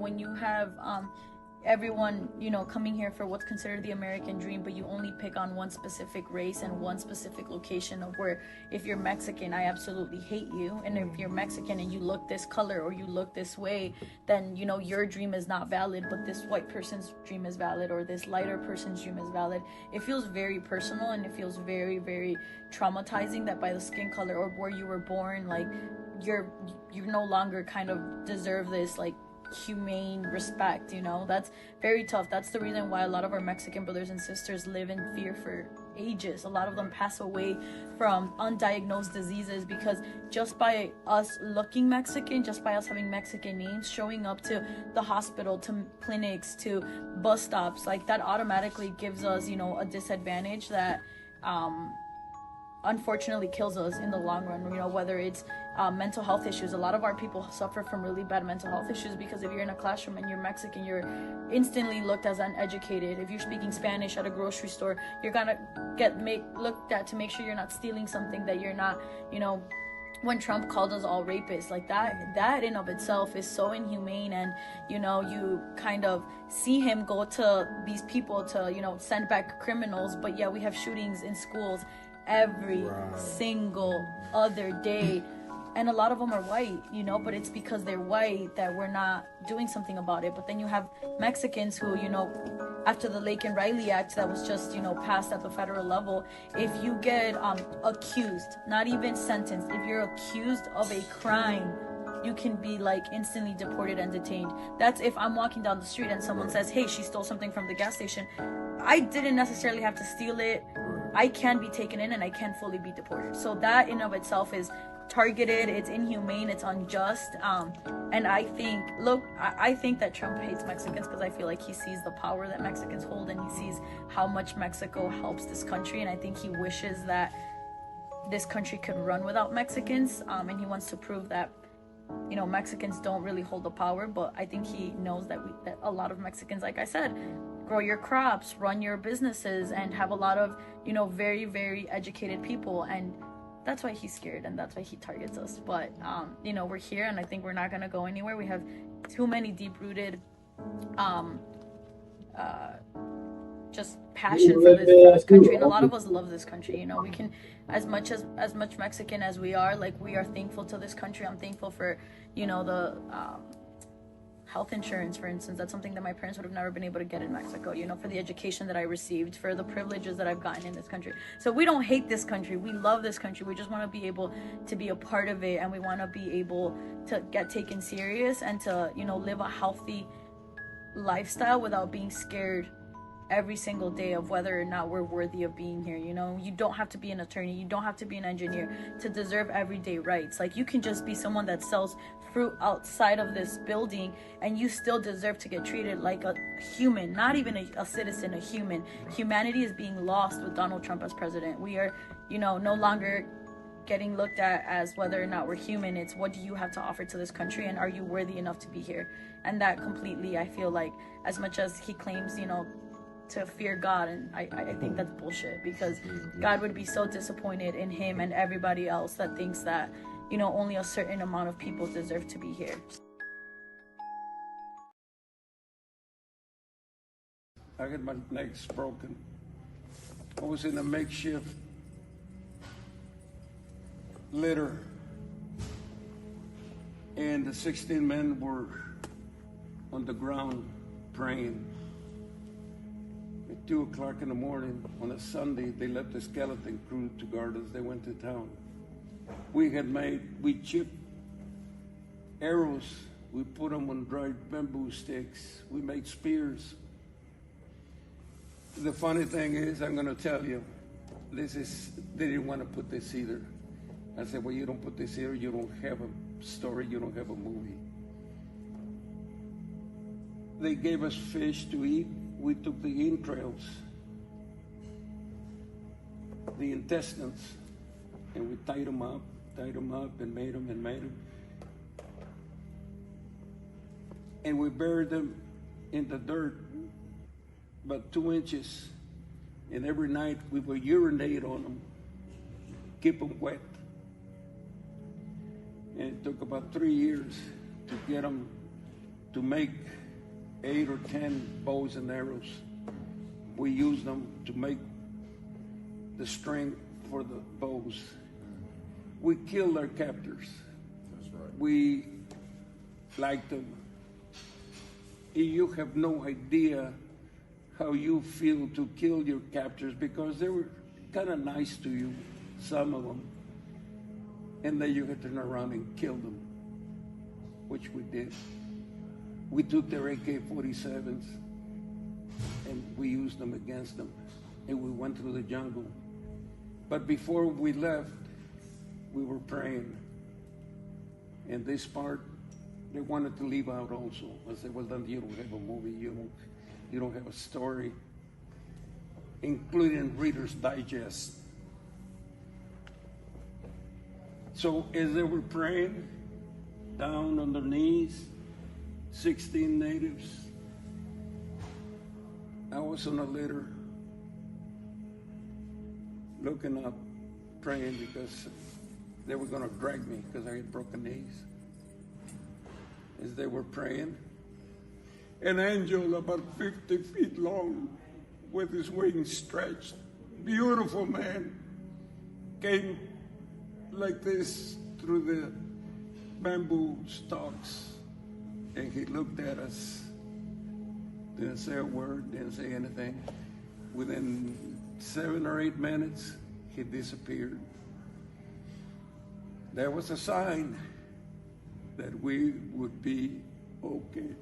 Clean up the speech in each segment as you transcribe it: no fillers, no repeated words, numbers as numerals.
when you have everyone, coming here for what's considered the American dream, but you only pick on one specific race and one specific location of where, if you're Mexican, I absolutely hate you, and if you're Mexican and you look this color or you look this way, then your dream is not valid, but this white person's dream is valid, or this lighter person's dream is valid. It feels very personal, and it feels very, very traumatizing that by the skin color or where you were born, like you no longer kind of deserve this like humane respect. That's very tough. That's the reason why a lot of our Mexican brothers and sisters live in fear for ages. A lot of them pass away from undiagnosed diseases because just by us looking Mexican, just by us having Mexican names, showing up to the hospital, to clinics, to bus stops, like that automatically gives us a disadvantage that unfortunately kills us in the long run. Whether it's mental health issues. A lot of our people suffer from really bad mental health issues because if you're in a classroom and you're Mexican, you're instantly looked as uneducated. If you're speaking Spanish at a grocery store, you're gonna get looked at to make sure you're not stealing something, that you're not, when Trump called us all rapists, like that in of itself is so inhumane. And you kind of see him go to these people to send back criminals, but yeah, we have shootings in schools every single other day, and a lot of them are white, but it's because they're white that we're not doing something about it. But then you have Mexicans who, after the Lake and Riley Act that was just passed at the federal level, if you get accused, not even sentenced, if you're accused of a crime, you can be like instantly deported and detained. That's if I'm walking down the street and someone says, hey, she stole something from the gas station. I didn't necessarily have to steal it. I can be taken in and I can fully be deported. So that in of itself is targeted, it's inhumane, it's unjust. And I think that Trump hates Mexicans because I feel like he sees the power that Mexicans hold, and he sees how much Mexico helps this country, and I think he wishes that this country could run without Mexicans, and he wants to prove that Mexicans don't really hold the power. But I think he knows that a lot of Mexicans, like I said, grow your crops, run your businesses, and have a lot of very, very educated people, and that's why he's scared, and that's why he targets us. But we're here, and I think we're not gonna go anywhere. We have too many deep-rooted just passion for this country, and a lot of us love this country. We can, as much Mexican as we are, like, we are thankful to this country. I'm thankful for the health insurance, for instance. That's something that my parents would have never been able to get in Mexico, for the education that I received, for the privileges that I've gotten in this country. So we don't hate this country. We love this country. We just want to be able to be a part of it, and we want to be able to get taken serious and to, live a healthy lifestyle without being scared every single day of whether or not we're worthy of being here. You don't have to be an attorney, you don't have to be an engineer to deserve everyday rights. Like, you can just be someone that sells fruit outside of this building, and you still deserve to get treated like a human, not even a citizen, a human. Humanity is being lost with Donald Trump as president. We are, no longer getting looked at as whether or not we're human. It's, what do you have to offer to this country, and are you worthy enough to be here? And that completely, I feel like, as much as he claims, to fear God, and I think that's bullshit, because God would be so disappointed in him and everybody else that thinks that only a certain amount of people deserve to be here. I had my legs broken. I was in a makeshift litter, and the 16 men were on the ground praying. At 2 o'clock in the morning on a Sunday, they left the skeleton crew to guard us. They went to town. We chipped arrows. We put them on dried bamboo sticks. We made spears. The funny thing is, I'm going to tell you, they didn't want to put this either. I said, well, you don't put this here, you don't have a story, you don't have a movie. They gave us fish to eat. We took the entrails, the intestines, and we tied them up and made them. And we buried them in the dirt, about 2 inches. And every night we would urinate on them, keep them wet. And it took about 3 years to get them to to make 8 or 10 bows and arrows. We use them to make the string for the bows. We killed our captors. That's right. We liked them. You have no idea how you feel to kill your captors, because they were kind of nice to you, some of them. And then you had to turn around and kill them, which we did. We took their AK-47s and we used them against them. And we went through the jungle. But before we left, we were praying. And this part, they wanted to leave out also. I said, well, then you don't have a movie, you don't have a story, including Reader's Digest. So as they were praying, down on their knees, 16 natives, I was on a litter, looking up, praying, because they were going to drag me because I had broken knees. As they were praying, an angel about 50 feet long with his wings stretched, beautiful man, came like this through the bamboo stalks, and he looked at us, didn't say a word, didn't say anything. Within 7 or 8 minutes, he disappeared. There was a sign that we would be okay.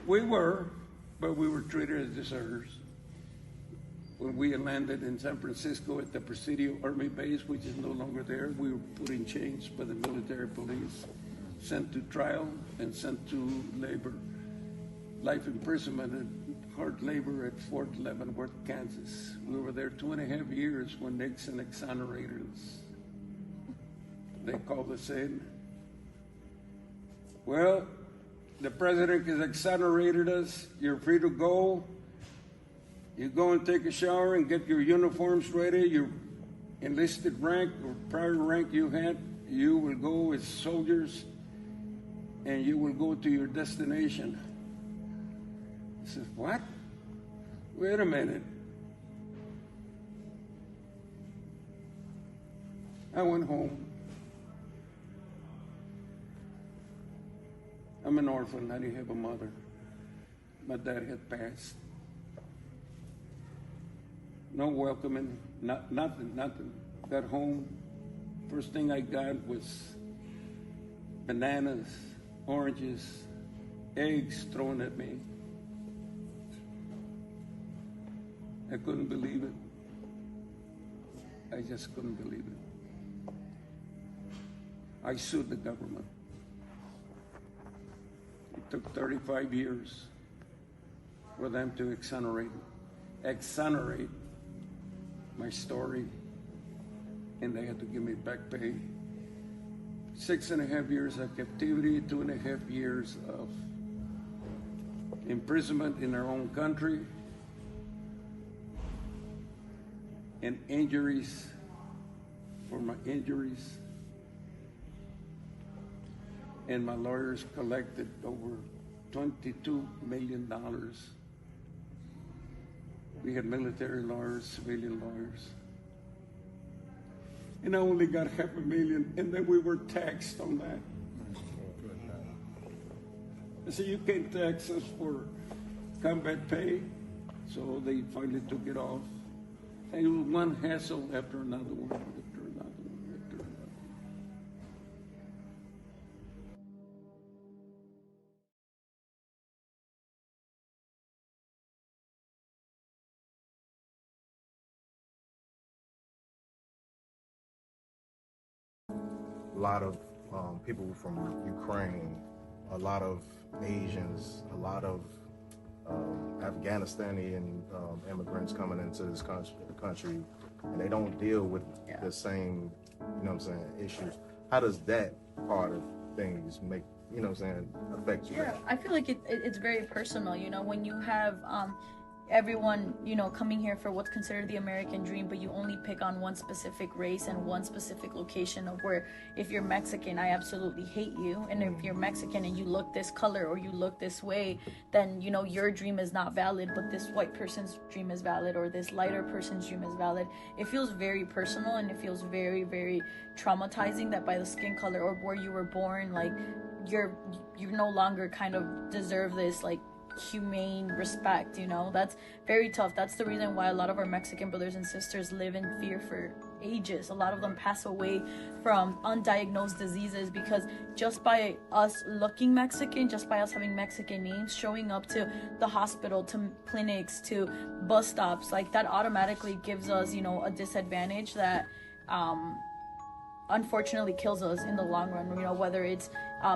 We were, but we were treated as deserters. When we landed in San Francisco at the Presidio Army Base, which is no longer there, we were put in chains by the military police, sent to trial and sent to labor, life imprisonment and hard labor at Fort Leavenworth, Kansas. We were there 2.5 years when Nixon exonerated us. They called us in. Well, the president has exonerated us. You're free to go. You go and take a shower and get your uniforms ready. Your enlisted rank or prior rank you had, you will go as soldiers and you will go to your destination. I said, what? Wait a minute. I went home. I'm an orphan. I didn't have a mother. My dad had passed. No welcoming, nothing. Got home. First thing I got was bananas, oranges, eggs thrown at me. I couldn't believe it. I just couldn't believe it. I sued the government. It took 35 years for them to exonerate my story, and they had to give me back pay. 6.5 years of captivity, 2.5 years of imprisonment in their own country, and injuries for my injuries. And my lawyers collected over $22 million. We had military lawyers, civilian lawyers. And I only got $500,000, and then we were taxed on that. I said, you can't tax us for combat pay. So they finally took it off. And it was one hassle after another one, after another one, after another. A lot of people from Ukraine, a lot of Asians, a lot of Afghanistani immigrants coming into this country, and they don't deal with the same, you know what I'm saying, issues. How does that part of things make, you know what I'm saying, affect you? Yeah, I feel like it's very personal, you know, when you have everyone, you know, coming here for what's considered the American dream, but you only pick on one specific race and one specific location of where, if you're Mexican, I absolutely hate you. And if you're Mexican and you look this color or you look this way, then, you know, your dream is not valid, but this white person's dream is valid, or this lighter person's dream is valid. It feels very personal, and it feels very, very traumatizing that by the skin color or where you were born, like, you no longer kind of deserve this, like, humane respect, you know. That's very tough. That's the reason why a lot of our Mexican brothers and sisters live in fear for ages. A lot of them pass away from undiagnosed diseases because just by us looking Mexican, just by us having Mexican names, showing up to the hospital, to clinics, to bus stops, like, that automatically gives us, you know, a disadvantage that unfortunately kills us in the long run. You know, whether it's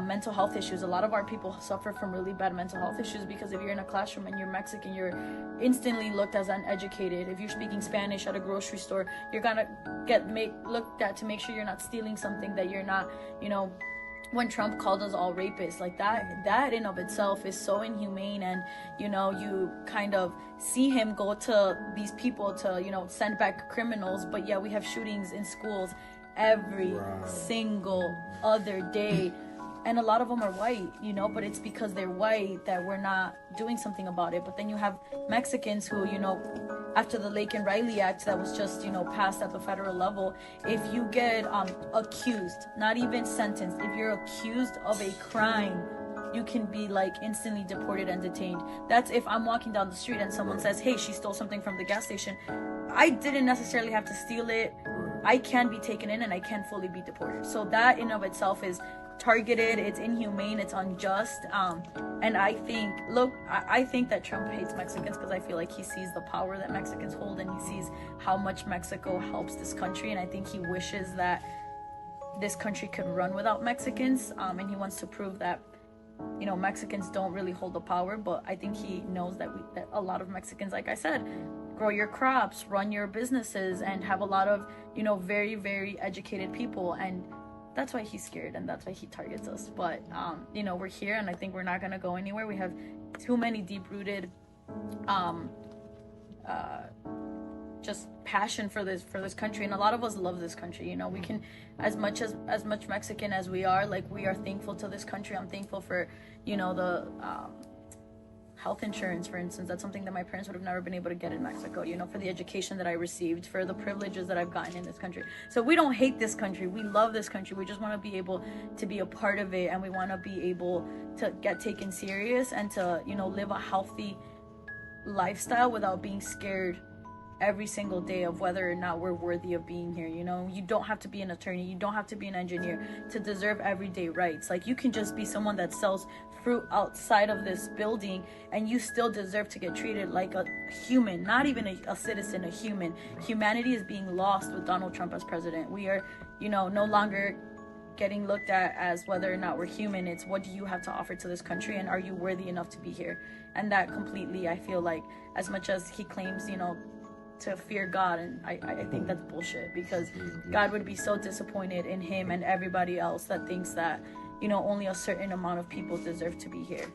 mental health issues. A lot of our people suffer from really bad mental health issues because if you're in a classroom and you're Mexican, you're instantly looked as uneducated. If you're speaking Spanish at a grocery store, you're gonna get looked at to make sure you're not stealing something, that you're not, you know, when Trump called us all rapists, like that in of itself is so inhumane. And, you know, you kind of see him go to these people to, you know, send back criminals, but yeah, we have shootings in schools every single other day. And a lot of them are white, you know, but it's because they're white that we're not doing something about it. But then you have Mexicans who, you know, after the Lake and Riley Act that was just, you know, passed at the federal level, if you get accused, not even sentenced, if you're accused of a crime, you can be, like, instantly deported and detained. That's if I'm walking down the street and someone says, hey, she stole something from the gas station. I didn't necessarily have to steal it. I can be taken in and I can fully be deported. So that in of itself is targeted, it's inhumane, it's unjust. And I think that Trump hates Mexicans because I feel like he sees the power that Mexicans hold, and he sees how much Mexico helps this country, and I think he wishes that this country could run without Mexicans, and he wants to prove that, you know, Mexicans don't really hold the power. But I think he knows that a lot of Mexicans, like I said, grow your crops, run your businesses, and have a lot of, you know, very, very educated people, and that's why he's scared, and that's why he targets us. But you know, we're here, and I think we're not gonna go anywhere. We have too many deep-rooted just passion for this country, and a lot of us love this country. You know, we can, as much Mexican as we are, like, we are thankful to this country. I'm thankful for, you know, the health insurance, for instance. That's something that my parents would have never been able to get in Mexico, you know, for the education that I received, for the privileges that I've gotten in this country. So we don't hate this country. We love this country. We just want to be able to be a part of it, and we want to be able to get taken serious and to, you know, live a healthy lifestyle without being scared every single day of whether or not we're worthy of being here. You know, you don't have to be an attorney, you don't have to be an engineer to deserve everyday rights. Like, you can just be someone that sells fruit outside of this building, and you still deserve to get treated like a human, not even a citizen, a human. Humanity is being lost with Donald Trump as president. We are, you know, no longer getting looked at as whether or not we're human. It's, what do you have to offer to this country, and are you worthy enough to be here? And that completely, I feel like, as much as he claims, you know, to fear God, and I think that's bullshit, because God would be so disappointed in him and everybody else that thinks that, you know, only a certain amount of people deserve to be here.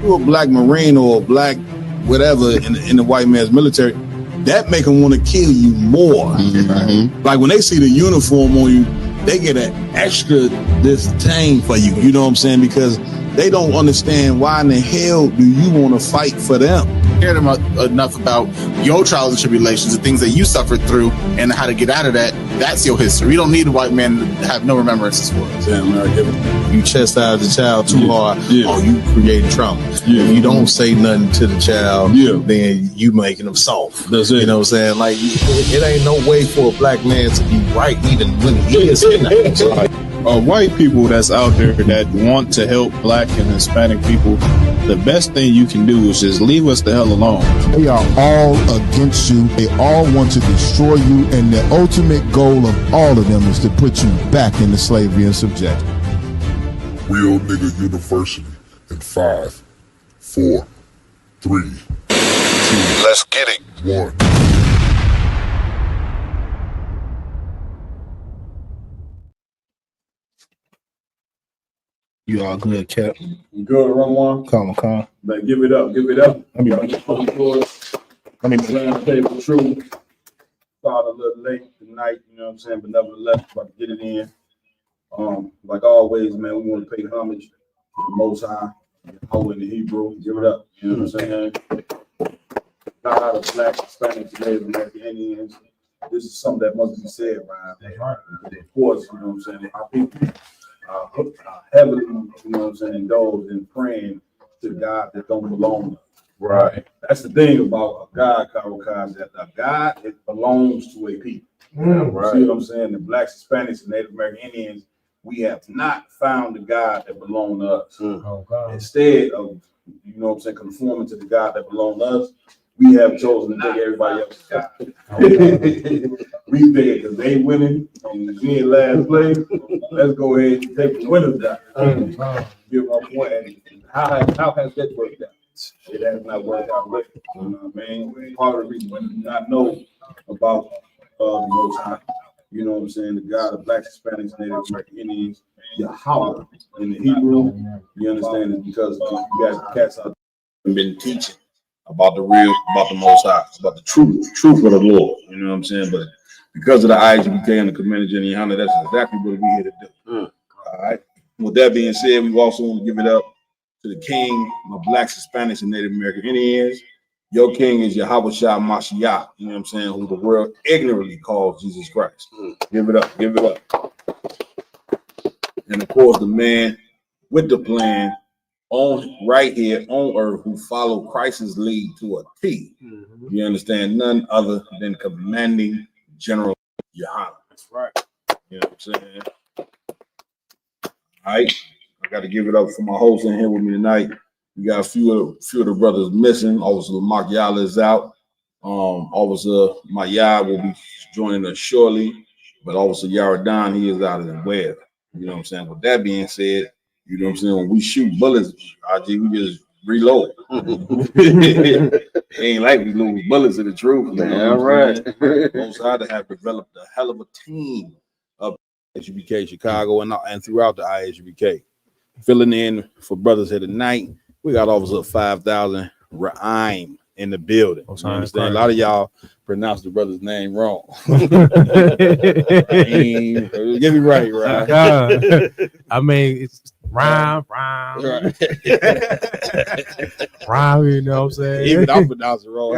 You're a black Marine or a black whatever in the white man's military, that make them want to kill you more. Mm-hmm. Like, when they see the uniform on you, they get an extra disdain for you. You know what I'm saying? Because they don't understand, why in the hell do you want to fight for them? Cared enough about your trials and tribulations, the things that you suffered through, and how to get out of that. That's your history. You don't need a white man to have no remembrances for it. Yeah, you chastise the child too hard, oh, you create trauma. Yeah. If you don't say nothing to the child, then you making them soft. That's it. You know what I'm saying? Like, it ain't no way for a black man to be right even when he is in the house. white people that's out there that want to help black and Hispanic people, the best thing you can do is just leave us the hell alone. They are all against you. They all want to destroy you, and the ultimate goal of all of them is to put you back into slavery and subjection. Real Nigga University in 5, 4, 3, 2, let's get it. 1. You all good, Cap? You good, run one? Calm. Like, give it up, give it up. Let me Round table true. Started a little late tonight, you know what I'm saying, but nevertheless, about to get it in. Like always, man, we want to pay homage to the Most High, Yahweh in the Hebrew. Give it up, you know what I'm saying? God of Black, Hispanic, Native American Indians. This is something that must be said, Ryan. That's right. Of course, you know what I'm saying. Our people are heavily, you know what I'm saying, indulged in praying to God that don't belong to us. Right. That's the thing about a God, Kawakaz, that a God, it belongs to a people. Right. See what I'm saying? The Blacks, Hispanics, and Native American Indians, we have not found the God that belongs to us. Instead of, you know what I'm saying, conforming to the God that belongs to us, we have chosen to take everybody else's God. We think because they winning and we in last place, let's go ahead and take the winner's God. Give our point. And how has that worked out? It has not worked out with it. You know what I mean? Part of the reason we do not know about the Most High, you know what I'm saying, the God of Blacks, Hispanics, Native American Indians, Yahweh in the Hebrew, you understand, is because you guys cats out there been teaching about the Most High, about the truth of the Lord, you know what I'm saying? But because of the IGBK and the community and the honor, that's exactly what we're here to do. All right. With that being said, we also want to give it up to the King of Blacks, Hispanics, and Native American Indians. Your King is Yahweh Shah Mashiach, you know what I'm saying, who the world ignorantly calls Jesus Christ. Give it up, give it up. And of course, the man with the plan on right here on earth who followed Christ's lead to a T. You understand? None other than commanding General Yohanan. That's right. You know what I'm saying? All right. I got to give it up for my host in here with me tonight. We got a few of the brothers missing. Officer Mark Yala is out. Officer Maya will be joining us shortly, but Officer Yaradan, he is out as well. You know what I'm saying? With that being said, you know what I'm saying? When we shoot bullets, we just reload. It ain't like we lose bullets in the truth. You know what I'm saying? Most High to have developed a hell of a team of ISUBK Chicago and throughout the ISUBK. Filling in for brothers here tonight, we got Officer 5000 Ra'im in the building. You understand? A lot of y'all pronounce the brother's name wrong. Get me right, right? I mean, it's rhyme. Right. Rhyme, you know what I'm saying? Even I'm pronouncing it wrong.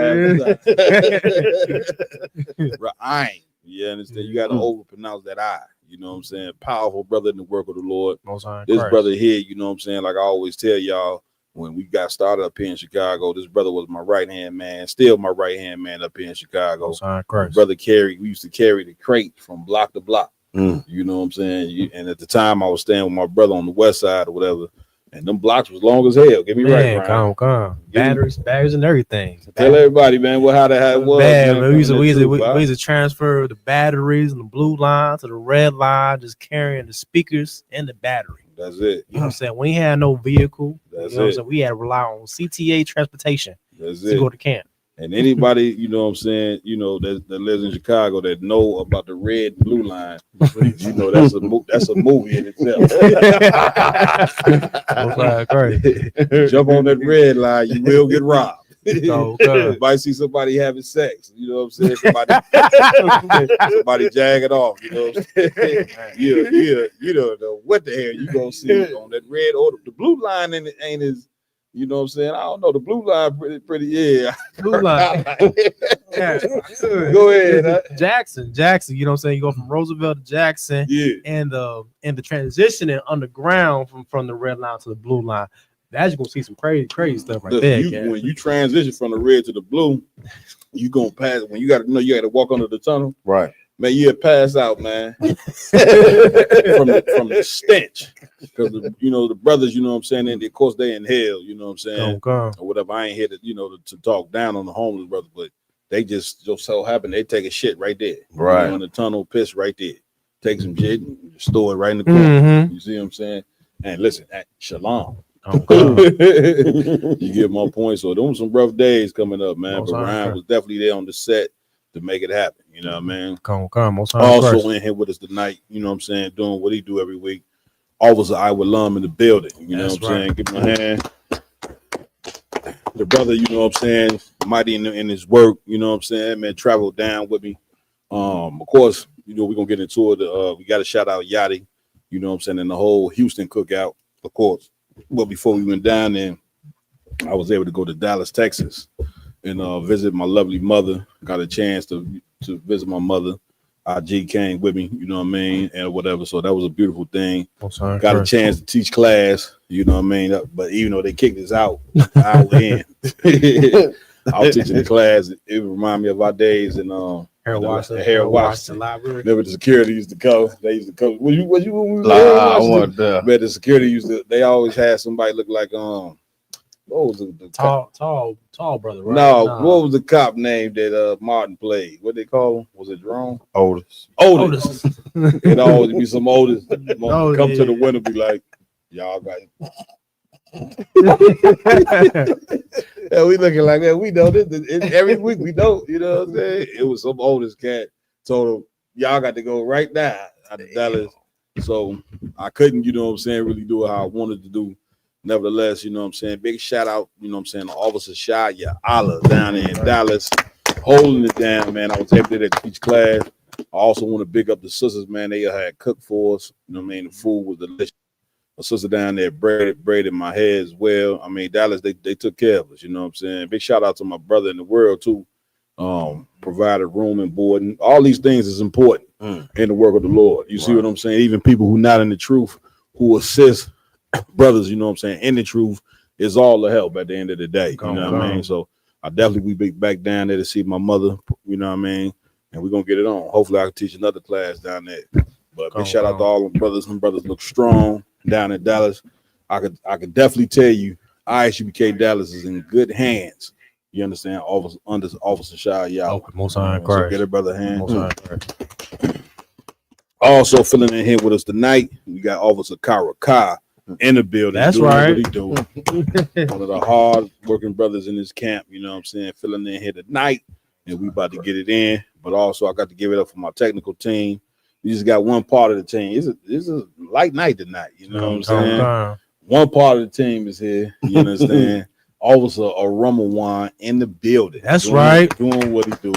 Ra'im. You understand? You got to overpronounce that I. You know what I'm saying? Powerful brother in the work of the Lord. This brother here, you know what I'm saying? Like I always tell y'all, when we got started up here in Chicago, this brother was my right-hand man, still my right-hand man up here in Chicago. Brother Carey, we used to carry the crate from block to block. You know what I'm saying? And at the time, I was staying with my brother on the west side or whatever, and them blocks was long as hell. Get me right, Ryan. Calm. Batteries and everything. Tell everybody, man, how it was. Bad, man. We used to transfer the batteries and the blue line to the red line, just carrying the speakers and the battery. That's it. You know what I'm saying? We ain't had no vehicle. That's you know what I'm saying? We had to rely on CTA transportation to go to camp. And anybody, you know what I'm saying, you know, that lives in Chicago that know about the red blue line, you know, that's a movie in itself. Jump on that red line, you will get robbed. You might see somebody having sex, you know what I'm saying? Somebody jagging off, you know what I'm saying? You don't know what the hell you gonna see on that red or the blue line, and it ain't as, you know what I'm saying? I don't know. The blue line pretty yeah. Blue line. Go ahead. Huh? Jackson. You know what I'm saying? You go from Roosevelt to Jackson. Yeah. And the transitioning underground from the red line to the blue line. That's you're gonna see some crazy stuff right there. When you transition from the red to the blue, you gonna pass when you gotta walk under the tunnel. Right. Man, you'd pass out, man, from the stench. Because, the brothers, you know what I'm saying, and of course they in hell, you know what I'm saying, or whatever. I ain't here to, to talk down on the homeless brothers, but they just so happen they take a shit right there. Right. In the tunnel, piss right there. Take some shit and store it right in the corner. You see what I'm saying? And listen, shalom. You get my point. So them some rough days coming up, man. But Ryan was definitely there on the set to make it happen. You know what I mean? Also in here with us tonight, you know what I'm saying, doing what he do every week. Officer Iowa Lum in the building. You know what I'm saying? Give him a hand. The brother, you know what I'm saying, mighty in his work, you know what I'm saying, man, traveled down with me. Of course, we're gonna get into it. We gotta shout out Yachty, you know what I'm saying, and the whole Houston cookout, of course. But before we went down there, I was able to go to Dallas, Texas, and visit my lovely mother. Got a chance to visit my mother. IG came with me, you know what I mean, and whatever. So that was a beautiful thing. Got a chance to teach class, you know what I mean. But even though they kicked us out, I was in. I was teaching the class. It reminded me of our days in Harold Washington Library. Remember the security used to come. They used to come. Was you when we were I wasn't there. But the security used to. They always had somebody look like what was the tall brother, right? No, what was the cop name that Martin played? What they call him? Was it Jerome? Otis. It always be some Otis. Come to the window, be like, y'all got yeah, we looking like that. We know this every week. We know, you know what I'm saying? It was some Otis cat told him, y'all got to go right now out of Dallas. So I couldn't, you know what I'm saying, really do it how I wanted to do. Nevertheless, you know what I'm saying, big shout out, you know what I'm saying, to Officer Shaya Allah down there in Dallas, holding it down, man. I was able to teach class. I also want to big up the sisters, man. They had cooked for us. You know what I mean? The food was delicious. A sister down there braided my hair as well. I mean, Dallas, they took care of us, you know what I'm saying? Big shout out to my brother in the world, too. Provided room and board. And all these things is important in the work of the Lord. You see what I'm saying? Even people who not in the truth, who assist brothers, you know what I'm saying, in the truth, is all the help at the end of the day. You know what I mean? So I definitely be back down there to see my mother, you know what I mean? And we're gonna get it on. Hopefully I can teach another class down there. But big shout out to all the brothers. Them brothers look strong down in Dallas. I could definitely tell you ISUBK Dallas is in good hands. You understand? Under Officer Shah Yahweh. So get a brother hand. Also filling in here with us tonight, we got Officer Kara Ka in the building. That's right. What he do. One of the hard working brothers in this camp, you know what I'm saying, filling in here tonight. And we about to get it in. But also I got to give it up for my technical team. We just got one part of the team. It's a light night tonight, you know what I'm saying? One part of the team is here, you understand? Officer Aramawan in the building. That's right. Doing what he do.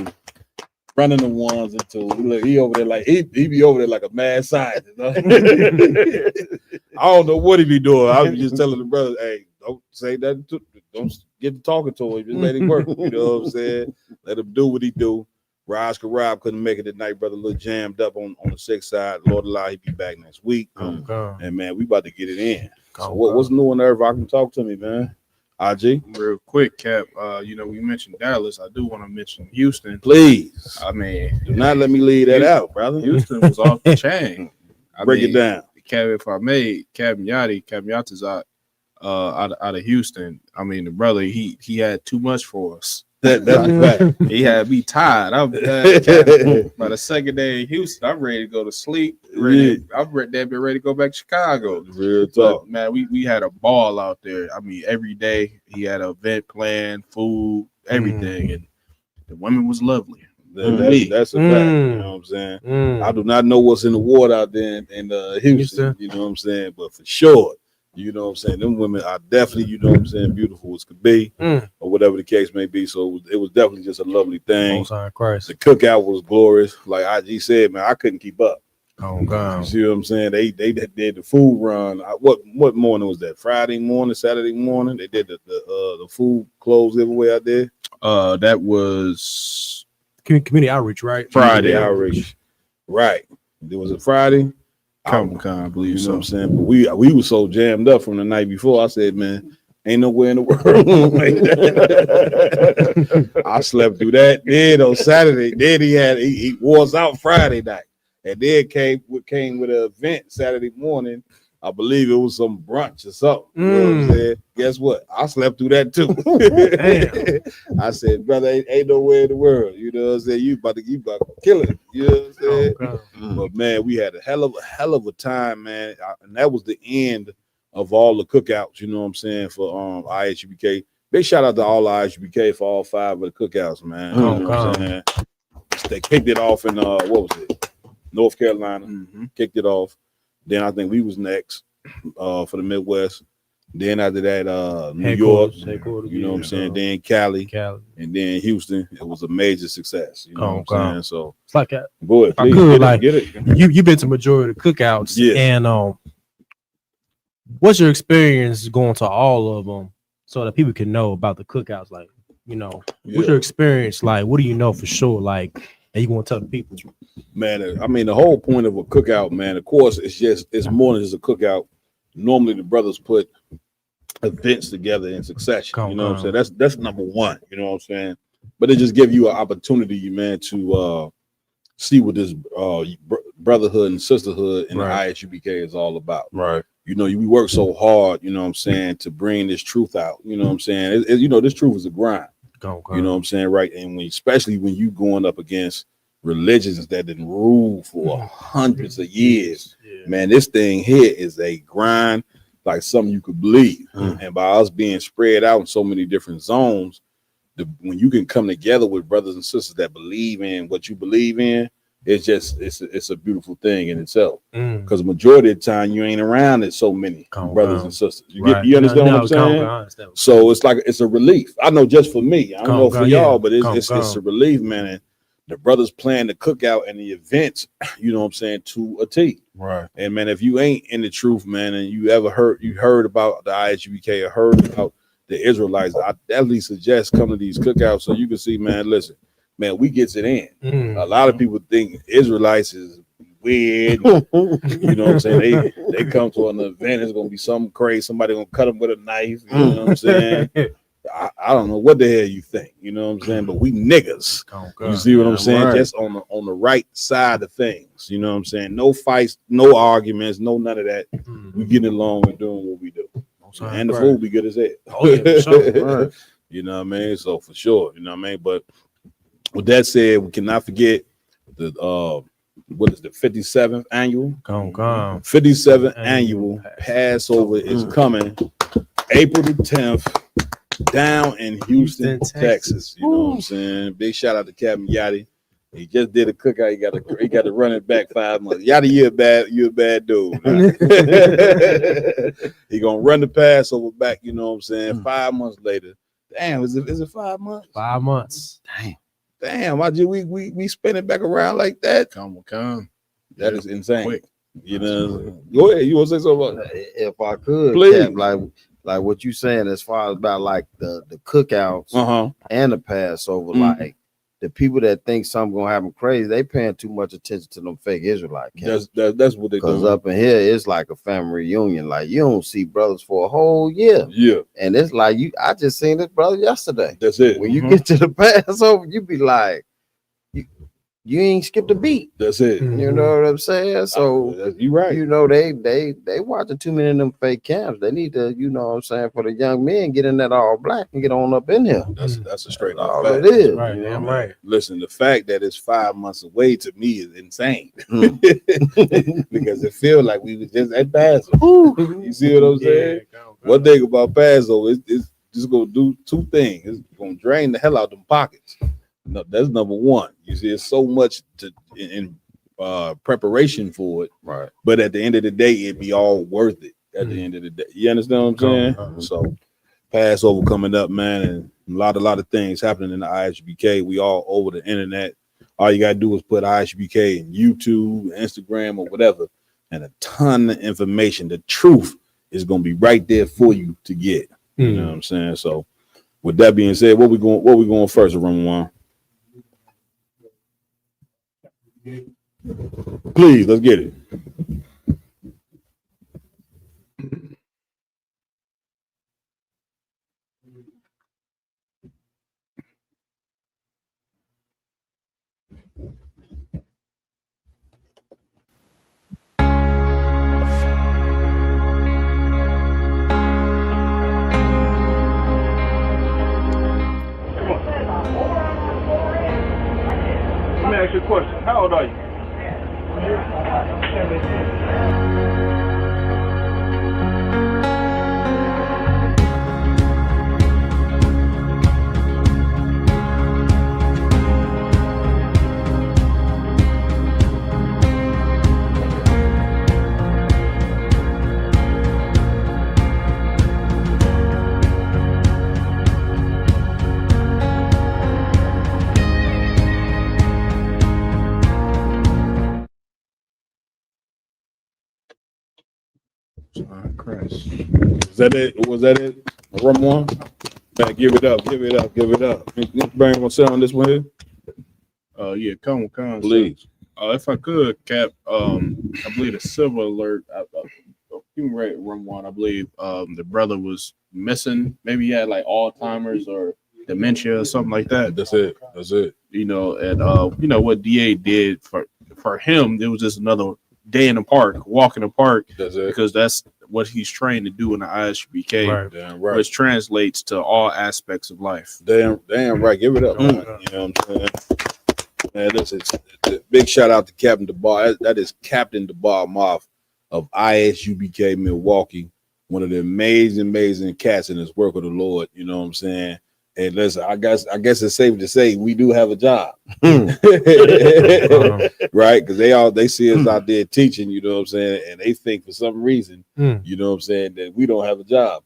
Running the ones and twos. Look, he over there like he be over there like a mad scientist. You know? I don't know what he be doing. I was just telling the brother, hey, don't say that. Don't get to talking to him. Just let him work. You know what I'm saying? Let him do what he do. Raj Karab couldn't make it tonight, brother. A little jammed up on the sick side. Lord allow he be back next week. And man, we about to get it in. So what's new on Earth? I can talk to me, man. IG, real quick, Cap. We mentioned Dallas. I do want to mention Houston. Please. I mean, do not let me leave that out, brother. Houston was off the chain. Break it down. Cap, if I may, Captain Yachty's out of Houston. I mean, the brother, he had too much for us. That's a fact. He had me tired. By the second day in Houston, I'm ready to go to sleep. I'm ready to go back to Chicago. Real talk. But, man, we had a ball out there. I mean, every day he had an event planned, food, everything, and the women was lovely. That's a fact. You know what I'm saying? I do not know what's in the water out there in Houston. You know what I'm saying? But for sure, you know what I'm saying, them women are definitely, you know what I'm saying, beautiful as could be, or whatever the case may be. So it was definitely just a lovely thing. The cookout was glorious. Like IG said, man, I couldn't keep up. Oh God! You see what I'm saying? They did the food run. What morning was that? Friday morning, Saturday morning. They did the food clothes giveaway out there. That was community outreach, right? Friday outreach, right? It was a Friday. I believe you know what I'm saying? But we were so jammed up from the night before. I said, man, Ain't nowhere in the world like that. I slept through that. Then on Saturday, then he wore us out Friday night, and then came with an event Saturday morning. I believe it was some brunch or something. You know what I'm saying? Guess what? I slept through that too. I said, brother, ain't nowhere in the world. You know what I'm saying? You about to kill it. You know what I'm saying? But man, we had a hell of a time, man. And that was the end of all the cookouts. You know what I'm saying? For IHBK. Big shout out to all IHBK for all 5 of the cookouts, man. You know what I'm saying? They kicked it off in what was it? North Carolina. Kicked it off. Then I think we was next for the Midwest. Then after that, New York, you know what I'm saying? Then Cali, and then Houston. It was a major success. You know what I'm saying? So it's like that. Go ahead, please, get it. You've been to majority of the cookouts, and what's your experience going to all of them, so that people can know about the cookouts? Like, you know, what's your experience like? What do you know for sure? Like, and you want to tell the people? Man, I mean, the whole point of a cookout, man, of course, it's more than just a cookout. Normally, the brothers put events together in succession. You know what I'm saying? That's number one. You know what I'm saying? But it just gives you an opportunity, man, to see what this brotherhood and sisterhood in the IHUBK is all about. Right. You know, we work so hard, you know what I'm saying, to bring this truth out. You know what I'm saying? You know, this truth is a grind. You know what I'm saying? Right. And especially when you going up against religions that didn't rule for hundreds of years, man, this thing here is a grind like something you could believe. And by us being spread out in so many different zones, when you can come together with brothers and sisters that believe in what you believe in, it's a beautiful thing in itself. Because the majority of the time you ain't around it so many brothers and sisters. You understand what I'm saying? So it's like it's a relief. I know just for me, I don't know for y'all, but it's a relief, man. And the brothers plan the cookout and the events, you know what I'm saying, to a T. Right. And man, if you ain't in the truth, man, and you heard about the IHBK or heard about the Israelites, I definitely suggest come to these cookouts so you can see, man, listen, man, we gets it in. A lot of people think Israelites is weird. You know what I'm saying? They come to an event, it's gonna be something crazy. Somebody gonna cut them with a knife. You know what I'm saying? I don't know what the hell you think. You know what I'm saying? But we niggas. You see what I'm saying? Just on the right side of things. You know what I'm saying? No fights, no arguments, no none of that. We getting along and doing what we do. And the food be good as hell. Oh yeah, for sure. You know what I mean? So for sure, you know what I mean? But with that said, we cannot forget the what is the 57th annual? 57th annual Passover is coming April the 10th down in Houston, Texas. You know what I'm saying? Big shout out to Captain Yachty. He just did a cookout. He got to run it back 5 months. Yachty, you a bad dude. He gonna run the Passover back. You know what I'm saying? 5 months later. Damn, is it 5 months? 5 months. Damn, why did we spin it back around like that? Come. That is insane. Quick. You know. Go ahead. You want to say something about that? If I could, please. Cap, like what you saying as far as about like the cookouts and the Passover, like the people that think something gonna happen crazy, they paying too much attention to them fake Israelite camps. That's what they do. Because up in here, it's like a family reunion. Like you don't see brothers for a whole year. Yeah. And it's like I just seen this brother yesterday. That's it. When you get to the Passover, you be like, you ain't skipped a beat. That's it. You know what I'm saying? So you right. You know, they watching too many of them fake camps. They need to, you know what I'm saying, for the young men, get in that all black and get on up in here. That's a straight up all fact. it is. Right, you know? damn right. Listen, the fact that it's 5 months away to me is insane. Because it feels like we was just at Passover. You see what I'm saying? One thing about Passover is just gonna do two things. It's gonna drain the hell out of them pockets. No, that's number one. You see, it's so much in preparation for it, right? But at the end of the day, it'd be all worth it. At the end of the day, you understand what I'm saying? So, Passover coming up, man, and a lot of things happening in the IHBK. We all over the internet. All you gotta do is put IHBK in YouTube, Instagram, or whatever, and a ton of information. The truth is gonna be right there for you to get. You know what I'm saying? So, with that being said, what we going first, room one? Please, let's get it. Christ. Is that it? Was that it? Rum one? Man, give it up, give it up, give it up. Bring gonna say on this one here? Yeah, come, please. If I could, Cap, I believe the silver alert. You right, Rum one. I believe the brother was missing. Maybe he had like Alzheimer's or dementia or something like that. That's it. That's it. You know, and you know what DA did for him. It was just another day in the park, walk in the park. That's it. Because that's what he's trained to do in the ISUBK. Right. Damn right. Which translates to all aspects of life. Damn right. Give it up. Man. You know what I'm saying? Man, listen, big shout out to Captain DeBar. That is Captain DeBar Moth of ISUBK Milwaukee. One of the amazing cats in his work with the Lord. You know what I'm saying? And listen, I guess it's safe to say we do have a job, right? Because they see us out there teaching, you know what I'm saying, and they think for some reason, you know what I'm saying, that we don't have a job.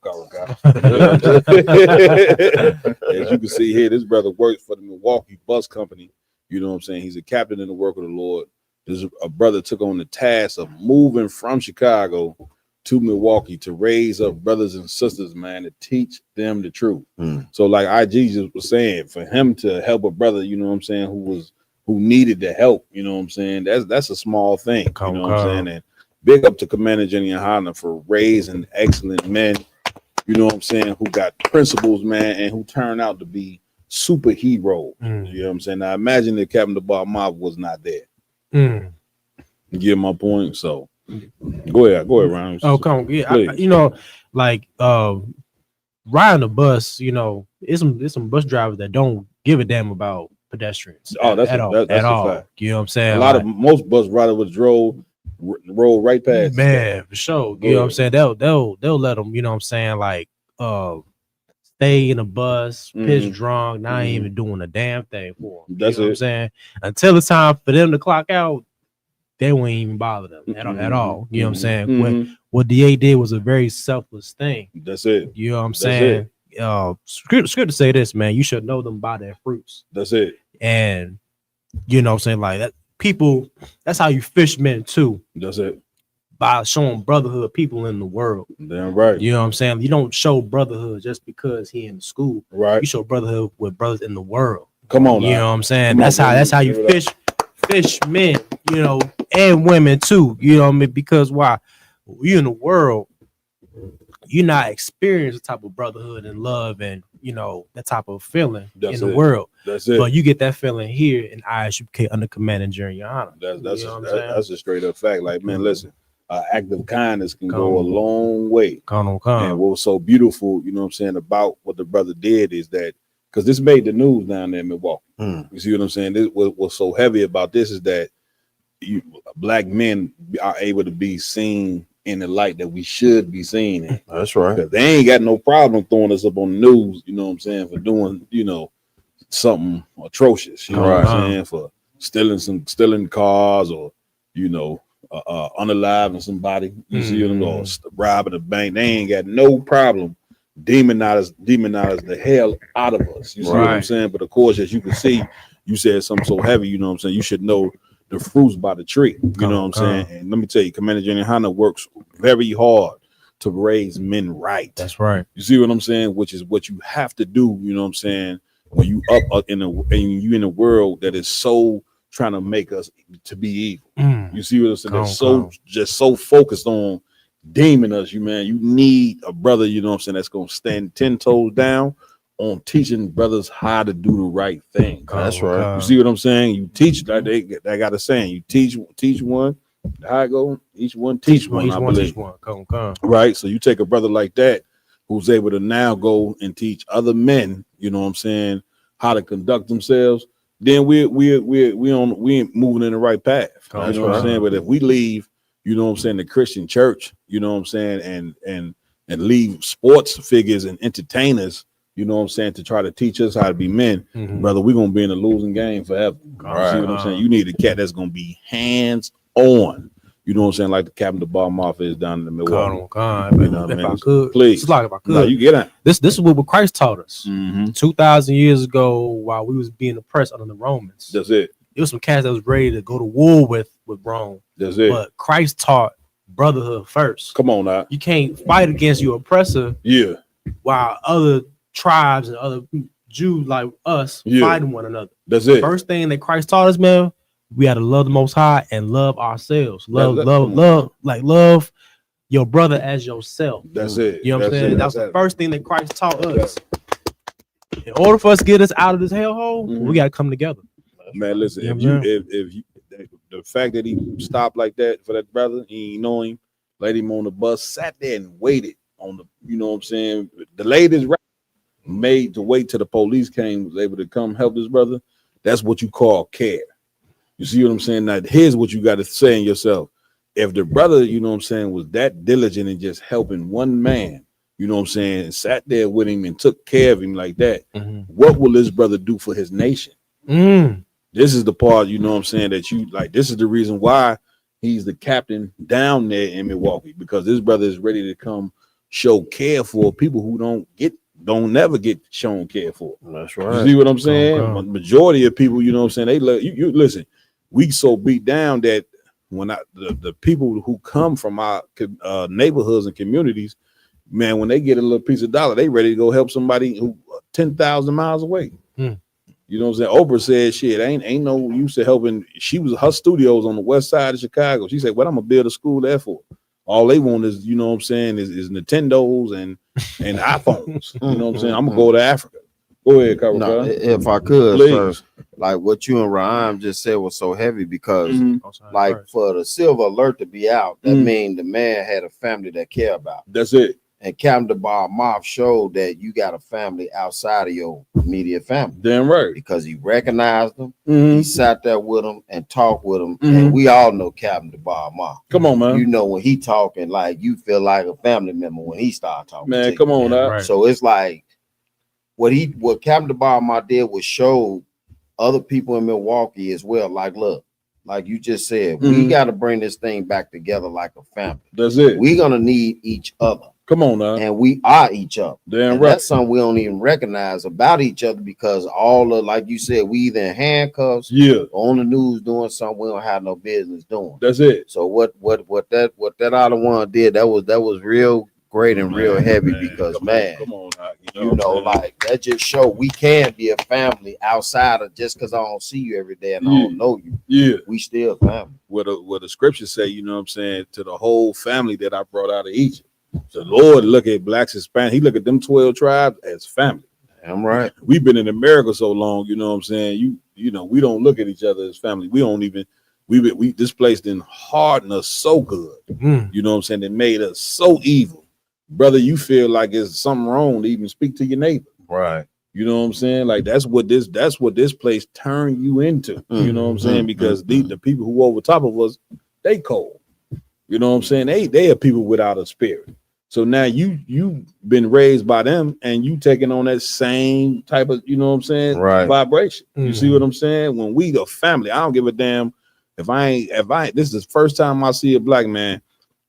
As you can see here, this brother works for the Milwaukee Bus Company. You know what I'm saying? He's a captain in the work of the Lord. This a brother took on the task of moving from Chicago to Milwaukee to raise up brothers and sisters, man, to teach them the truth. So like IG just was saying, for him to help a brother, you know what I'm saying, who needed the help, you know what I'm saying, that's a small thing, you know what I'm saying. And big up to Commander Jenny and Hana for raising excellent men, you know what I'm saying, who got principles, man, and who turned out to be superheroes. You know what I'm saying. Now imagine if Captain DeBar Mob was not there. You get my point. So go ahead, Ryan. Oh, come on. Yeah, you know, like riding the bus, you know, it's some bus drivers that don't give a damn about pedestrians. That's all. Fact. You know what I'm saying? A lot of most bus riders would roll right past. Man, for sure. You know what I'm saying? They'll let them, you know what I'm saying, like stay in a bus, piss drunk, not even doing a damn thing for them. That's you know what I'm saying? Until it's time for them to clock out, they won't even bother them at all. You know what I'm saying? What DA did was a very selfless thing. That's it. You know what I'm saying? It's good to say this, man. You should know them by their fruits. That's it. And you know what I'm saying? Like that people, that's how you fish men too. That's it. By showing brotherhood people in the world. Damn right. You know what I'm saying? You don't show brotherhood just because he in school. Right. You show brotherhood with brothers in the world. Come on. You know what I'm saying? That's how you fish men, you know, and women too. You know what I mean? Because why? You in the world, you're not experiencing the type of brotherhood and love and, you know, that type of feeling in the world. That's it. But you get that feeling here in ISUBK under Command and Jerry Honor. That's a straight up fact. Like, man, listen, act of kindness can go a long way. And what was so beautiful, you know what I'm saying, about what the brother did is that, because this made the news down there in Milwaukee. You see what I'm saying? This was so heavy about this is that black men are able to be seen in the light that we should be seen in. That's right. Because they ain't got no problem throwing us up on the news, you know what I'm saying, for doing, you know, something atrocious, you know what I'm saying, for stealing cars or, you know, unaliving somebody, you see what I'm saying, or robbing a bank. They ain't got no problem demonize the hell out of us. You see what I'm saying? But of course, as you can see, you said something so heavy, you know what I'm saying, you should know the fruits by the tree. You know what I'm saying? And let me tell you, Commander Jenny Hanna works very hard to raise men right. That's right. You see what I'm saying? Which is what you have to do, you know what I'm saying, when you up in a world that is so trying to make us to be evil. You see what I'm saying? That's so focused on deeming us, you need a brother, you know what I'm saying, that's gonna stand 10 toes down on teaching brothers how to do the right thing. That's right. You see what I'm saying? You teach, like they got a saying, you teach one, how it go? Each one teach one, I believe. Right. So you take a brother like that who's able to now go and teach other men, you know what I'm saying, how to conduct themselves. then we ain't moving in the right path. You know what I'm saying? But if we leave, you know what I'm saying, the Christian church, you know what I'm saying, and leave sports figures and entertainers, you know what I'm saying, to try to teach us how to be men, brother, we're gonna be in a losing game forever. Right. See what I'm saying? You need a cat that's gonna be hands on. You know what I'm saying? Like the Captain the Bar Mafia is down in the Milwaukee. You know if I could, please. Like if I could, no, you get out. This is what Christ taught us 2,000 years ago while we was being oppressed under the Romans. That's it. It was some cats that was ready to go to war with Rome. That's it. But Christ taught brotherhood first. Come on now. You can't fight against your oppressor. Yeah. While other tribes and other Jews like us fighting one another. That's it. First thing that Christ taught us, man, we got to love the Most High and love ourselves. Love your brother as yourself. That's it. You know what I'm saying? That's the first thing that Christ taught us. In order for us to get us out of this hellhole, we got to come together. Man, listen, if you the fact that he stopped like that for that brother, he ain't know him, laid him on the bus, sat there and waited on the, you know what I'm saying, delayed his made to wait till the police came, was able to come help his brother. That's what you call care. You see what I'm saying? Now, here's what you got to say in yourself. If the brother, you know what I'm saying, was that diligent in just helping one man, you know what I'm saying, and sat there with him and took care of him like that, what will this brother do for his nation? This is the part, you know what I'm saying, that you like. This is the reason why he's the captain down there in Milwaukee, because this brother is ready to come show care for people who don't never get shown care for. That's right. You see what I'm saying? Majority of people, you know what I'm saying, they look, you listen, we so beat down that when the people who come from our neighborhoods and communities, man, when they get a little piece of dollar, they ready to go help somebody who 10,000 miles away. You know what I'm saying? Oprah said, shit, ain't no use to helping. Her studio's on the west side of Chicago. She said, what I'm gonna build a school there for? All they want is, you know what I'm saying, is Nintendos and iPhones. You know what I'm saying? I'm gonna go to Africa. Go ahead, Carl. No, if I could, sir, like what you and Ryan just said was so heavy, because like for the silver alert to be out, that means the man had a family that care about. That's it. And Captain the Bar Moth showed that you got a family outside of your immediate family. Damn right. Because he recognized them, he sat there with them and talked with them. And we all know Captain the Bar Moth. Come on, man. You know when he talking, like you feel like a family member when he start talking. Man, come on now. Right. So it's like what Captain the Bar Moth did was show other people in Milwaukee as well. Like, look, like you just said, we got to bring this thing back together like a family. That's it. We're gonna need each other. Come on now. And we are each other. Damn right. That's something we don't even recognize about each other, because all of, like you said, we either in handcuffs, on the news doing something we don't have no business doing. That's it. So what that other one did, that was real great and real heavy, because come on, you know, like that just show we can be a family outside of just because I don't see you every day and I don't know you. Yeah, we still family. What the scriptures say, you know what I'm saying, to the whole family that I brought out of Egypt. The Lord look at blacks, Hispanic. He look at them 12 tribes as family. I'm right. We've been in America so long, you know what I'm saying. You know, we don't look at each other as family. We don't even. We this place didn't harden us so good. You know what I'm saying. They made us so evil, brother. You feel like it's something wrong to even speak to your neighbor. Right. You know what I'm saying. Like that's what this place turned you into. You know what I'm saying, because the people who over top of us, they cold. You know what I'm saying. They are people without a spirit. So now you've been raised by them and you taking on that same type of, you know what I'm saying, vibration. You see what I'm saying? When we the family, I don't give a damn if this is the first time I see a black man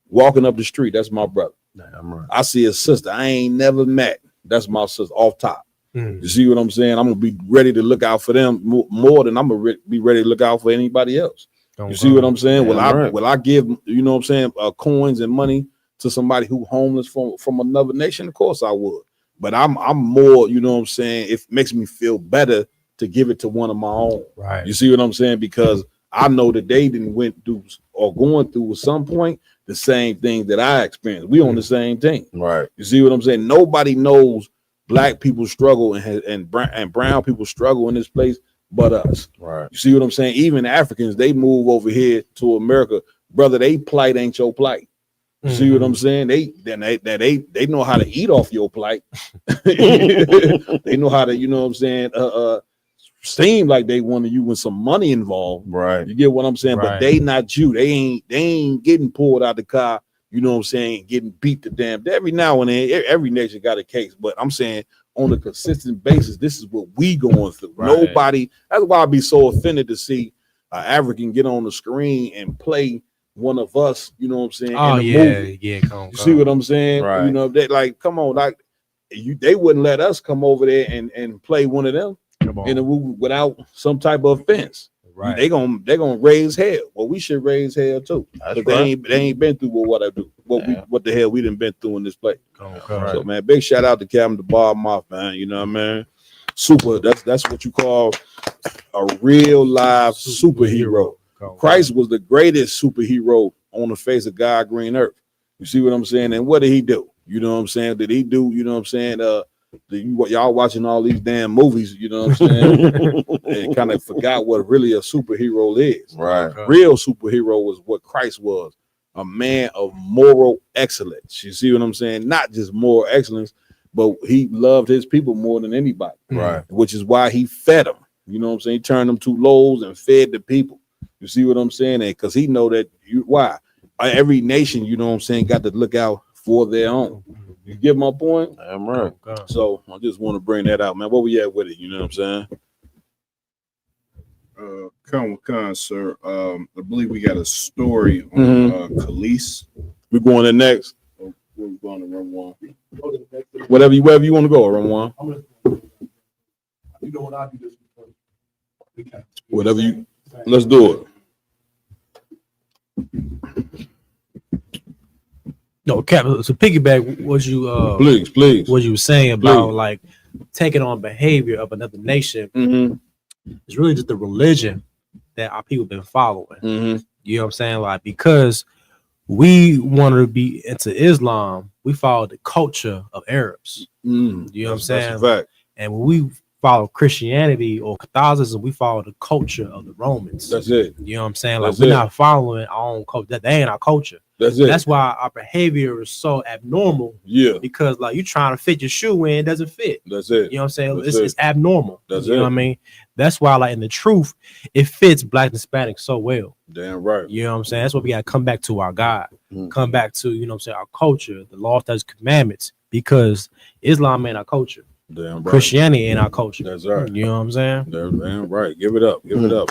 walking up the street, that's my brother. Damn right. I see a sister I ain't never met, that's my sister off top. You see what I'm saying? I'm gonna be ready to look out for them more than I'm gonna be ready to look out for anybody else. You see what I'm saying? Will I give, you know what I'm saying, coins and money to somebody who homeless from another nation? Of course I would. But I'm more, you know what I'm saying, it makes me feel better to give it to one of my own. Right. You see what I'm saying? Because I know that they didn't went through or going through at some point the same thing that I experienced. We on the same thing. Right. You see what I'm saying? Nobody knows black people struggle and brown people struggle in this place but us. Right. You see what I'm saying? Even Africans, they move over here to America, brother. They plight ain't your plight. You see what I'm saying? They know how to eat off your plight. They know how to, you know what I'm saying, seem like they wanted you with some money involved. Right. You get what I'm saying? Right. But they not you. They ain't getting pulled out the car. You know what I'm saying? Getting beat to damn. Every now and then, every nation got a case. But I'm saying on a consistent basis, this is what we going through. Right. Nobody. That's why I'd be so offended to see an African get on the screen and play one of us. You know what I'm saying? Oh in the yeah, movie. yeah. Come, You see what I'm saying? Right. You know, they like, come on, like they wouldn't let us come over there and play one of them Come on. in a movie without some type of offense. Right. They gonna raise hell. Well, we should raise hell too. That's But right. they ain't been through what I do. What the hell we done been through in this place. Come. So man, big shout out to Captain the Bar Mouth, man. You know what I mean? Super. That's what you call a real live superhero. Christ was the greatest superhero on the face of God green earth. You see what I'm saying? And what did he do? You know what I'm saying? Did he do, you know what I'm saying? Y'all watching all these damn movies, you know what I'm saying? And kind of forgot what really a superhero is. Right. Real superhero was what Christ was, a man of moral excellence. You see what I'm saying? Not just moral excellence, but he loved his people more than anybody. Right. Which is why he fed them. You know what I'm saying? He turned them 2 loaves and fed the people. You see what I'm saying? Because he know that why every nation, you know what I'm saying, got to look out for their own. You get my point? I'm right. So I just want to bring that out, man. What we at with it? You know what I'm saying? Con, sir. I believe we got a story on Khalees. We're going in next. We're going to run one. Wherever you want to go, run one. You know what I do this. Whatever you. Let's do it. No, Cap. So piggyback, what you please, what you were saying about like taking on behavior of another nation. It's really just the religion that our people been following. You know what I'm saying? Like because we wanted to be into Islam, we follow the culture of Arabs. You know what I'm saying? That's a fact. And when we follow Christianity or Catholicism, we follow the culture of the Romans. That's it. You know what I'm saying? Like That's we're it. not following our own culture. That ain't our culture. That's it. That's why our behavior is so abnormal. Yeah. Because like you trying to fit your shoe in, it doesn't fit. That's it. You know what I'm saying? That's It's abnormal. That's you it. know what I mean? That's why, like in the truth, it fits Black and Hispanic so well. Damn right. You know what I'm saying? That's why we gotta come back to our God, come back to, you know what I'm saying, our culture, the law, statutes, commandments, because Islam ain't our culture. Damn right. Christianity ain't our culture. That's right. You know what I'm saying? Damn right. Give it up. Give it up.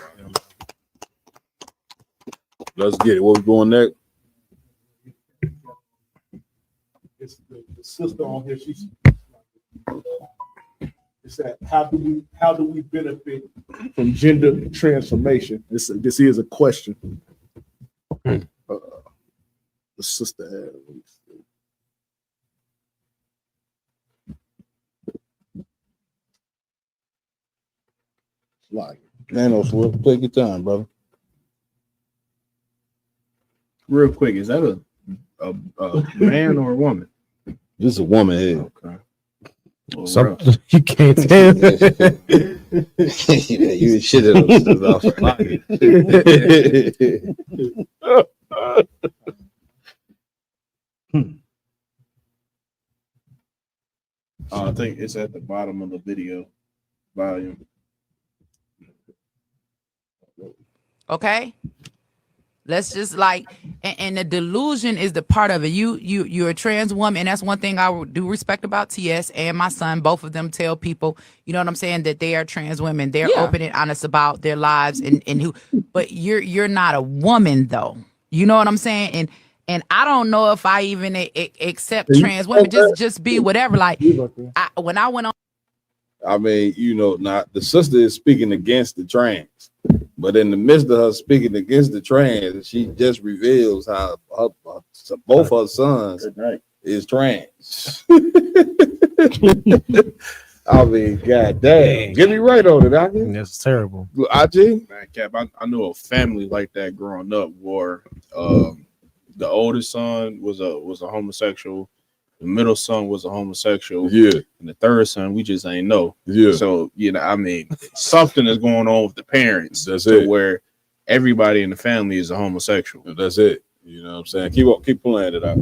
Let's get it. What we going next? It's the sister on here. She's it's that how do we benefit from gender transformation? This is a question. The sister had. Like, man, no swift. Take your time, brother. Real quick, is that a man or a woman? This is a woman here. Okay. So you can't tell. You shit it off. I think it's at the bottom of the video volume. Okay. Let's just like, and the delusion is the part of it. You're a trans woman, and that's one thing I do respect about TS and my son. Both of them tell people, you know what I'm saying, that they are trans women. They're open and honest about their lives and who. But you're not a woman though. You know what I'm saying? And I don't know if I even accept trans women. Just be whatever. Like when I went on. I mean, you know, not the sister is speaking against the trans, but in the midst of her speaking against the trans, she just reveals how both her sons is trans. I mean, goddamn, get me right on it, Aki. That's terrible. IG? Man, Cap, I knew a family like that growing up where the oldest son was a homosexual. The middle son was a homosexual. Yeah. And the third son, we just ain't know. Yeah. So, you know, I mean, something is going on with the parents. That's to it. Where everybody in the family is a homosexual. That's it. You know what I'm saying? Keep playing it out.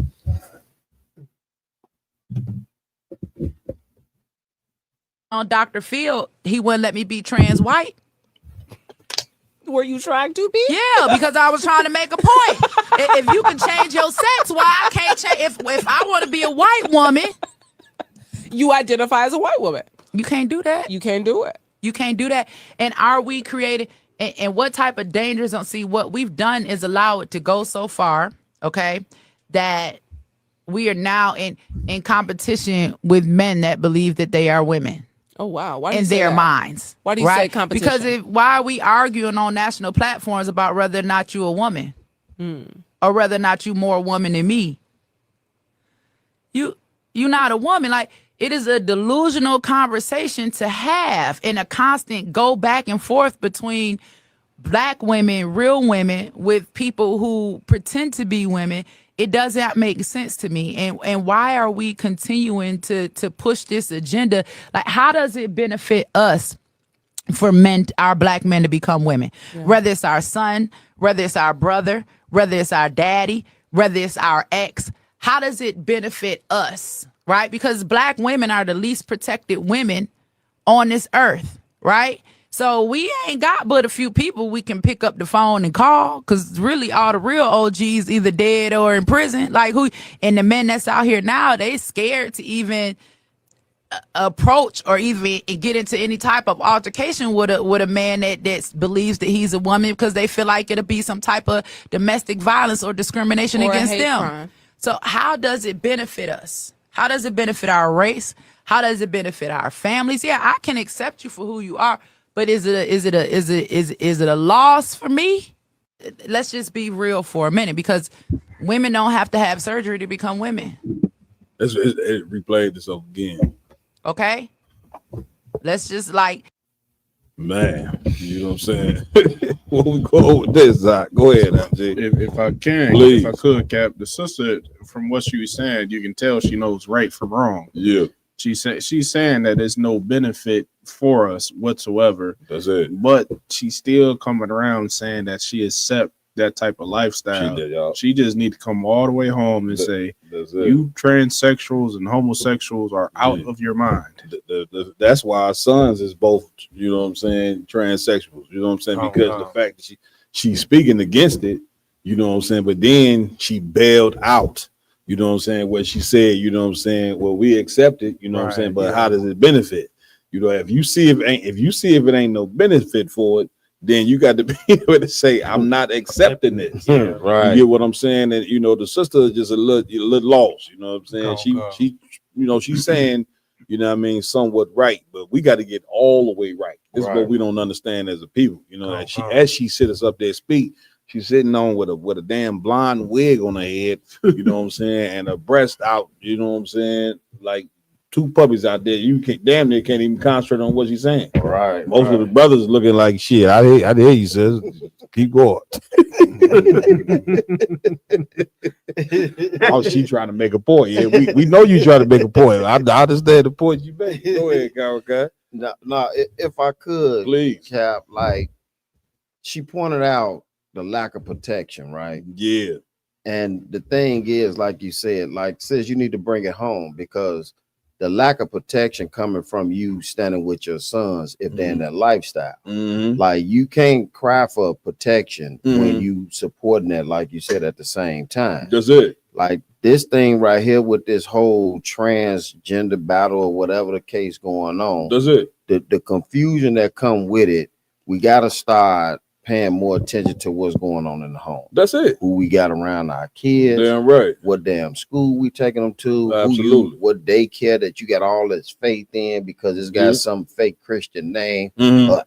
on Dr. Phil, he wouldn't let me be trans white. Were you trying to be? Yeah, because I was trying to make a point. If you can change your sex, why I can't change? If I want to be a white woman, you identify as a white woman. You can't do that. You can't do it. You can't do that. And are we created? And what type of dangers? Don't see what we've done is allow it to go so far. Okay, that we are now in competition with men that believe that they are women. Oh wow! Why do you in say their that? minds. Why do you say competition? Because why are we arguing on national platforms about whether or not you a woman, or whether or not you more woman than me? You not a woman. Like, it is a delusional conversation to have, and a constant go back and forth between black women, real women, with people who pretend to be women. It doesn't make sense to me. And why are we continuing to push this agenda? Like, how does it benefit us for men, our black men, to become women? Yeah. Whether it's our son, whether it's our brother, whether it's our daddy, whether it's our ex, how does it benefit us, right? Because black women are the least protected women on this earth, right? So we ain't got but a few people we can pick up the phone and call, because really all the real OGs either dead or in prison. Like, who? And the men that's out here now, they scared to even approach or even get into any type of altercation with a man that believes that he's a woman, because they feel like it'll be some type of domestic violence or discrimination or against them. Crime. So how does it benefit us? How does it benefit our race? How does it benefit our families? Yeah, I can accept you for who you are. But is it a loss for me? Let's just be real for a minute, because women don't have to have surgery to become women. It replayed this again. Okay? Let's just man, you know what I'm saying? Where we go with this, Zach? Go ahead, MJ. If I can, please. If I could, Cap, the sister, from what she was saying, you can tell she knows right from wrong. Yeah. She's saying that there's no benefit for us whatsoever. That's it. But she's still coming around saying that she accept that type of lifestyle. She did, y'all. She just need to come all the way home and say, you transsexuals and homosexuals are out of your mind. That's why our sons is both, you know what I'm saying, transsexuals. You know what I'm saying? Because the fact that she's speaking against it, you know what I'm saying, but then she bailed out. You know what I'm saying? What she said, you know what I'm saying? Well, we accept it, you know what I'm saying, but how does it benefit? You know, if you see if it ain't no benefit for it, then you got to be able to say, I'm not accepting this. Right. You get what I'm saying? And you know, the sister is just a little lost, you know what I'm saying? She you know, she's saying, you know what I mean, somewhat right, but we got to get all the way right. This is what we don't understand as a people. You know, as she sits up there speak, she's sitting on with a damn blonde wig on her head, you know what I'm saying, and her breast out, you know what I'm saying, like two puppies out there. You can't even concentrate on what she's saying. Right. Most of the brothers looking like shit. I hear you, sis. Keep going. Oh, she trying to make a point. Yeah, we know you trying to make a point. I understand the point you make. Go ahead, Kyle. No, if I could, please, Cap, like, she pointed out the lack of protection, right? Yeah. And the thing is, like you said, like, sis, you need to bring it home, because the lack of protection coming from you standing with your sons if they're in that lifestyle. Like, you can't cry for protection when you supporting that, like you said, at the same time. That's it. Like, this thing right here with this whole transgender battle or whatever the case going on. That's it. The confusion that come with it, we got to start paying more attention to what's going on in the home. That's it. Who we got around our kids. Damn right. What damn school we taking them to. Absolutely. What daycare that you got all this faith in because it's got some fake Christian name.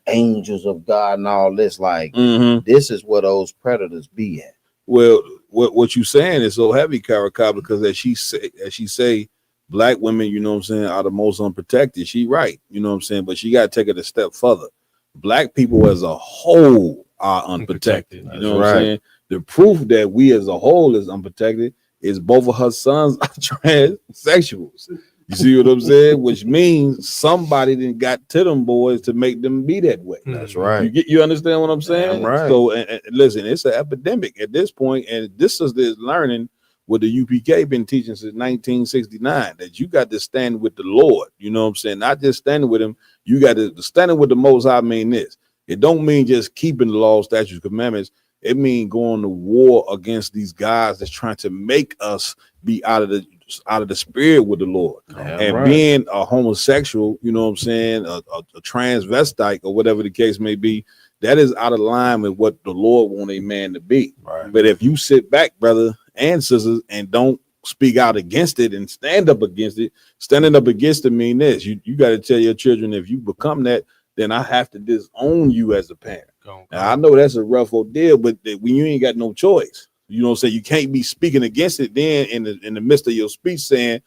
Angels of God and all this. Like, this is where those predators be at. Well, what you saying is so heavy, Karakaba, because as she say, black women, you know what I'm saying, are the most unprotected. She right, you know what I'm saying, but she got to take it a step further. Black people as a whole are unprotected. You know what I'm saying? The proof that we as a whole is unprotected is both of her sons are transsexuals. You see what I'm saying? Which means somebody didn't got to them boys to make them be that way. That's right. You understand what I'm saying? Right. So and listen, it's an epidemic at this point, and this is learning what the UPK been teaching since 1969, that you got to stand with the Lord. You know what I'm saying? Not just standing with him. You got to standing with the Most High mean this. It don't mean just keeping the law, statutes, commandments. It means going to war against these guys that's trying to make us be out of the spirit with the Lord. And being a homosexual, you know what I'm saying, a transvestite or whatever the case may be, that is out of line with what the Lord want a man to be. But if you sit back, brother and sisters, and don't speak out against it and stand up against it, standing up against it mean this. You got to tell your children, if you become that, then I have to disown you as a parent. Now, I know that's a rough ordeal, but when you ain't got no choice, you know what I'm saying? You can't be speaking against it then in the midst of your speech saying,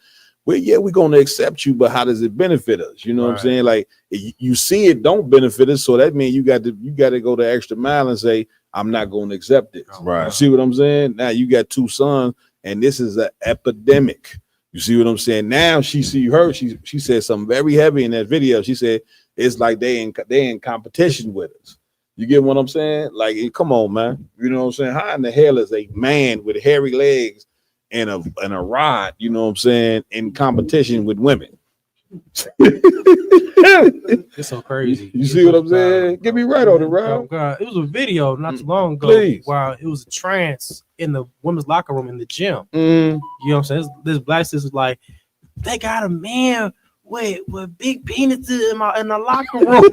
well, yeah, we're going to accept you, but how does it benefit us? You know what I'm saying? Like, you see it don't benefit us, so that means you got to go the extra mile and say, I'm not going to accept it. You see what I'm saying? Now you got 2 sons, and this is an epidemic. You see what I'm saying? Now she said something very heavy in that video. She said it's like they in competition with us. You get what I'm saying? Like, come on, man. You know what I'm saying? How in the hell is a man with hairy legs and a rod, you know what I'm saying, in competition with women? It's so crazy. You see what I'm saying? Get me right on the round. It was a video not too long ago. While it was a trance in the women's locker room in the gym. You know what I'm saying? This black sister's like, they got a man with big penises in the locker room.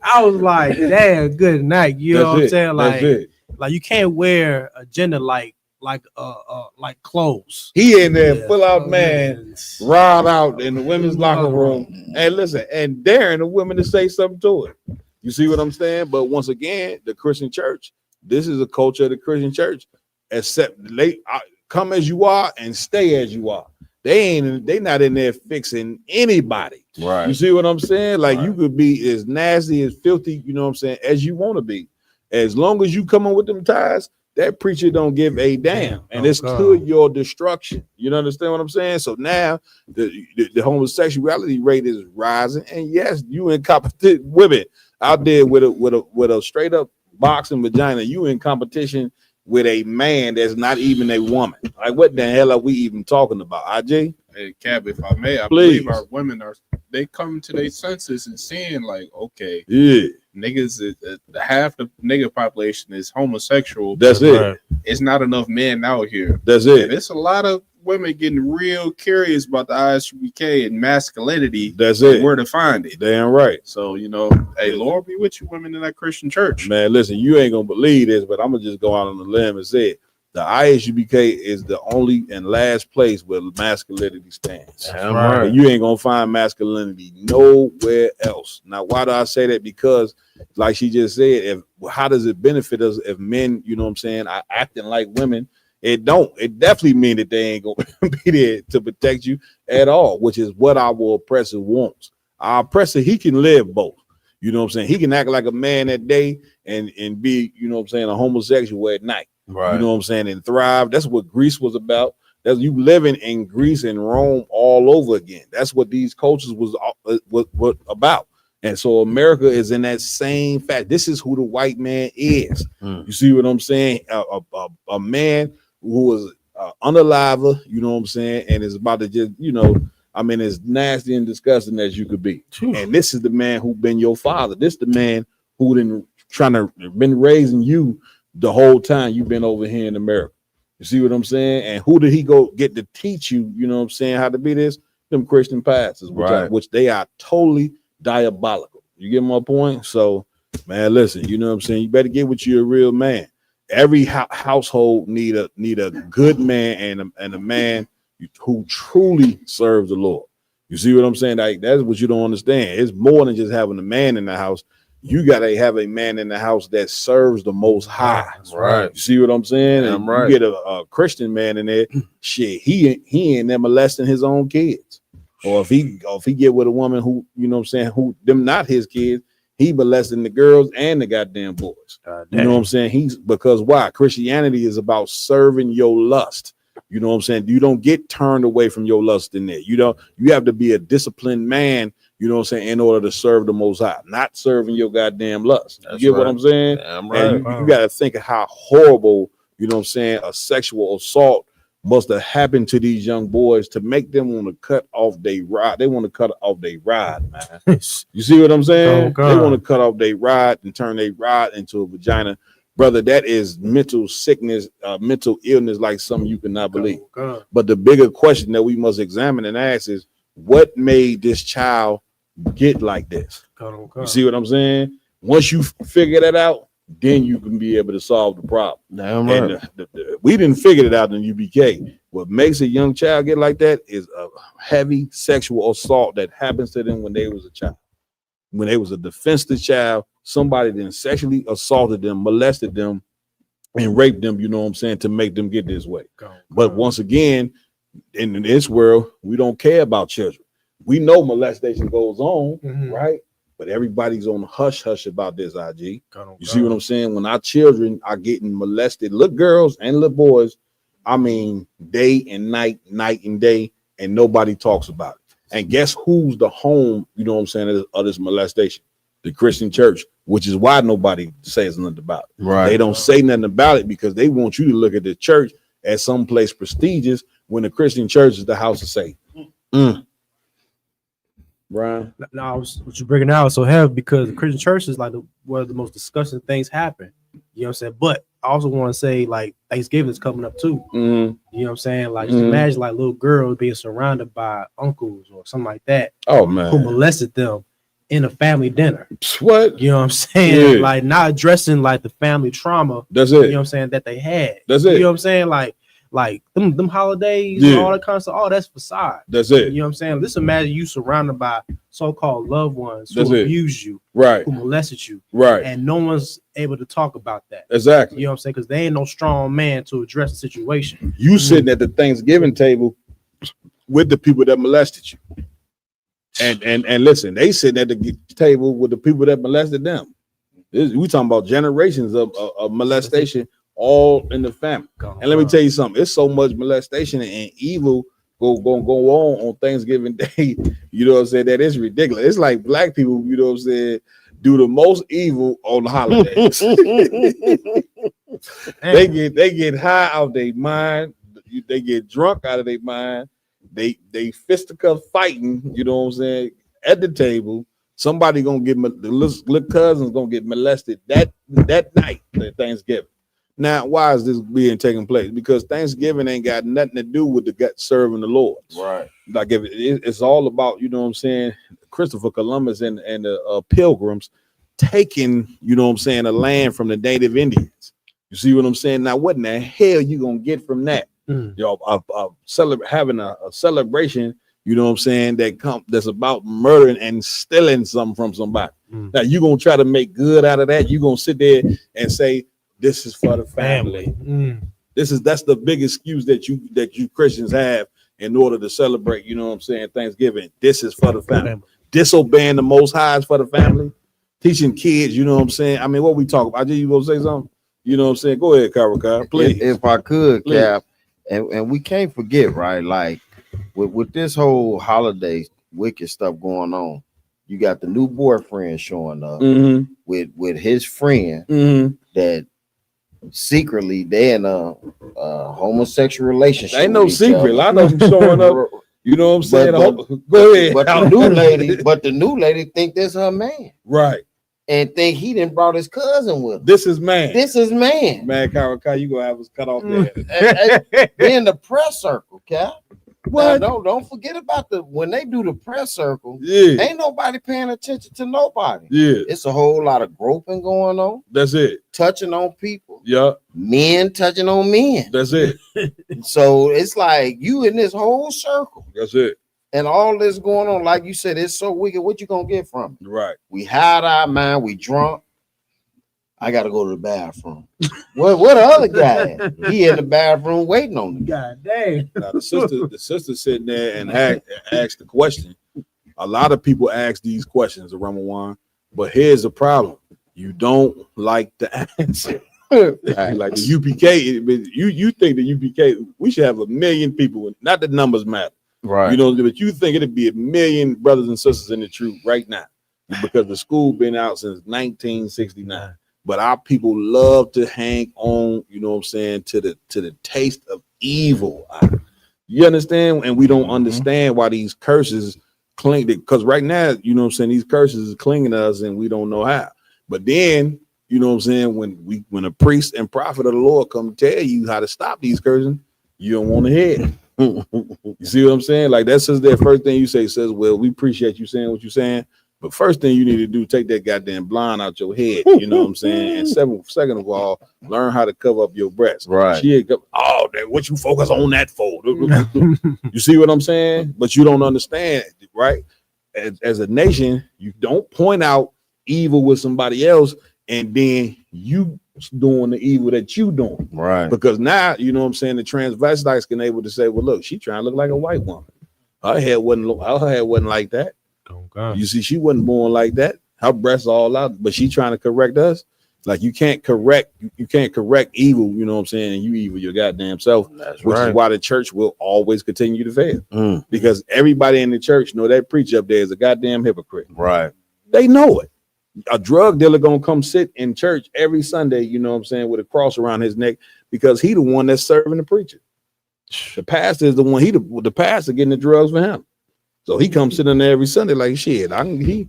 I was like, damn, good night. You know what I'm saying? Like you can't wear a gender like clothes. He in there, full out man, ride out in the women's locker room. And listen, and daring the women to say something to it. You see what I'm saying? But once again, the Christian church, this is a culture of the Christian church. Except they come as you are and stay as you are. They not in there fixing anybody. Right. You see what I'm saying? Like you could be as nasty, as filthy, you know what I'm saying, as you want to be. As long as you come in with them ties, that preacher don't give a damn. And it's to your destruction. You understand what I'm saying? So now the homosexuality rate is rising. And yes, you incompetent women out there with a straight up boxing vagina, you in competition with a man that's not even a woman. Like, what the hell are we even talking about, IJ? Hey, Cap, if I may, I believe our women they come to their senses and seeing like, okay, niggas, half the nigga population is homosexual. That's it. It's not enough men out here. That's it. And it's a lot of women getting real curious about the ISUPK and masculinity. That's it. Where to find it. Damn right. So, hey, Lord be with you women in that Christian church. Man, listen, you ain't gonna believe this, but I'm gonna just go out on the limb and say it. The ISUPK is the only and last place where masculinity stands. Damn right. You ain't gonna find masculinity nowhere else. Now, why do I say that? Because, like she just said, how does it benefit us if men, you know what I'm saying, are acting like women? It don't. It definitely mean that they ain't gonna be there to protect you at all, which is what our oppressor wants. Our oppressor, he can live both. You know what I'm saying? He can act like a man at day and be, you know what I'm saying, a homosexual at night. Right. You know what I'm saying? And thrive. That's what Greece was about. That's you living in Greece and Rome all over again. That's what these cultures was about. And so America is in that same fact. This is who the white man is. You see what I'm saying? A man who is unaliver, you know what I'm saying, and is about to just, as nasty and disgusting as you could be. And this is the man who been your father. This the man who been raising you the whole time you've been over here in America. You see what I'm saying? And who did he go get to teach you, you know what I'm saying, how to be this? Them Christian pastors, which they are totally diabolical. You get my point? So, man, listen, you know what I'm saying? You better get with you a real man. Every household need a good man and a man who truly serves the Lord. You see what I'm saying? Like, that's what you don't understand. It's more than just having a man in the house. You gotta have a man in the house that serves the Most High. Right. You see what I'm saying? Yeah, and you get a Christian man in there, shit, he ain't there molesting his own kids. Or if he get with a woman who, you know what I'm saying, who them not his kids, he molesting the girls and the goddamn boys. You know what I'm saying? Because why? Christianity is about serving your lust. You know what I'm saying? You don't get turned away from your lust in there. You have to be a disciplined man, you know what I'm saying, in order to serve the Most High, not serving your goddamn lust. You get what I'm saying? Damn right. And you got to think of how horrible, you know what I'm saying, a sexual assault must have happened to these young boys to make them want to cut off their ride. They want to cut off their ride, man. You see what I'm saying? They want to cut off their ride and turn their ride into a vagina. Brother, that is mental sickness, mental illness like something you cannot believe. But the bigger question that we must examine and ask is, what made this child get like this? You see what I'm saying? Once you figure that out, then you can be able to solve the problem. Damn right. And we didn't figure it out in UBK. What makes a young child get like that is a heavy sexual assault that happens to them when they was a child. When they was a defenseless child, somebody then sexually assaulted them, molested them, and raped them, you know what I'm saying, to make them get this way. But once again, in this world, we don't care about children. We know molestation goes on, right? But everybody's on hush hush about this, IG. You see what I'm saying? When our children are getting molested, little girls and little boys, I mean, day and night, night and day, and nobody talks about it. And guess who's the home, you know what I'm saying, of this molestation? The Christian church, which is why nobody says nothing about it. Right. They don't say nothing about it because they want you to look at the church as someplace prestigious when the Christian church is the house of Satan. Brian? Now, what you're bringing out so heavy because the Christian church is like where the most disgusting things happen. You know what I'm saying? But I also want to say, like, Thanksgiving is coming up too. You know what I'm saying? Like, just imagine like little girls being surrounded by uncles or something like that. Oh man, who molested them in a family dinner. What? You know what I'm saying? Yeah. Like, not addressing like the family trauma. That's it. You know what I'm saying? That they had. That's it. You know what I'm saying? Like them holidays and all that kind of stuff. All that's facade. That's it. You know what I'm saying? Just imagine you surrounded by so-called loved ones That's who it. abused you, Right. who molested you, Right. and no one's able to talk about that. Exactly. You know what I'm saying? Because they ain't no strong man to address the situation. You sitting at the Thanksgiving table with the people that molested you. And listen, they sitting at the table with the people that molested them. We talking about generations of molestation all in the family. And let me tell you something, it's so much molestation and evil go on Thanksgiving Day, you know what I'm saying, that is ridiculous. It's like black people, you know what I'm saying, do the most evil on the holidays. they get high out their mind, they get drunk out of their mind, they fisticuff fighting, you know what I'm saying, at the table. Somebody gonna get the little cousin's gonna get molested that night at Thanksgiving. Now, why is this being taking place? Because Thanksgiving ain't got nothing to do with the serving the Lord. Right. Like it's all about, you know what I'm saying, Christopher Columbus and the pilgrims taking, you know what I'm saying, a land from the native Indians. You see what I'm saying? Now, what in the hell you gonna get from that? You know, having a celebration, you know what I'm saying, that's about murdering and stealing something from somebody. Now you gonna try to make good out of that. You gonna sit there and say, this is for the family. That's the big excuse that you Christians have in order to celebrate, you know what I'm saying, Thanksgiving. This is for the family. Disobeying the Most High is for the family. Teaching kids, you know what I'm saying. I mean, what we talk about? You gonna say something? You know what I'm saying? Go ahead, Kara, please. If I could, Cap, and we can't forget, right? Like with this whole holiday wicked stuff going on, you got the new boyfriend showing up with his friend that secretly they in a homosexual relationship. Ain't no secret. A lot of them showing up. You know what I'm saying? Go ahead. But the new lady think this her man, right? And think he didn't brought his cousin with him. This is man. Man, Kara, you gonna have us cut off there. They in the press circle, Cap. What? Don't forget about when they do the press circle. Yeah. Ain't nobody paying attention to nobody. Yeah. It's a whole lot of groping going on. That's it. Touching on people. Yeah. Men touching on men. That's it. So it's like you in this whole circle. That's it. And all this going on, like you said, it's so wicked. What you gonna get from it? Right. We hide our mind. We drunk. I gotta go to the bathroom. What the other guy? He in the bathroom waiting on me. God dang. Now the sister sitting there and asked the question. A lot of people ask these questions, Ramawan, but here's the problem: you don't like the answer. Like the UPK, you think the UPK, we should have 1 million people. Not that numbers matter, right? You know, but you think it'd be 1 million brothers and sisters in the truth right now because the school been out since 1969. but our people love to hang on, you know what I'm saying, to the taste of evil. You understand? And we don't understand why these curses cling, because right now, you know what I'm saying, these curses is clinging to us and we don't know how. But then, you know what I'm saying, when a priest and prophet of the Lord come tell you how to stop these curses, you don't want to hear it. You see what I'm saying? Like that's just their first thing you say says, well, we appreciate you saying what you're saying, but first thing you need to do, take that goddamn blind out your head. You know what I'm saying? And second of all, learn how to cover up your breasts. Right. Oh, what you focus on that for? You see what I'm saying? But you don't understand, right? As a nation, you don't point out evil with somebody else and then you doing the evil that you doing. Right. Because now, you know what I'm saying, the transvestites can able to say, well, look, she trying to look like a white woman. Her head wasn't like that. Okay. You see, she wasn't born like that. Her breasts all out, but she trying to correct us. Like you can't correct evil, you know what I'm saying, and you evil your goddamn self. That's which right. is why the church will always continue to fail. Because everybody in the church know that preacher up there is a goddamn hypocrite. Right. They know it. A drug dealer gonna come sit in church every Sunday, you know what I'm saying, with a cross around his neck because he the one that's serving the preacher. The pastor is the one, the pastor getting the drugs for him. So he comes sitting there every Sunday like shit. He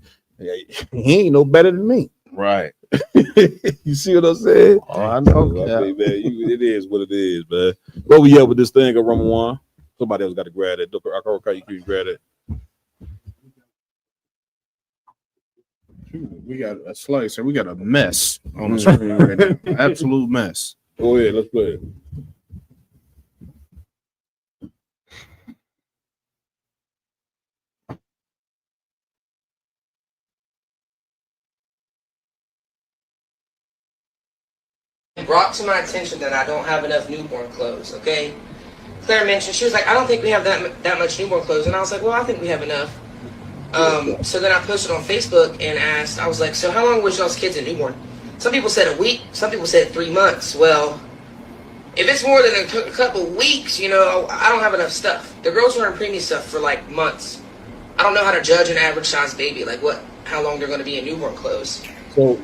ain't no better than me. Right. You see what I'm saying? Oh, I know. Yeah. Man, it is what it is, man. What we up with this thing of Ramadan? Somebody else got to grab it. You can grab it. We got a slice and we got a mess on the screen right now. Absolute mess. Oh yeah, let's play it. Brought to my attention that I don't have enough newborn clothes, okay? Claire mentioned, she was like, I don't think we have that much newborn clothes. And I was like, well, I think we have enough. So then I posted on Facebook and asked, I was like, so how long was y'all's kids a newborn? Some people said a week, some people said 3 months. Well, if it's more than a couple weeks, you know, I don't have enough stuff. The girls were in preemie stuff for like months. I don't know how to judge an average size baby, like how long they're going to be in newborn clothes. So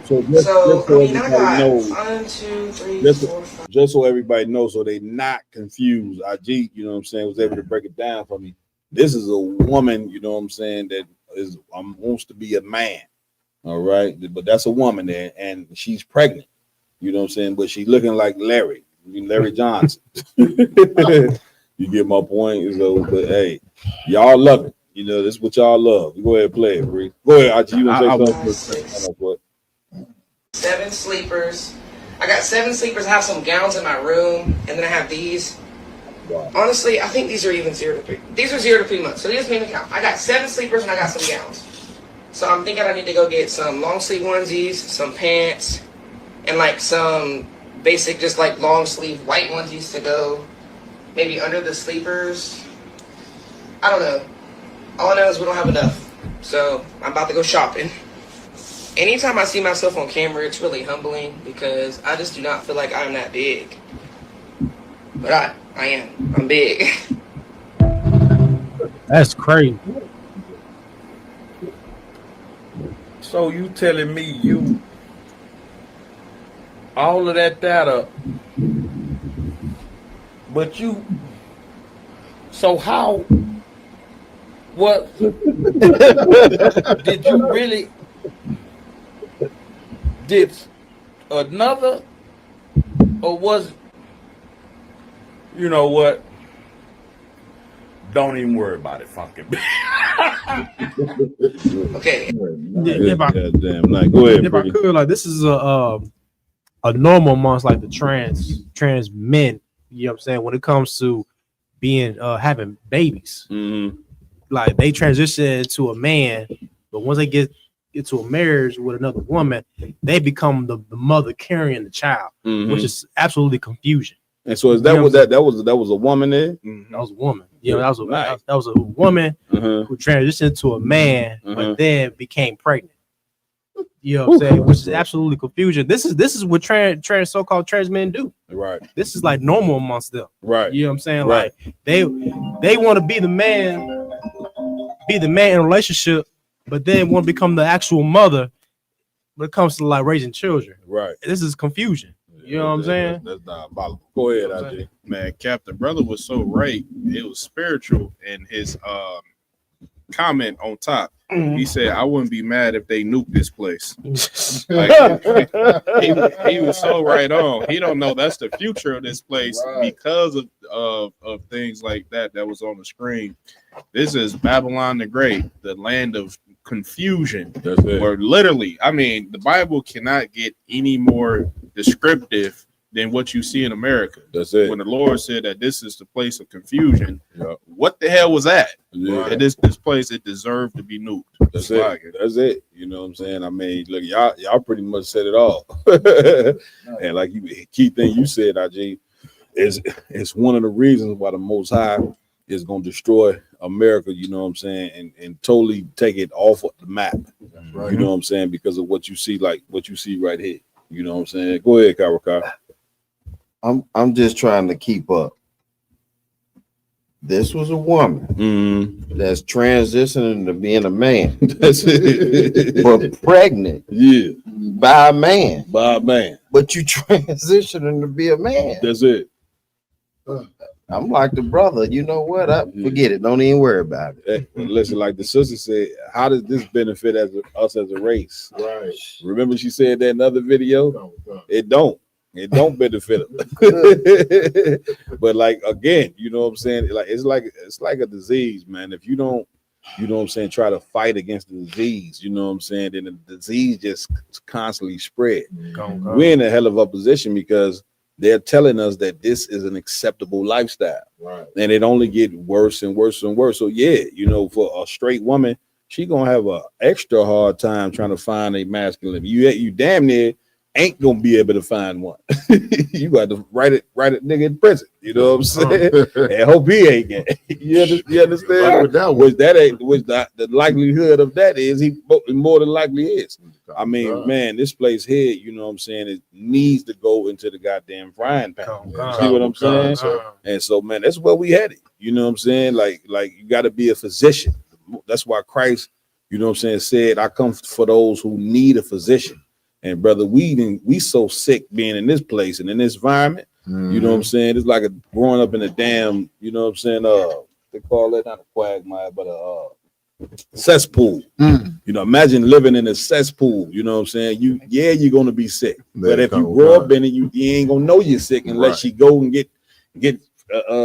Just so everybody knows, so they not confused. IG, you know what I'm saying, was able to break it down for me. This is a woman, you know what I'm saying, that wants to be a man. All right, but that's a woman there, and she's pregnant. You know what I'm saying, but she's looking like Larry Johnson. You get my point. So, but hey, y'all love it. You know, this is what y'all love. Go ahead and play it, Bree. Go ahead, IG. You want to say something? 7 sleepers. I got 7 sleepers. I have some gowns in my room, and then I have these. Wow. Honestly, I think these are even 0 to 3. These are 0 to 3 months, so these make me count. I got 7 sleepers and I got some gowns. So I'm thinking I need to go get some long sleeve onesies, some pants, and like some basic, just like long sleeve white onesies to go maybe under the sleepers. I don't know. All I know is we don't have enough. So I'm about to go shopping. Anytime I see myself on camera, it's really humbling because I just do not feel like I'm that big. But I am. I'm big. That's crazy. So you telling me you all of that data, but you, so how, what, did you really, did another, or was, you know what, don't even worry about it, fucking. Okay. If I Brady. could, like, this is a normal amongst like the trans men. You know what I'm saying? When it comes to being having babies, like they transition into a man, but once they get into a marriage with another woman, they become the mother carrying the child, which is absolutely confusion. And so is that what that was a woman there? That was a woman. You know, that was a woman who transitioned to a man, but then became pregnant. You know what I'm saying? Which is absolutely confusion. This is what so-called trans men do. Right. This is like normal amongst them. Right. You know what I'm saying? Right. Like they want to be the man in a relationship, but then want to become the actual mother, when it comes to like raising children. Right. This is confusion. You know what I'm saying? That's diabolical. Go ahead, IJ. Man, Captain Brother was so right. It was spiritual in his comment on top. He said, "I wouldn't be mad if they nuked this place." Like, he was so right on. He don't know that's the future of this place because of things like that was on the screen. This is Babylon the Great, the land of confusion. That's it. Where literally, I mean, the Bible cannot get any more descriptive than what you see in America. That's it. When the Lord said that this is the place of confusion, what the hell was that? Yeah. That this place, it deserved to be nuked. That's it. That's it. You know what I'm saying? I mean, look, y'all pretty much said it all. And like key thing you said, IJ, is it's one of the reasons why the Most High is going to destroy America, you know what I'm saying, and totally take it off of the map. Right. You know what I'm saying? Because of what you see, like what you see right here. You know what I'm saying? Go ahead, Kawaka. I'm just trying to keep up. This was a woman that's transitioning to being a man. That's it. But pregnant. Yeah. By a man. By a man. But you transitioning to be a man. That's it. I'm like the brother. You know what? Forget it. Don't even worry about it. Hey, listen, like the sister said, how does this benefit us as a race? Right. Remember she said that in another video? It don't. It don't benefit them. But like again, you know what I'm saying? Like it's like a disease, man. If you don't, you know what I'm saying, try to fight against the disease, you know what I'm saying, then the disease just constantly spread. We're in a hell of a position because they're telling us that this is an acceptable lifestyle. Right. And it only get worse and worse and worse. So yeah, you know, for a straight woman, she gonna have a extra hard time trying to find a masculine. You damn near ain't gonna be able to find one. You got to write it nigga in prison. You know what I'm saying? And hope he ain't gay. You understand? Which the likelihood of that is he more than likely is. I mean, man, this place here, you know what I'm saying, it needs to go into the goddamn frying pan. See what I'm saying? And so, man, that's where we headed. You know what I'm saying? Like you got to be a physician. That's why Christ, you know what I'm saying, said, I come for those who need a physician. And brother, we so sick being in this place and in this environment. You know what I'm saying? It's like growing up in a damn, you know what I'm saying? They call it not a quagmire, but a cesspool. You know, imagine living in a cesspool. You know what I'm saying? You're gonna be sick. But if you grow up in it, you ain't gonna know you're sick unless you go and get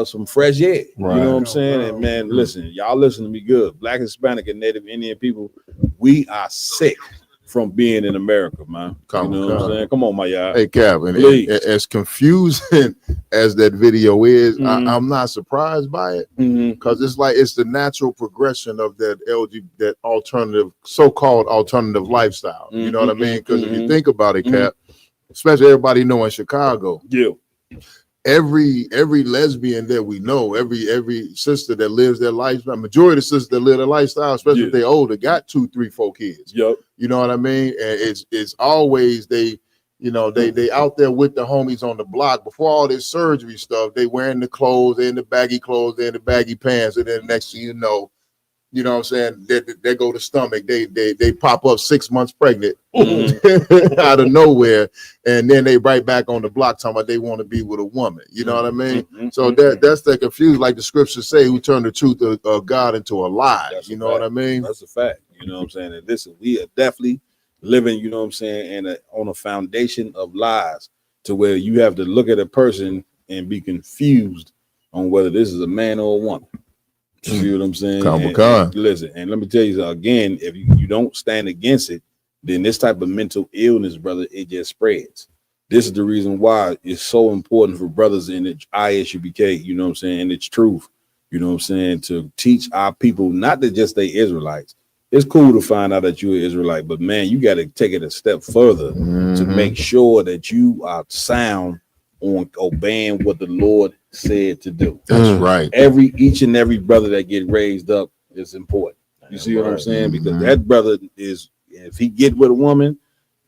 some fresh air. Right. You know what I'm saying? And man, listen, y'all listen to me good. Black, Hispanic, and Native Indian people, we are sick from being in America, man. You know what I'm saying? Come on, my y'all. Hey, Cap, and as confusing as that video is, I'm not surprised by it because it's the natural progression of that alternative, so-called alternative lifestyle. You know what I mean? Because if you think about it, Cap, especially everybody know in Chicago, every lesbian that we know, every sister that lives their lifestyle, majority of sisters that live their lifestyle, especially if they're older, got 2, 3, 4 kids. You know what I mean? And it's always they out there with the homies on the block before all this surgery stuff. They wearing the clothes, they're in the baggy clothes, they're in the baggy pants, and then next thing you know what I'm saying, they go to stomach, they pop up 6 months pregnant out of nowhere, and then they right back on the block talking about they want to be with a woman. You know what I mean? So that's the confusion, like the scriptures say, who turned the truth of God into a lie. You know what I mean? That's a fact. You know what I'm saying? And listen, we are definitely living, you know what I'm saying, on a foundation of lies to where you have to look at a person and be confused on whether this is a man or a woman. You see what I'm saying? And listen, and let me tell you again, if you don't stand against it, then this type of mental illness, brother, it just spreads. This is the reason why it's so important for brothers in the ISUBK, you know what I'm saying, and it's truth, you know what I'm saying, to teach our people, not that just they Israelites. It's cool to find out that you're an Israelite, but man, you got to take it a step further to make sure that you are sound on obeying what the Lord said to do. That's right. Each and every brother that get raised up is important. You see what I'm saying? Because that brother is, if he get with a woman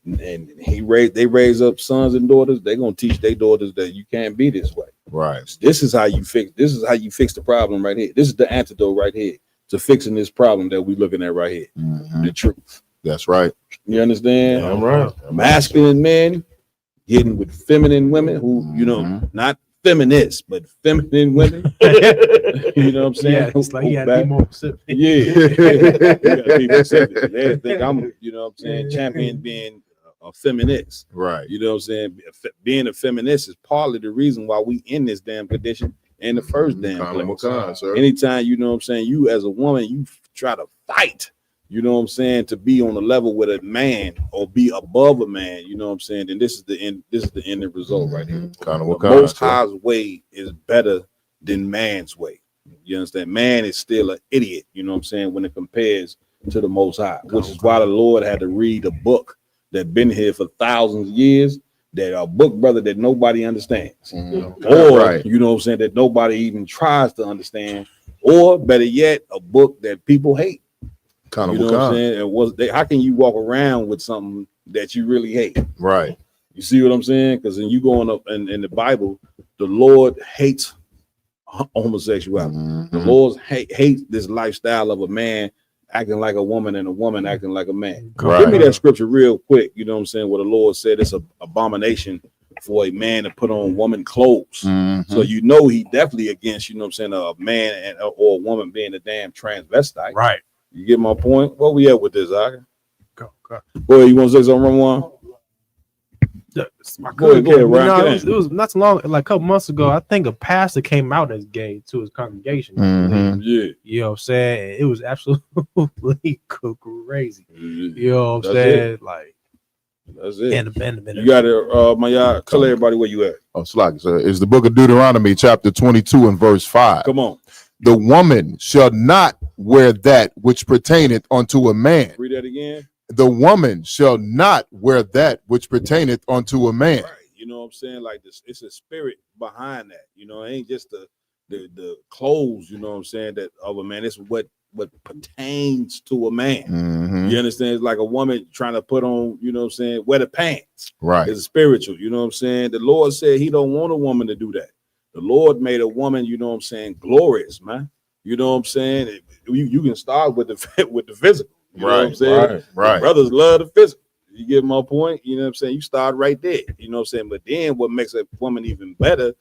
and they raise up sons and daughters, they're gonna teach their daughters that you can't be this way. Right. This is how you fix the problem right here. This is the antidote right here to fixing this problem that we're looking at right here. The truth. That's right. You understand? Yeah, I'm right. Masculine men getting with feminine women who, you know, not feminists, but feminine women. You know what I'm saying? Yeah, it's like you gotta be more specific. Yeah. You gotta be specific. They think I'm, you know what I'm saying, champion being a feminist. Right. You know what I'm saying? Being a feminist is partly the reason why we in this damn condition in the first damn place. Anytime, you know what I'm saying, you as a woman, you try to fight, you know what I'm saying, to be on the level with a man or be above a man, you know what I'm saying, then this is the end result right here. The Most High's way is better than man's way. You understand? Man is still an idiot, you know what I'm saying, when it compares to the Most High, which is why the Lord had to read a book that been here for thousands of years, that a book, brother, that nobody understands. Or, you know what I'm saying, that nobody even tries to understand, or better yet, a book that people hate. You know what I'm saying? And how can you walk around with something that you really hate? Right. You see what I'm saying? Because when you going up in the Bible, the Lord hates homosexuality. The Lord hates this lifestyle of a man acting like a woman and a woman acting like a man. Give me that scripture real quick. You know what I'm saying? Where the Lord said it's an abomination for a man to put on woman clothes. So you know he definitely against, you know what I'm saying, a man or a woman being a damn transvestite. Right. You get my point? Where we at with this, Aka? Go. Boy, you want to say something, Ramon? Go ahead, Ryan. It was not so long, like a couple months ago. I think a pastor came out as gay to his congregation. Yeah, you know what I'm saying. It was absolutely crazy. You know what I'm That's saying. it. Like that's it. And You got it, Maya. Tell everybody where you at. Oh, Slack, sir. It's the book of Deuteronomy, chapter 22 and verse 5. Come on. The woman shall not wear that which pertaineth unto a man. Read that again. The woman shall not wear that which pertaineth unto a man. Right. You know what I'm saying? Like this, it's a spirit behind that. You know, it ain't just the clothes, you know what I'm saying, that of a man. It's what pertains to a man. You understand? It's like a woman trying to put on, you know what I'm saying, wear the pants. Right. It's spiritual, you know what I'm saying? The Lord said he don't want a woman to do that. The Lord made a woman, you know what I'm saying, glorious, man. You know what I'm saying? You can start with the physical. You know what I'm saying? Right. Brothers love the physical. You get my point? You know what I'm saying? You start right there. You know what I'm saying? But then what makes a woman even better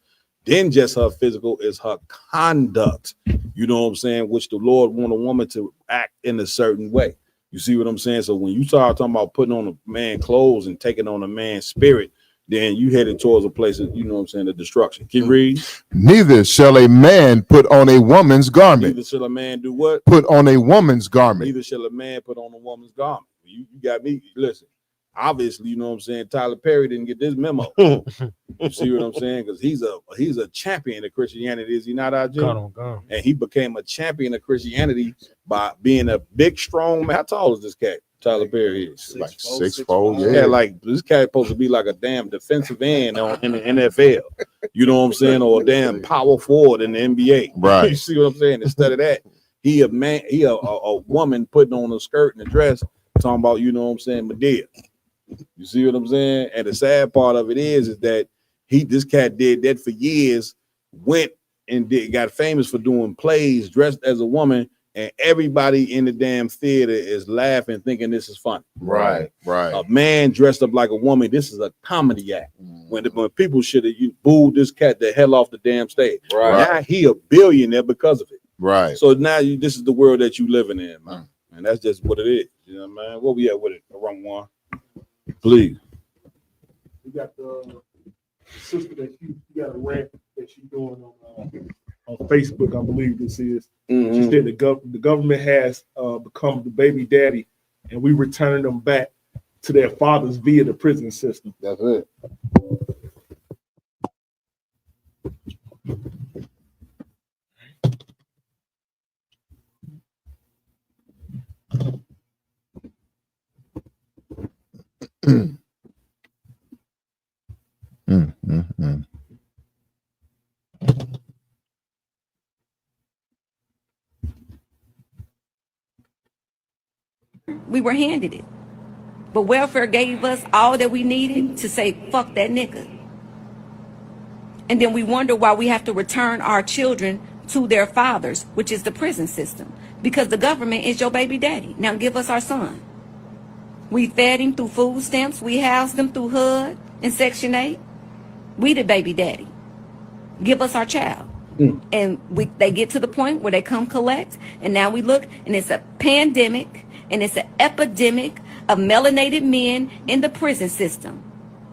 than just her physical is her conduct. You know what I'm saying? Which the Lord want a woman to act in a certain way. You see what I'm saying? So when you start talking about putting on a man clothes and taking on a man's spirit, then you headed towards a place of, you know what I'm saying, the destruction. Can you read? Neither shall a man put on a woman's garment. Neither shall a man do what? Put on a woman's garment. Neither shall a man put on a woman's garment. You got me. Listen, obviously, you know what I'm saying, Tyler Perry didn't get this memo. You see what I'm saying? Because he's a champion of Christianity, is he not, RJ? And he became a champion of Christianity by being a big, strong man. How tall is this cat? Tyler Perry is like 6'4". Yeah, like this cat supposed to be like a damn defensive end in the NFL. You know what I'm saying, or a damn power forward in the NBA. Right. You see what I'm saying? Instead of that, he a woman putting on a skirt and a dress, talking about, you know what I'm saying, Medea. You see what I'm saying? And the sad part of it is that this cat did that for years, went and got famous for doing plays dressed as a woman. And everybody in the damn theater is laughing, thinking this is funny. Right. A man dressed up like a woman, this is a comedy act. When people should have booed this cat the hell off the damn stage. Now he a billionaire because of it. Right. So now this is the world that you living in, man. And that's just what it is. You know, man. What we at with it? Wrong one. Please. We got the sister that she got a rant that she's doing on Facebook, I believe this is. She said the government has become the baby daddy, and we returning them back to their fathers via the prison system. That's it. We were handed it. But welfare gave us all that we needed to say, fuck that nigga. And then we wonder why we have to return our children to their fathers, which is the prison system. Because the government is your baby daddy. Now give us our son. We fed him through food stamps. We housed him through HUD and Section 8. We the baby daddy. Give us our child. And they get to the point where they come collect, and now we look, and it's a pandemic, and it's an epidemic of melanated men in the prison system,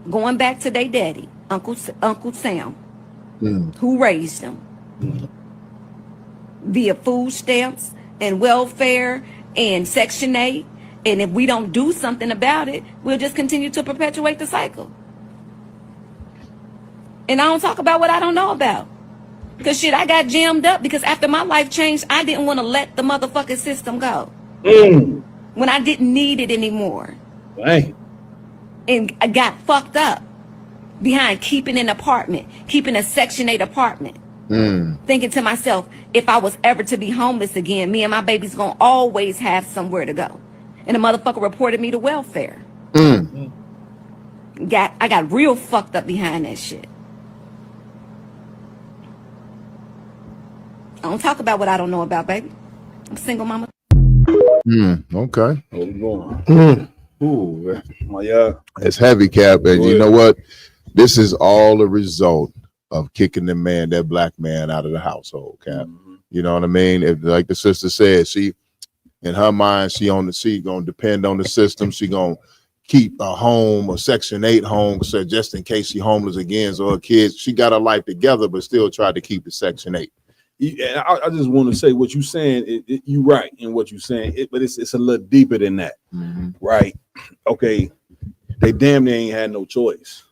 going back to their daddy, Uncle Sam, who raised them via food stamps and welfare and Section 8. And if we don't do something about it, we'll just continue to perpetuate the cycle. And I don't talk about what I don't know about. Because shit, I got jammed up because after my life changed, I didn't want to let the motherfucking system go. When I didn't need it anymore. Right. And I got fucked up behind keeping an apartment, keeping a Section 8 apartment. Thinking to myself, if I was ever to be homeless again, me and my baby's gonna always have somewhere to go. And the motherfucker reported me to welfare. I got real fucked up behind that shit. I don't talk about what I don't know about, baby. I'm a single mama. Okay. Ooh, yeah. It's heavy, Cap, and you know what? This is all a result of kicking that black man out of the household, Cap. You know what I mean? If, like the sister said, she, in her mind, she gonna depend on the system. She gonna keep a home, a Section 8 home, so just in case she homeless again, so her kids, she got her life together, but still tried to keep the Section 8. Yeah, I just want to say what you're saying. You're right in what you're saying, but it's a little deeper than that, right? Okay, they damn near ain't had no choice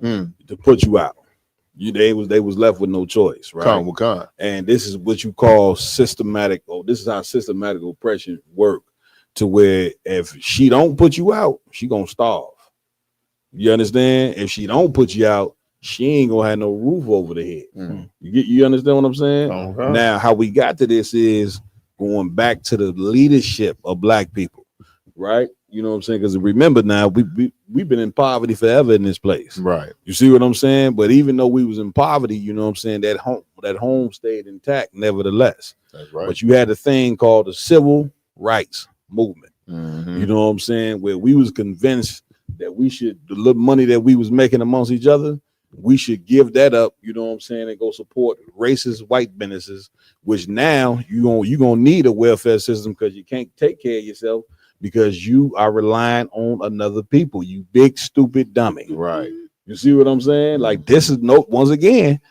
to put you out. They was left with no choice, right? And this is what you call systematic. Oh, this is how systematic oppression work. To where if she don't put you out, she gonna starve. You understand? If she don't put you out, she ain't gonna have no roof over the head. You understand what I'm saying? Now, how we got to this is going back to the leadership of black people, right? You know what I'm saying? Because remember now, we've been in poverty forever in this place. Right. You see what I'm saying? But even though we was in poverty, you know what I'm saying, that home stayed intact, nevertheless. That's right. But you had a thing called the civil rights movement. You know what I'm saying? Where we was convinced that we should, the little money that we was making amongst each other, we should give that up, you know what I'm saying, and go support racist white businesses, which now you're gonna need a welfare system because you can't take care of yourself because you are relying on another people, you big stupid dummy. Right. You see what I'm saying? Like, this is once again,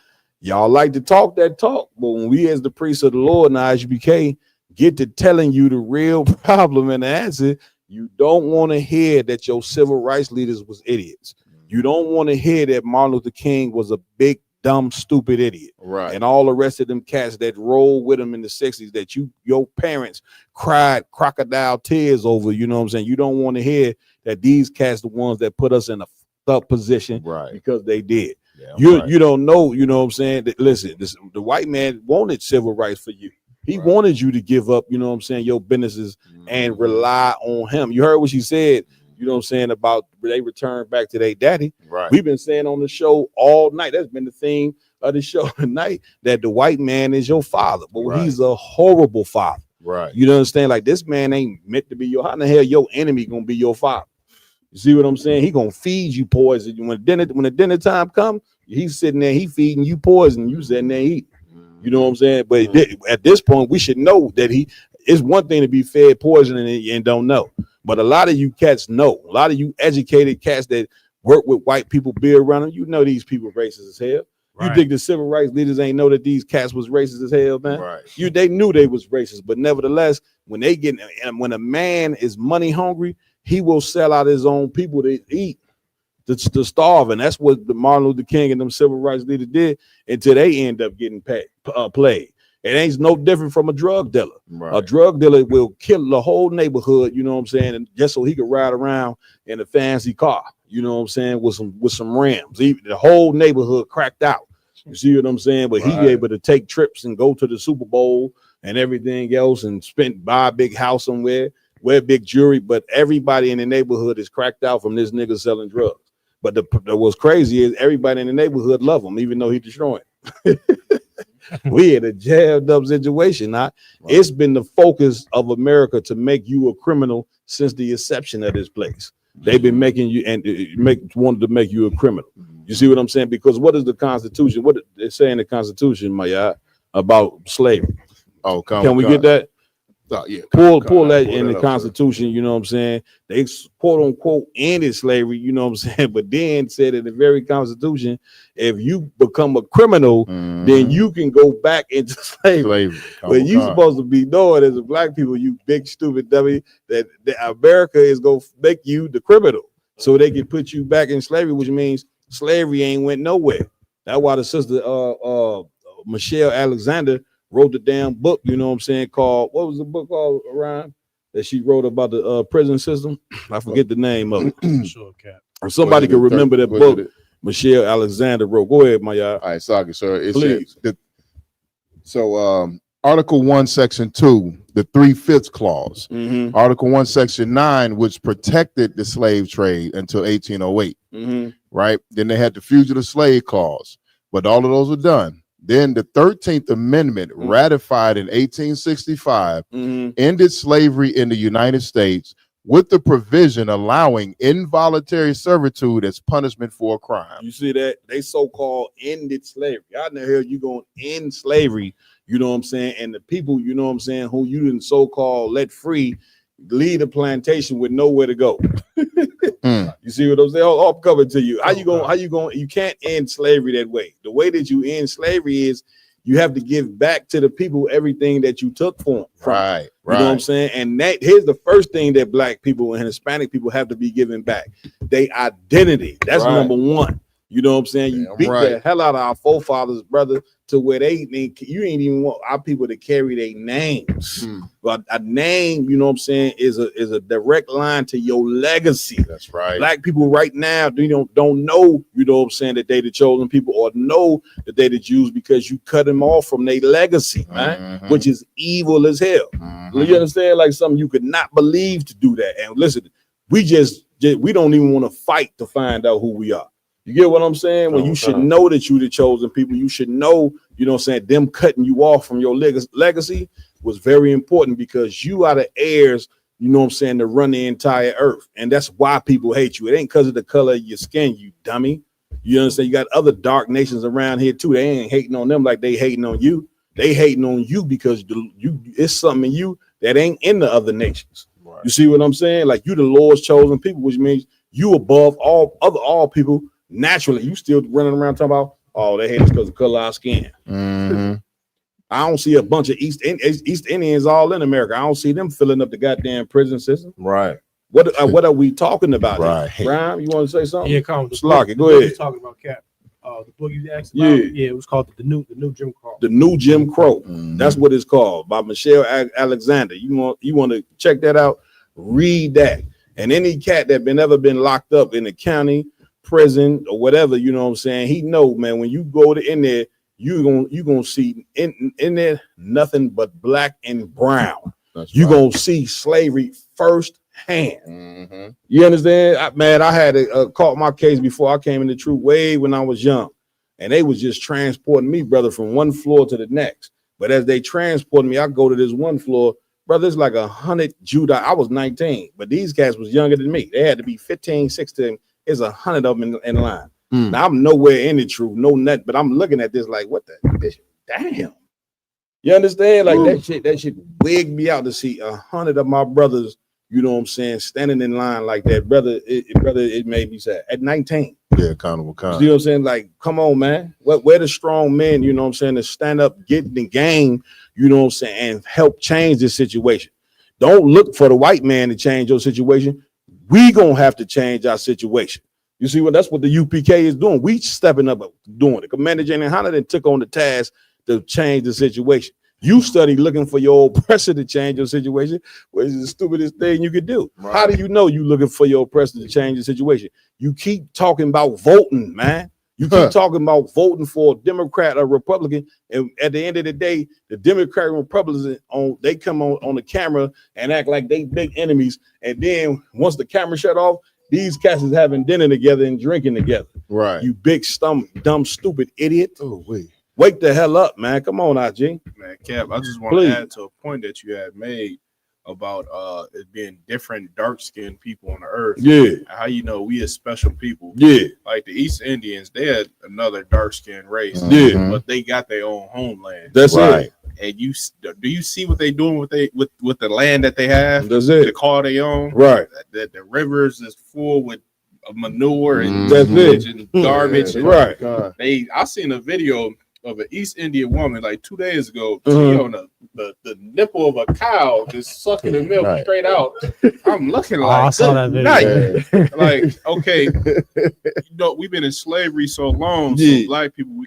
y'all like to talk that talk, but when we as the priests of the Lord and ISBK get to telling you the real problem and the answer, you don't want to hear that your civil rights leaders was idiots. You don't want to hear that Martin Luther King was a big, dumb, stupid idiot. Right. And all the rest of them cats that rolled with him in the 60s that your parents cried crocodile tears over, you know what I'm saying? You don't want to hear that these cats the ones that put us in a up position, right? Because they did. Yeah, you don't know, you know what I'm saying? That, listen, the white man wanted civil rights for you. He wanted you to give up, you know what I'm saying, your businesses and rely on him. You heard what she said, you know what I'm saying, about they return back to their daddy. Right. We've been saying on the show all night, that's been the theme of the show tonight, that the white man is your father, but he's a horrible father. Right. You understand? Like, this man ain't meant to be how in the hell your enemy gonna be your father? You see what I'm saying? He gonna feed you poison. When the dinner time comes, he's sitting there, he feeding you poison, you sitting there eating. You know what I'm saying? But at this point, we should know that it's one thing to be fed poison and don't know. But a lot of you cats know. A lot of you educated cats that work with white people, be around them, you know these people racist as hell. Right. You think the civil rights leaders ain't know that these cats was racist as hell, man? Right. They knew they was racist, but nevertheless, when a man is money hungry, he will sell out his own people to eat, to starve. And that's what the Martin Luther King and them civil rights leaders did until they end up getting played. It ain't no different from a drug dealer. Right. A drug dealer will kill the whole neighborhood, you know what I'm saying, and just so he could ride around in a fancy car, you know what I'm saying, with some rims. The whole neighborhood cracked out. You see what I'm saying? But he able to take trips and go to the Super Bowl and everything else and buy a big house somewhere, wear big jewelry, but everybody in the neighborhood is cracked out from this nigga selling drugs. But what's crazy is everybody in the neighborhood love him, even though he's destroying. We in a jammed up situation. It's been the focus of America to make you a criminal since the inception of this place. They've been making you and wanted to make you a criminal. You see what I'm saying? Because what is the Constitution? What they say in the Constitution, Maya, about slavery? Oh, can we get that? Yeah, pull that in the Constitution, you know what I'm saying? They quote unquote ended slavery, you know what I'm saying? But then said in the very Constitution, if you become a criminal, then you can go back into slavery. But you supposed to be knowing as a black people, you big stupid dummy, that America is gonna make you the criminal so they can put you back in slavery, which means slavery ain't went nowhere. That's why the sister Michelle Alexander wrote the damn book, you know what I'm saying, called, what was the book called, Ryan, that she wrote about the prison system? I forget the name of it. Sure, Cap. If somebody can remember that book, Michelle Alexander wrote. Go ahead, my y'all. All right, sorry, sir. Please. Article 1, Section 2, the 3/5 clause. Article 1, Section 9, which protected the slave trade until 1808. Right? Then they had the fugitive slave clause, but all of those were done. Then the 13th Amendment, ratified in 1865, ended slavery in the United States with the provision allowing involuntary servitude as punishment for a crime. You see that? They so-called ended slavery. How in the hell you going to end slavery, you know what I'm saying? And the people, you know what I'm saying, who you didn't so-called let free, leave the plantation with nowhere to go. You see what I'm saying? All coming to you. How you going? You can't end slavery that way. The way that you end slavery is you have to give back to the people everything that you took from them. Right. You know what I'm saying? And here's the first thing that black people and Hispanic people have to be given back. They identity. That's number one. You know what I'm saying? You beat the hell out of our forefathers, brother, to where you ain't even want our people to carry their names. But a name, you know what I'm saying, is a direct line to your legacy. That's right. Black people right now don't know, you know what I'm saying, that they the chosen people, or know that they the Jews, because you cut them off from their legacy, man, which is evil as hell. You understand? Like something you could not believe to do that. And listen, we don't even want to fight to find out who we are. You get what I'm saying? When you should know that you the chosen people, you should know, you know what I'm saying, them cutting you off from your legacy was very important, because you are the heirs, you know what I'm saying, to run the entire earth. And that's why people hate you. It ain't because of the color of your skin, you dummy. You understand? You got other dark nations around here too. They ain't hating on them like they hating on you. They hating on you because it's something in you that ain't in the other nations. Right. You see what I'm saying? Like you the Lord's chosen people, which means you above all people. Naturally, you still running around talking about, oh, they hate us because of color of our skin. I don't see a bunch of East Indians all in America. I don't see them filling up the goddamn prison system. Right. What are we talking about? Right. Brian, you want to say something? Yeah, come on. Slocky, go ahead. Talking about Cap. The book you asked about. Yeah, it was called the new Jim Crow. The New Jim Crow. That's what it's called, by Michelle Alexander. You want to check that out? Read that. And any cat that ever been locked up in the county, prison, or whatever, you know what I'm saying, he know, man, when you go in there, you gonna see in there nothing but black and brown. You're gonna see slavery firsthand. You understand? I had caught my case before I came in the truth way when I was young, and they was just transporting me, brother, from one floor to the next. But as they transported me, I go to this one floor, brother, it's like 100 Judah. I was 19, but these guys was younger than me. They had to be 15, 16. It's 100 of them in line. Now I'm nowhere in the truth, no net, but I'm looking at this like, what the bitch? Damn. You understand? Like that shit wigged me out to see 100 of my brothers, you know what I'm saying, standing in line like that. Brother, it made me sad. At 19. Yeah, accountable. You know what I'm saying? Like, come on, man. Where the strong men, you know what I'm saying, to stand up, get in the game, you know what I'm saying, and help change this situation. Don't look for the white man to change your situation. We gonna have to change our situation. You see that's what the UPK is doing. We stepping up doing it. Commander Jane Hunter then took on the task to change the situation. You study looking for your oppressor to change your situation, which is the stupidest thing you could do. Right. How do you know you looking for your oppressor to change the situation? You keep talking about voting, man. You keep talking about voting for a Democrat or Republican, and at the end of the day, the Democrat and Republicans they come on the camera and act like they big enemies. And then once the camera shut off, these cats is having dinner together and drinking together. Right. You big dumb, stupid idiot. Oh wait. Wake the hell up, man. Come on, IG. Man, Cap, I just want to add to a point that you had made about it being different dark-skinned people on the earth. Yeah. How we as special people. Yeah. Like the East Indians, they had another dark-skinned race. Yeah. But they got their own homeland. That's right. And do you see what they doing with the land that they have? That's it. To call their own. Right. That the rivers is full with manure and and garbage. Yeah, right. I seen a video of an East Indian woman like 2 days ago. She on the nipple of a cow, just sucking the milk straight out. I'm looking like, I saw that video. Like, okay, we've been in slavery so long, so black people, we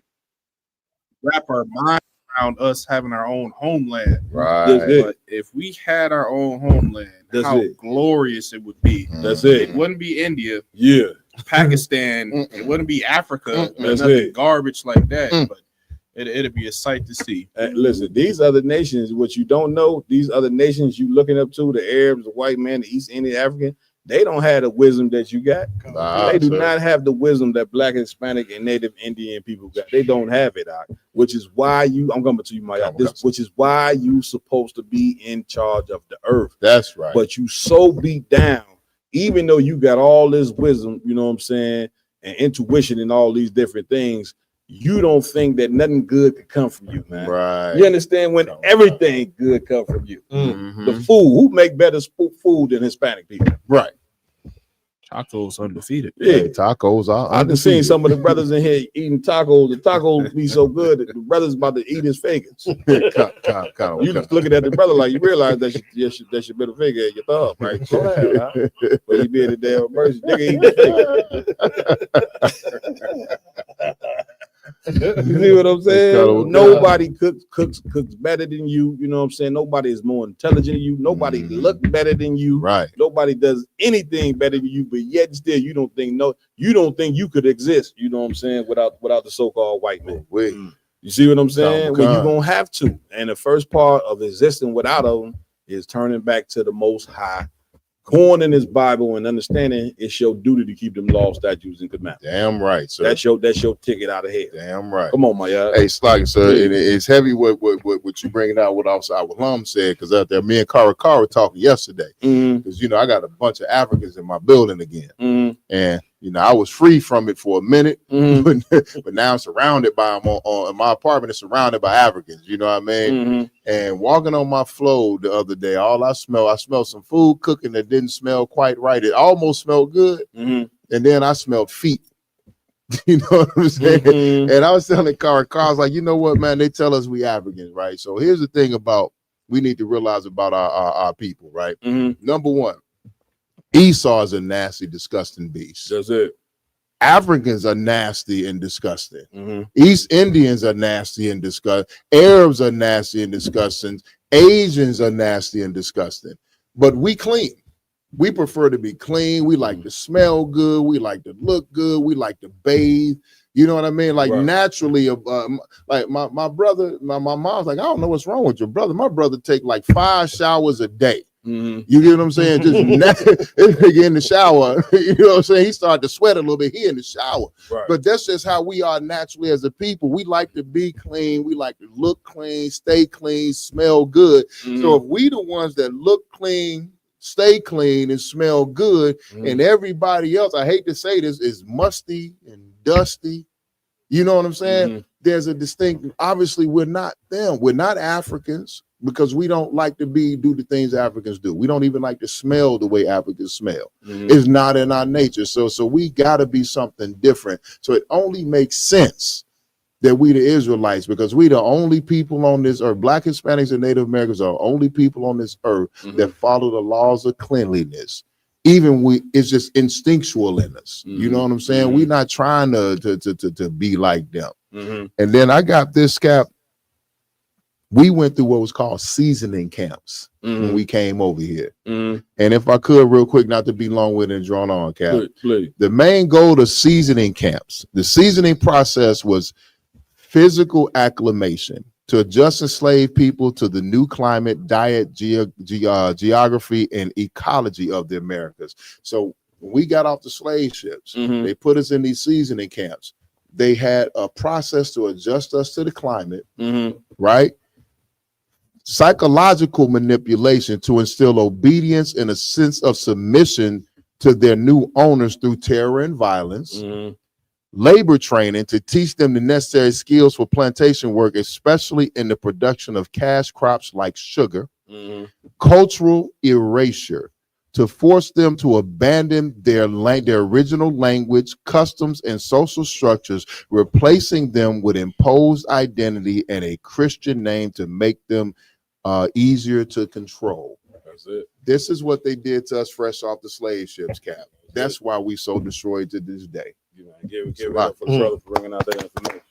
wrap our mind around us having our own homeland. Right. But if we had our own homeland, how glorious it would be. That's it. It wouldn't be India. Yeah. Pakistan. It wouldn't be Africa. That's nothing garbage like that. But it'd be a sight to see. Listen, these other nations, what you don't know, these other nations you looking up to, the Arabs, the white man, the East Indian, African, they don't have the wisdom that you got. They do not have the wisdom that Black, Hispanic, and Native Indian people got. They don't have it, which is why I'm coming to you, Maya. Which is why you supposed to be in charge of the earth. That's right. But you so beat down, even though you got all this wisdom, you know what I'm saying, and intuition and all these different things, you don't think that nothing good could come from you, man. Right. You understand when everything good come from you. The food, who make better food than Hispanic people? Right. Tacos undefeated. Yeah, tacos are. I've been seeing some of the brothers in here eating tacos. The tacos be so good that the brother's about to eat his fingers. You just looking at the brother like you realize that's your middle finger and your thumb, right? Go ahead, but he be in the damn mercy. Nigga eat You see what I'm saying? Nobody cooks better than you. You know what I'm saying? Nobody is more intelligent than you. Nobody look better than you. Right. Nobody does anything better than you. But yet still, you don't think you could exist. You know what I'm saying? Without the so-called white man. You see what I'm saying? Well, you're gonna have to. And the first part of existing without them is turning back to the Most High, going in His Bible and understanding it's your duty to keep them laws, statutes, and commandments. Damn right, sir. That's your ticket out of here. Damn right. Come on, my y'all. Hey, Sluggy, sir, it's heavy what you bringing out. What Officer Awalam said, because out there, me and Kara talking yesterday, because I got a bunch of Africans in my building again, and I was free from it for a minute, but now I'm surrounded by them. In my apartment is surrounded by Africans. You know what I mean? And walking on my floor the other day, I smelled some food cooking that didn't smell quite right. It almost smelled good, and then I smelled feet. You know what I'm saying? And I was telling Kara, I was like, you know what, man? They tell us we Africans, right? So here's the thing we need to realize about our people, right? Number one, Esau is a nasty, disgusting beast. That's it. Africans are nasty and disgusting. East Indians are nasty and disgusting. Arabs are nasty and disgusting. Asians are nasty and disgusting. But we clean. We prefer to be clean. We like to smell good. We like to look good. We like to bathe. You know what I mean? Like naturally, like my brother, my mom's like, I don't know what's wrong with your brother. My brother take like 5 showers a day. You get what I'm saying? Just in the shower. You know what I'm saying? He started to sweat a little bit here in the shower. Right. But that's just how we are naturally as a people. We like to be clean. We like to look clean, stay clean, smell good. So if we the ones that look clean, stay clean, and smell good, and everybody else, I hate to say this, is musty and dusty. You know what I'm saying? There's a distinct, obviously we're not them. We're not Africans, because we don't like to do the things Africans do. We don't even like to smell the way Africans smell. It's not in our nature. So we got to be something different. So it only makes sense that we the Israelites, because we the only people on this earth, Black, Hispanics, and Native Americans are the only people on this earth that follow the laws of cleanliness. It's just instinctual in us. You know what I'm saying? We're not trying to be like them. And then I got this, Cap. We went through what was called seasoning camps when we came over here. And if I could, real quick, not to be long-winded and drawn on, Cap. Please. The main goal of seasoning camps, the seasoning process was physical acclimation to adjust enslaved people to the new climate, diet, geography, and ecology of the Americas. So when we got off the slave ships, they put us in these seasoning camps. They had a process to adjust us to the climate, right? Psychological manipulation to instill obedience and a sense of submission to their new owners through terror and violence. Labor training to teach them the necessary skills for plantation work, especially in the production of cash crops like sugar. Cultural erasure to force them to abandon their original language, customs, and social structures, replacing them with imposed identity and a Christian name to make them easier to control. That's it. This is what they did to us fresh off the slave ships, Cap. That's why we so destroyed to this day. Give it up for the brother for bringing out that information.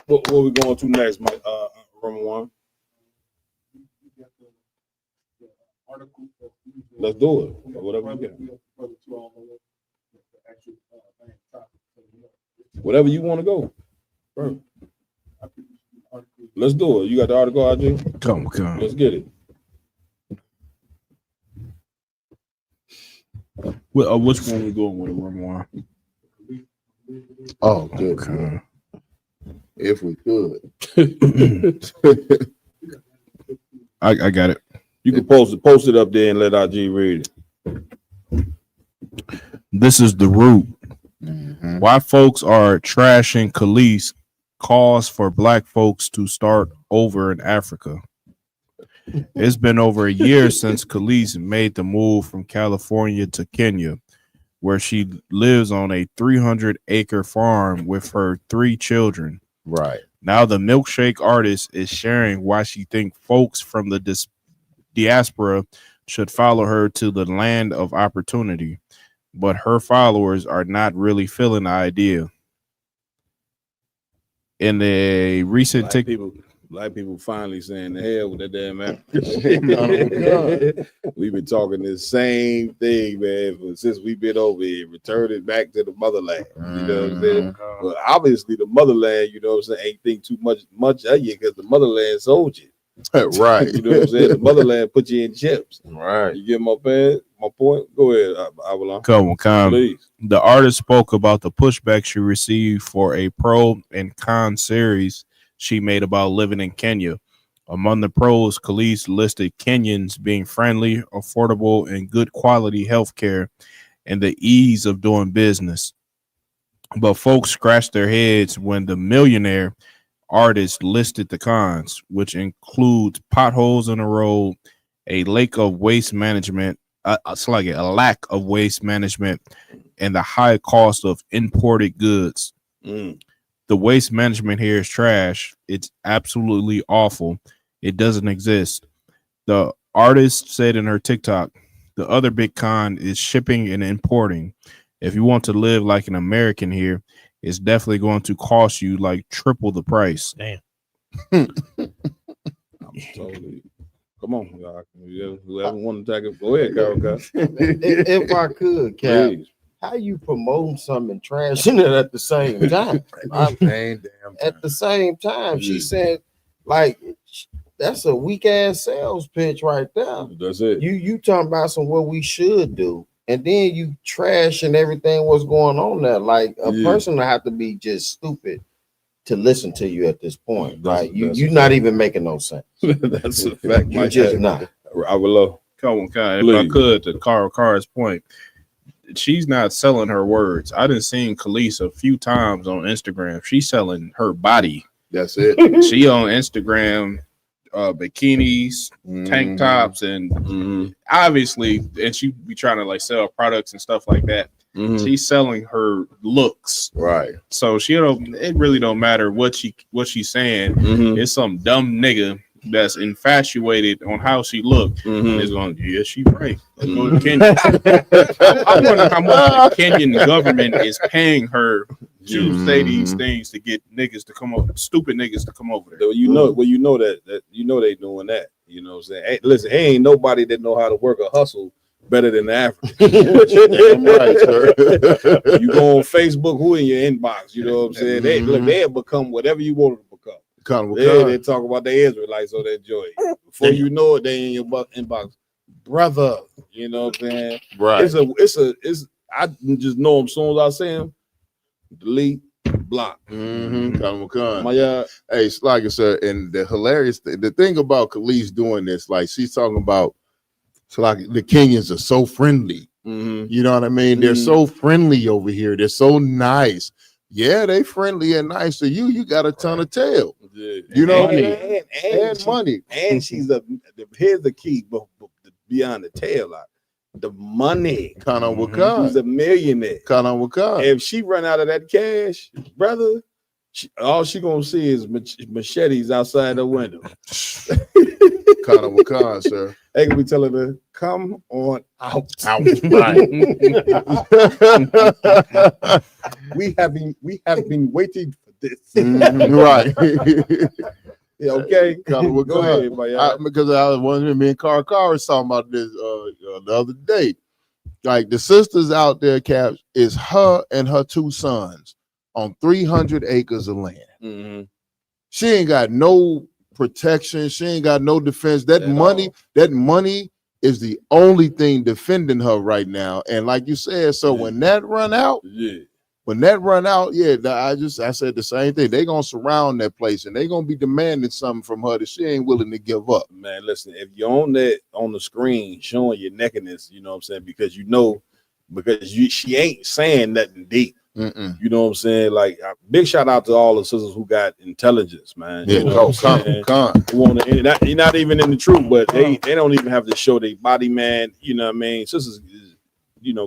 What we going to next, Mike? Roman 1. Let's do it. Whatever you got. Whatever you want to go. Bro. Let's do it. You got the article, RG? Come. Let's get it. Which one we going with, Roman? Oh, good. Okay. If we could. I got it. You can post it up there and let RG read it. This is the root. Why folks are trashing Khalees calls for black folks to start over in Africa. It's been over a year since Khalees made the move from California to Kenya, where she lives on a 300-acre farm with her 3 children. Right. Now the milkshake artist is sharing why she thinks folks from the diaspora should follow her to the land of opportunity, but her followers are not really feeling the idea. In a recent Black people finally saying the hell with that damn Africa. We've been talking the same thing, man, since we've been over here, returning back to the motherland. You know what I'm saying? Well, obviously the motherland, you know what I'm saying, ain't think too much of you because the motherland sold you. Right. You know what I'm saying? The motherland put you in chips. Right. You get my point? Go ahead, Avalon. Come. Please. The artist spoke about the pushback she received for a pro and con series she made about living in Kenya. Among the pros, Khalees listed Kenyans being friendly, affordable, and good quality health care and the ease of doing business. But folks scratched their heads when the millionaire artist listed the cons, which includes potholes in the road, a lack of waste management, and the high cost of imported goods. The waste management here is trash. It's absolutely awful. It doesn't exist. The artist said in her TikTok, the other big con is shipping and importing. If you want to live like an American here, it's definitely going to cost you like triple the price. Damn. Totally. Come on, y'all. Whoever want to take it, go ahead, Carol. If I could, Cap, Please. how you promoting something and trashing it at the same time? At the same time, she said, like, that's a weak ass sales pitch right there. That's it. You talking about what we should do, and then you trashing everything what's going on there. Like a person will have to be just stupid to listen to you at this point, right? You're not even making no sense. That's a fact. You're just not. I would love. Come on, if I could, to Car's point, she's not selling her words. I done seen Khalees a few times on Instagram. She's selling her body. That's it. She on Instagram, bikinis, tank tops, and obviously, and she be trying to like sell products and stuff like that. She's selling her looks, right? So it really don't matter what she's saying. It's some dumb nigga that's infatuated on how she looked. Is going, yeah, she right. Let's go to Kenya. I wonder how much the Kenyan government is paying her to say these things to get niggas to come over, stupid niggas to come over there. You know that you know they doing that. You know what I'm saying? Hey, listen, ain't nobody that know how to work a hustle better than the African. Right, sir. You go on Facebook, who in your inbox? You know what I'm saying? They have become whatever you want to become. They talk about the Israelites or their joy. Before you know it, they in your inbox, brother. You know what I'm saying? Right. I just know them as soon as I see them. Delete, block. Common Con. My Hey, like I said, and the hilarious the thing about Khalees doing this, like she's talking about, so like the Kenyans are so friendly. You know what I mean? They're so friendly over here. They're so nice. Yeah, they friendly and nice to you. You got a ton of tail. Yeah. You know, and money. And she's here's the key, but beyond the tail lot. The money. She's a millionaire. If she run out of that cash, brother, all she gonna see is machetes outside the window. Con, sir. They gonna be telling her, "Come on out." Right. we have been waiting for this. Right. Yeah, okay. Go ahead, because I was wondering, me and Carl was talking about this the other day. Like the sisters out there, Caps, is her and her 2 sons on 300 acres of land. She ain't got no protection. She ain't got no defense. That money is the only thing defending her right now. And like you said, so when that run out, I said the same thing. They gonna surround that place and they gonna be demanding something from her that she ain't willing to give up. Man, listen, if you're on the screen showing your nakedness, you know what I'm saying, because she ain't saying nothing deep. You know what I'm saying? Like, big shout out to all the sisters who got intelligence, man. Yeah, you know you're not even in the truth, but they don't even have to show their body, man. You know what I mean? Sisters,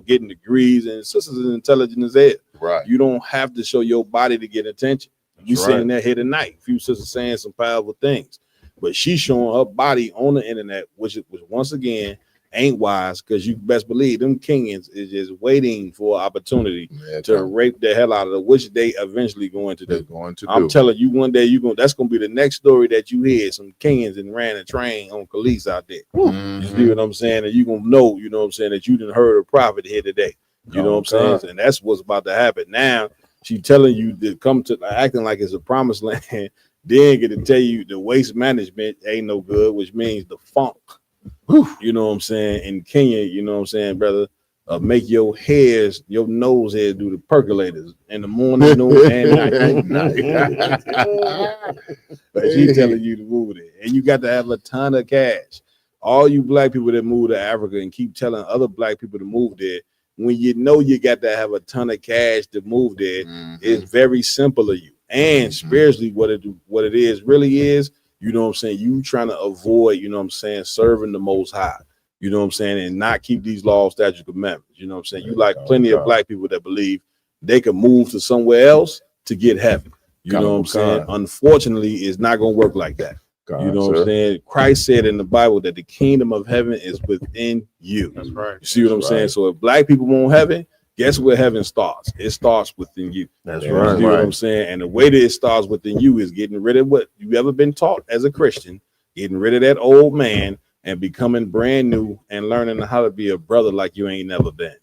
getting degrees, and sisters is intelligent as hell. Right. You don't have to show your body to get attention. You saying that here tonight. A few sisters saying some powerful things, but she's showing her body on the internet, which once again ain't wise, because you best believe them Kenyans is just waiting for an opportunity to rape the hell out of her, which they eventually going to do. I'm telling you, one day that's gonna be the next story that you hear. Some Kenyans and ran a train on Khalees out there. You see what I'm saying? And you gonna know, you know what I'm saying, that you didn't heard a prophet here today. You know what I'm saying? And that's what's about to happen. Now she telling you to come to acting like it's a promised land, then get to tell you the waste management ain't no good, which means the funk. You know what I'm saying? In Kenya, you know what I'm saying, brother, make your nose hairs do the percolators in the morning, noon, and night. But she telling you to move it. And you got to have a ton of cash. All you black people that move to Africa and keep telling other black people to move there, when you know you got to have a ton of cash to move there, it's very simple of you. And spiritually, what it is really is, you know what I'm saying, you trying to avoid, you know what I'm saying, serving the Most High, you know what I'm saying, and not keep these laws, statutes, commandments. You know what I'm saying? You like plenty of black people that believe they can move to somewhere else to get heaven. You know what I'm saying? Unfortunately, it's not going to work like that. You know what I'm saying? Christ said in the Bible that the kingdom of heaven is within you. That's right. You see what I'm saying? So if black people want heaven, guess where heaven starts? It starts within you. That's right. You see what I'm saying? And the way that it starts within you is getting rid of what you ever been taught as a Christian, getting rid of that old man and becoming brand new and learning how to be a brother like you ain't never been.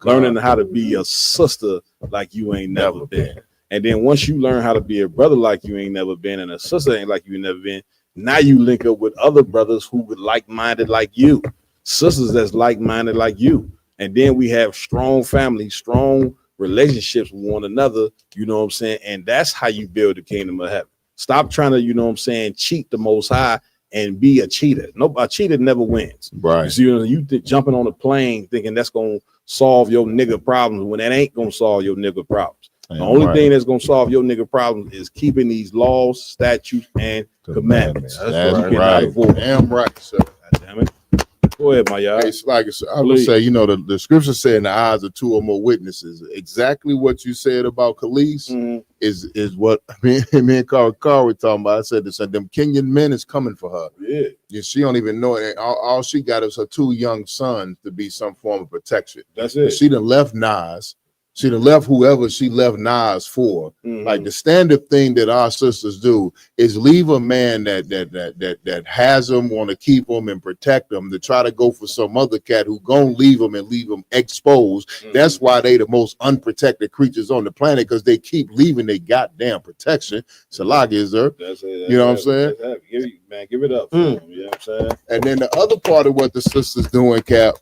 Learning how to be a sister like you ain't never been. And then once you learn how to be a brother like you ain't never been and a sister ain't like you never been, now you link up with other brothers who would like-minded like you, sisters that's like-minded like you. And then we have strong families, strong relationships with one another, you know what I'm saying? And that's how you build the kingdom of heaven. Stop trying to, you know what I'm saying, cheat the Most High and be a cheater. No, a cheater never wins. Right. You see, you jumping on a plane thinking that's going to solve your nigga problems when that ain't going to solve your nigga problems. The only thing that's going to solve your nigga problems is keeping these laws, statutes, and commandments. That's right. Damn right, sir. God damn it. Go ahead, my y'all. It's like I would say, you know, the scripture said in the eyes of 2 or more witnesses, exactly what you said about Khalees is what me and Carl were talking about. I said this, them Kenyan men is coming for her. Yeah. She don't even know it. All she got is her 2 young sons to be some form of protection. That's it. She done left Nas. She done left whoever she left Nas for. Like the standard thing that our sisters do is leave a man that has them, want to keep them and protect them, to try to go for some other cat who gonna leave them and leave them exposed. That's why they the most unprotected creatures on the planet, because they keep leaving their goddamn protection. Salag is there. You know what I'm saying? Give it up for them, you know what I'm saying? And then the other part of what the sisters doing, Cap,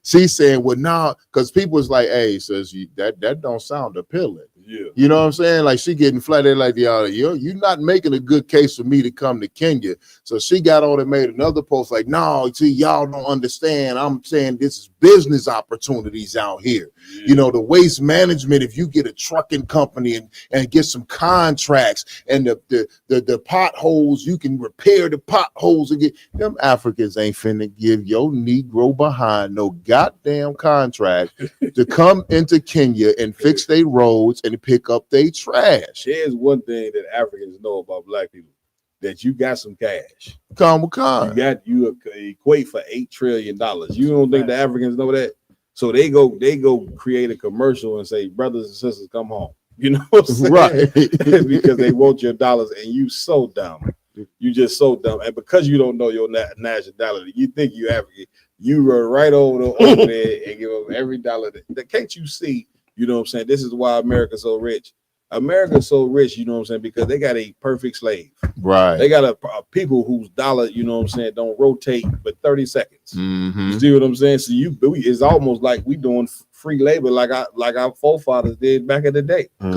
she's saying, well, now, because people was like, hey, says that don't sound appealing. Yeah. You know what I'm saying? Like she getting flattered like you're not making a good case for me to come to Kenya. So she got on and made another post like, no, see, y'all don't understand. I'm saying this is business opportunities out here. Yeah. You know, the waste management, if you get a trucking company and get some contracts and the potholes, you can repair the potholes and get them Africans ain't finna give your Negro behind no goddamn contract to come into Kenya and fix their roads and pick up their trash. Here's one thing that Africans know about black people: that you got some cash. You equate for $8 trillion. You don't think the Africans know that? So they go create a commercial and say, brothers and sisters, come home. You know what I'm saying? Right. Because they want your dollars, and you so dumb. You just so dumb. And because you don't know your nationality, you think you African, you run right over there and give them every dollar. Can't you see? You know what I'm saying? This is why America's so rich. America's so rich, you know what I'm saying, because they got a perfect slave. Right. They got a people whose dollar, you know what I'm saying, don't rotate but 30 seconds. Mm-hmm. You see what I'm saying? So it's almost like we doing free labor like our forefathers did back in the day. You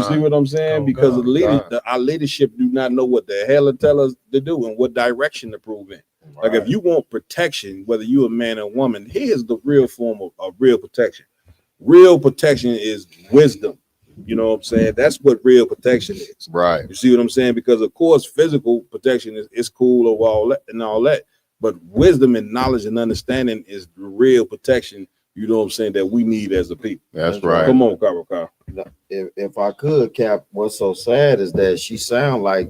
see what I'm saying? Because our leadership do not know what the hell to tell us to do and what direction to prove in. Right. Like if you want protection, whether you're a man or woman, here's the real form of real protection. Real protection is wisdom. You know what I'm saying? That's what real protection is. Right. You see what I'm saying? Because of course, physical protection is cool or all that, but wisdom and knowledge and understanding is the real protection. You know what I'm saying, that we need as a people. That's right. Come on, Carl. If I could, Cap, what's so sad is that she sound like,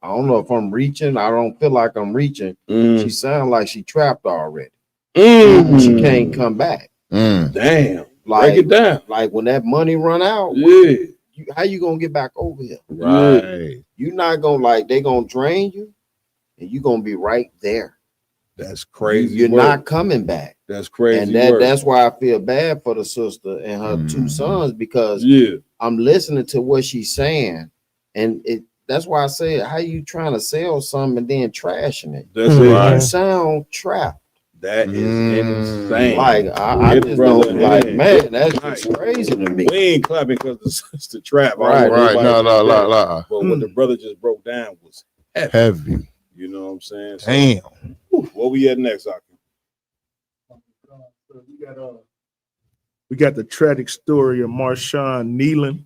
I don't know if I'm reaching. I don't feel like I'm reaching. She sound like she trapped already. She can't come back. Damn. Like, break it down. Like when that money run out, how you gonna get back over here? Right. You're not gonna they gonna drain you, and you're gonna be right there. That's crazy. You're not coming back. That's crazy. And that's why I feel bad for the sister and her two sons, because I'm listening to what she's saying, and that's why I said, how you trying to sell something and then trashing it? That's right. You sound trapped. That is insane. Like I just don't man, that's just crazy to me. We ain't clapping because it's the trap. Right. No. But what the brother just broke down was heavy. You know what I'm saying? So, damn. What we at next, Aki? We got the tragic story of Marshawn Nealon,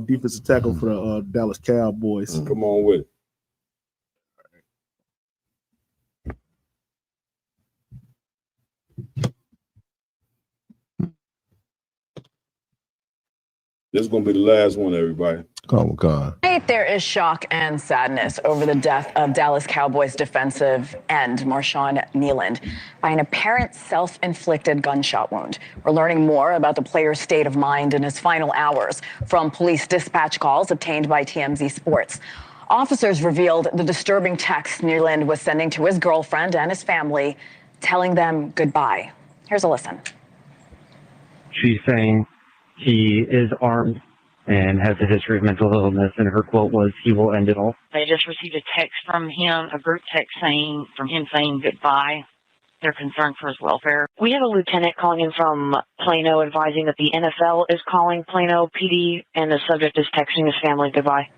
defensive tackle for the Dallas Cowboys. Come on with it. This is going to be the last one, everybody. Come on. Tonight, there is shock and sadness over the death of Dallas Cowboys defensive end Marshawn Nealon by an apparent self-inflicted gunshot wound. We're learning more about the player's state of mind in his final hours from police dispatch calls obtained by TMZ Sports. Officers revealed the disturbing text Nealon was sending to his girlfriend and his family, telling them goodbye. Here's a listen. She's saying he is armed and has a history of mental illness, and her quote was, "He will end it all." They just received a text from him, a group text from him saying goodbye. They're concerned for his welfare. We have a lieutenant calling in from Plano advising that the NFL is calling Plano PD, and the subject is texting his family goodbye.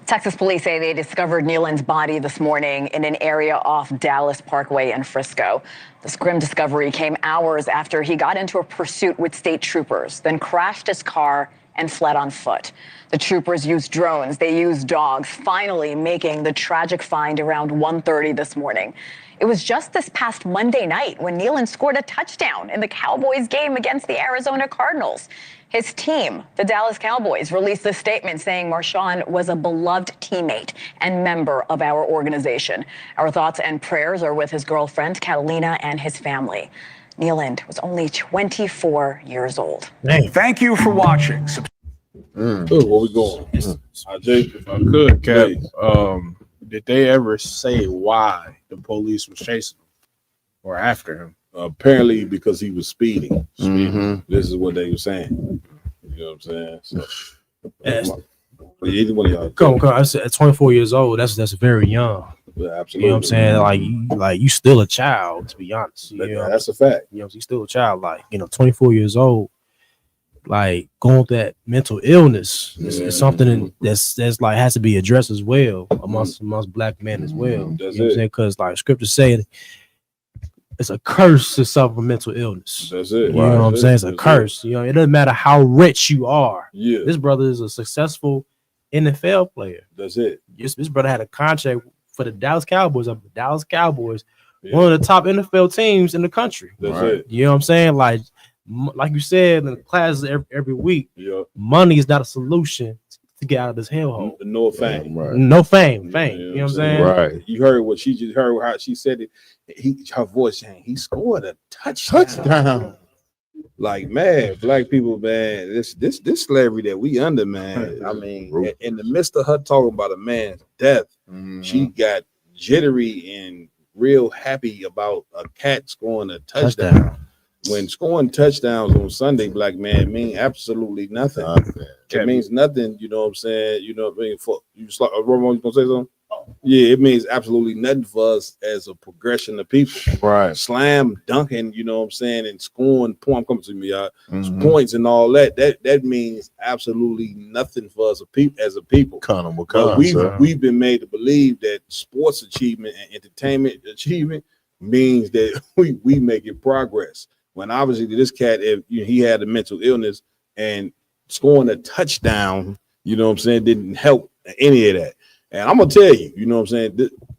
Texas police say they discovered Nealon's body this morning in an area off Dallas Parkway in Frisco. This grim discovery came hours after he got into a pursuit with state troopers, then crashed his car and fled on foot. The troopers used drones, they used dogs, finally making the tragic find around 1:30 this morning. It was just this past Monday night when Nealon scored a touchdown in the Cowboys game against the Arizona Cardinals. His team, the Dallas Cowboys, released a statement saying Marshawn was a beloved teammate and member of our organization. Our thoughts and prayers are with his girlfriend, Catalina, and his family. Nealon was only 24 years old. Thank you for watching. Where we going? Jake, if I could, Cap, did they ever say why the police was chasing him or after him? Apparently because he was speeding. This is what they were saying. You know what I'm saying? So, either one of y'all. Come on. I said, at 24 years old, that's very young. Yeah, absolutely. You know what I'm saying? Like you still a child, to be honest. That's a fact. You know, you still a child. 24 years old. like going with that mental illness is something that's like has to be addressed as well amongst black men as well. You know what I'm saying? Because like scripture said, it's a curse to suffer mental illness. That's it. You know what I'm saying? It's a curse. You know, it doesn't matter how rich you are. Yeah. This brother is a successful NFL player. That's it. This brother had a contract for the Dallas Cowboys. One of the top NFL teams in the country. That's it. You know what I'm saying? Like you said in the classes every week, money is not a solution to get out of this hellhole. No fame. No fame. You know what I'm saying? Right. You heard what she just heard, how she said it. Her voice saying he scored a touchdown. Like, man, black people, man, this slavery that we under, man. I mean, in the midst of her talking about a man's death, she got jittery and real happy about a cat scoring a touchdown. When scoring touchdowns on Sunday, black man, mean absolutely nothing. It means nothing, you know what I'm saying? You know what I mean? For you, Romo, you gonna say something? Yeah, it means absolutely nothing for us as a progression of people. Right. Slam dunking, you know what I'm saying, and scoring points points and all that. That means absolutely nothing for us as a people. But we've been made to believe that sports achievement and entertainment achievement means that we making progress. When obviously this cat, if he had a mental illness and scoring a touchdown, you know what I'm saying, didn't help any of that. And I'm gonna tell you, you know what I'm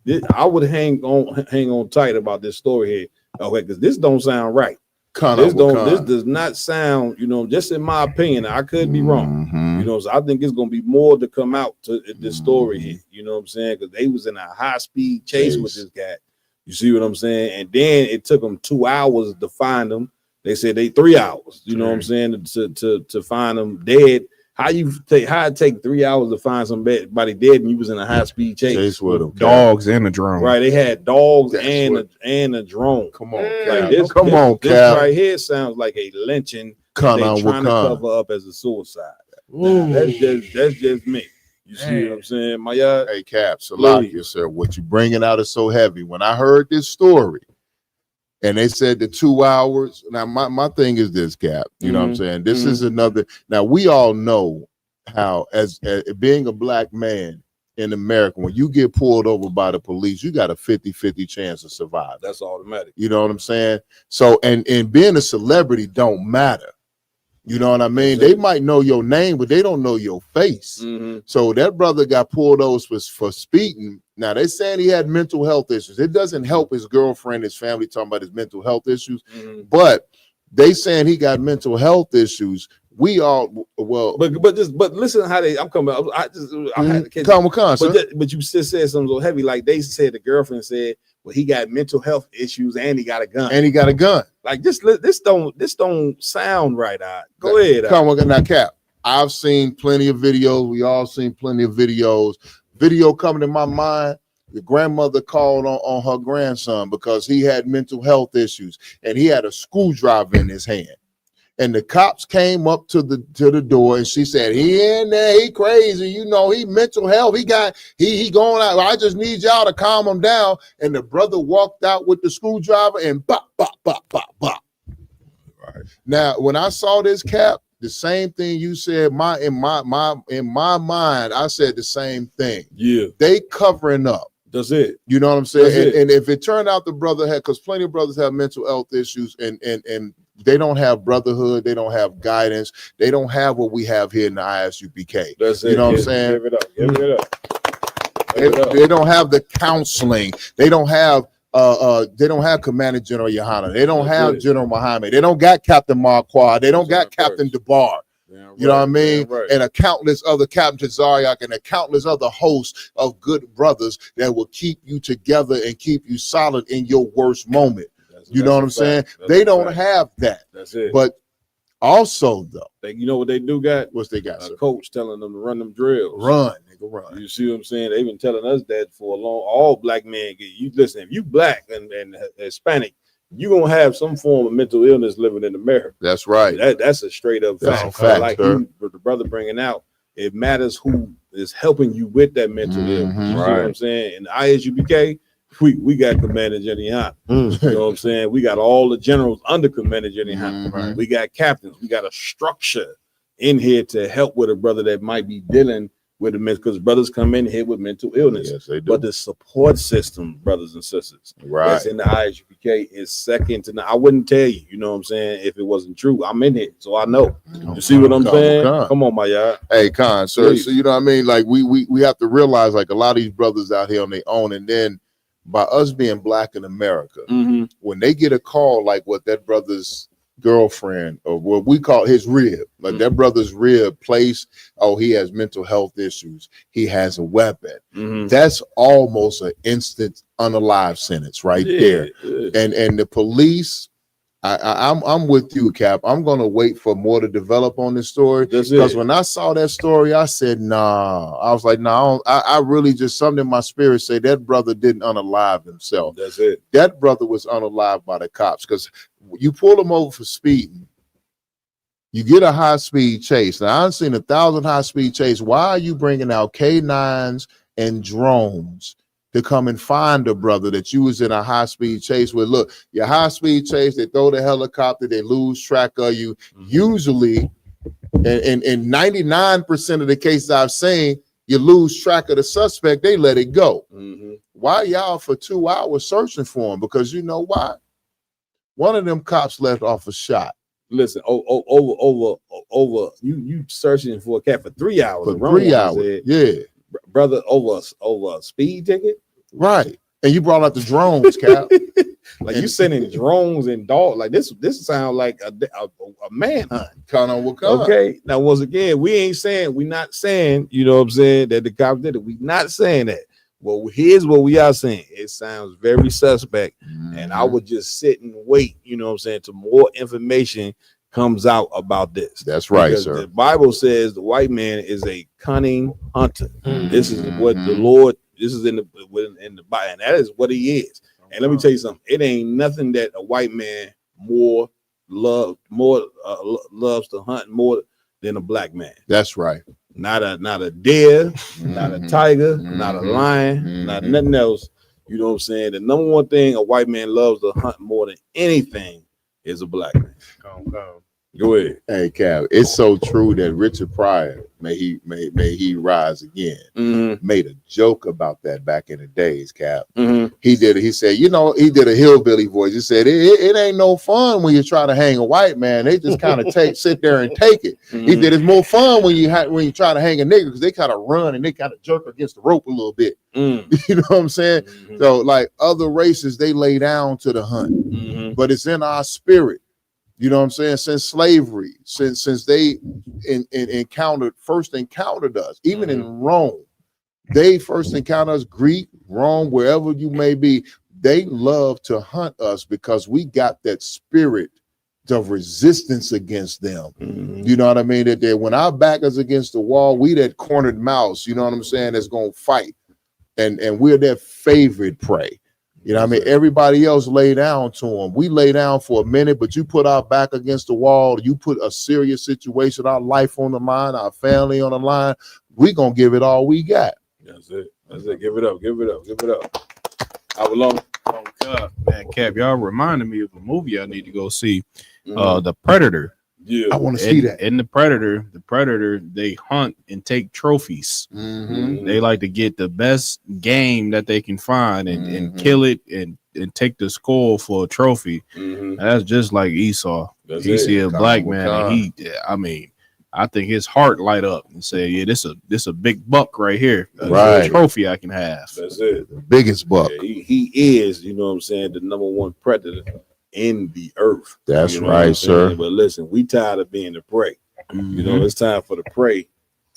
saying, I would hang on tight about this story here, okay, because this don't sound right. This does not sound, you know, just in my opinion. I could be wrong, you know. So I think it's gonna be more to come out to this story here, you know what I'm saying, because they was in a high speed chase with this guy. You see what I'm saying? And then it took them 2 hours to find them. They said 3 hours, you know what I'm saying, to find them dead. How it take 3 hours to find somebody dead and you was in a high speed chase with them, dogs and a drone. Right, they had dogs and a drone. Come on, like this right here sounds like a lynching. They're trying to cover up as a suicide. Now, that's just me. You see what I'm saying? Hey, Cap, Salakia, sir, what you bringing out is so heavy. When I heard this story, and they said the 2 hours. Now, my thing is this, Cap. You know what I'm saying? This is another. Now, we all know how, as being a black man in America, when you get pulled over by the police, you got a 50-50 chance to survive. That's automatic. You know what I'm saying? So, and being a celebrity don't matter. You know what I mean? They might know your name, but they don't know your face. So that brother got pulled over for speeding. Now, they saying he had mental health issues. It doesn't help his girlfriend, his family talking about his mental health issues. But they saying he got mental health issues. We all, but listen to how I'm coming. I had to catch but you just said something so heavy. Like they said, the girlfriend said, well, he got mental health issues and he got a gun. Like this don't sound right. Go ahead. Come on, now, Cap. I've seen plenty of videos. We all seen plenty of videos. Video coming to my mind. Your grandmother called on her grandson because he had mental health issues and he had a screwdriver in his hand. And the cops came up to the door and she said, he in there, he crazy, you know, he mental health, he going out. I just need y'all to calm him down. And the brother walked out with the screwdriver and bop, bop, bop, bop, bop. Right. Now, when I saw this, Cap, the same thing you said, in my mind, I said the same thing. Yeah. They covering up. That's it. You know what I'm saying? And if it turned out the brother had, because plenty of brothers have mental health issues and they don't have brotherhood, they don't have guidance, they don't have what we have here in the ISUPK. That's it. You know what I'm saying? Give it up. Give it up. They don't have the counseling. They don't have Commander General Yohana. They don't have General Muhammad. They don't got Captain Marquardt. They don't got Captain DeBar. You know what I mean? And a countless other Captain Tazariak and a countless other hosts of good brothers that will keep you together and keep you solid in your worst moment. You know what I'm saying? They don't have that. That's it. But also, though, you know what they do got? What's they got? A coach telling them to run them drills. Run, nigga, run. You see what I'm saying? They've been telling us that for a long. All black men get you. Listen, if you black and Hispanic, you gonna have some form of mental illness living in America. That's right. That's a straight up fact. Like the brother bringing out, it matters who is helping you with that mental illness. You know what I'm saying? In the ISUPK, we got Commander Jenny Hunt. You know what I'm saying? We got all the generals under Commander Jenny Hunt. Right? We got captains. We got a structure in here to help with a brother that might be dealing with a mental, because brothers come in here with mental illness. Yes, they do. But the support system, brothers and sisters, Right. that's in the ISUPK is second to none. I wouldn't tell you, you know what I'm saying, if it wasn't true. I'm in it, so I know. You see what I'm saying? Come on, my y'all. Hey, Con, sir. So you know what I mean? Like we have to realize, like, a lot of these brothers out here on their own, and then by us being black in America, when they get a call like what that brother's girlfriend, or what we call his rib, like that brother's rib place, oh, he has mental health issues, he has a weapon, that's almost an instant unalive sentence right there. And the police, I'm with you, Cap. I'm gonna wait for more to develop on this story, because when I saw that story, I said, nah. I was like, nah, I really just, something in my spirit say that brother didn't unalive himself. That's it. That brother was unalive by the cops, because you pull him over for speeding, you get a high-speed chase. Now, I've seen 1,000 high-speed chase. Why are you bringing out K9s and drones to come and find a brother that you was in a high-speed chase with? Look, your high-speed chase, they throw the helicopter, they lose track of you. Usually, in 99% of the cases I've seen, you lose track of the suspect, they let it go. Why y'all for 2 hours searching for him? Because you know why? One of them cops let off a shot. Listen, over you searching for a cat for 3 hours. For 3 hours, yeah. Brother, over a speed ticket? Right. And you brought out the drones, Cap. Like, you sending drones and dogs. Like, this sounds like a manhunt. Okay. Now, once again, we're not saying, you know what I'm saying, that the cops did it. We're not saying that. Well, here's what we are saying. It sounds very suspect. And I would just sit and wait, you know what I'm saying, till more information comes out about this. That's right, because sir. The Bible says the white man is a cunning hunter. This is what the Lord, this is in the Bible, and that is what he is. And let me tell you something. It ain't nothing that a white man loves to hunt more than a black man. That's right. Not a deer, not a tiger, not a lion, not nothing else. You know what I'm saying? The number one thing a white man loves to hunt more than anything is a black man. Go ahead. Hey, Cap, it's so true that Richard Pryor, may he rise again, made a joke about that back in the days, Cap. He did it. He said, you know, he did a hillbilly voice. He said, it ain't no fun when you try to hang a white man. They just kind of sit there and take it. He did, it's more fun when you try to hang a nigga, because they kind of run and they kind of jerk against the rope a little bit. You know what I'm saying? So, like, other races, they lay down to the hunt, but it's in our spirit. You know what I'm saying? Since slavery, since they first encountered us, even in Rome, they first encountered us, Greek, Rome, wherever you may be, they love to hunt us because we got that spirit of resistance against them. You know what I mean? That when our back is against the wall, we that cornered mouse, you know what I'm saying, that's gonna fight. And we're their favorite prey. You know what I mean? Everybody else lay down to them. We lay down for a minute, but you put our back against the wall, you put a serious situation, our life on the line, our family on the line, we gonna give it all we got. That's it. That's it. Give it up. Give it up. Give it up. How long? Oh God, man, Cap, y'all reminded me of a movie I need to go see. The Predator. Yeah, I want to see that. In the Predator, they hunt and take trophies. They like to get the best game that they can find and kill it and take the score for a trophy. That's just like Esau. He see a black man, and I think his heart light up and say, "Yeah, this a big buck right here, a trophy I can have." That's it, the biggest buck. Yeah, he is, you know what I'm saying, the number one predator in the earth. That's right, sir. But listen, we tired of being the prey. You know, it's time for the prey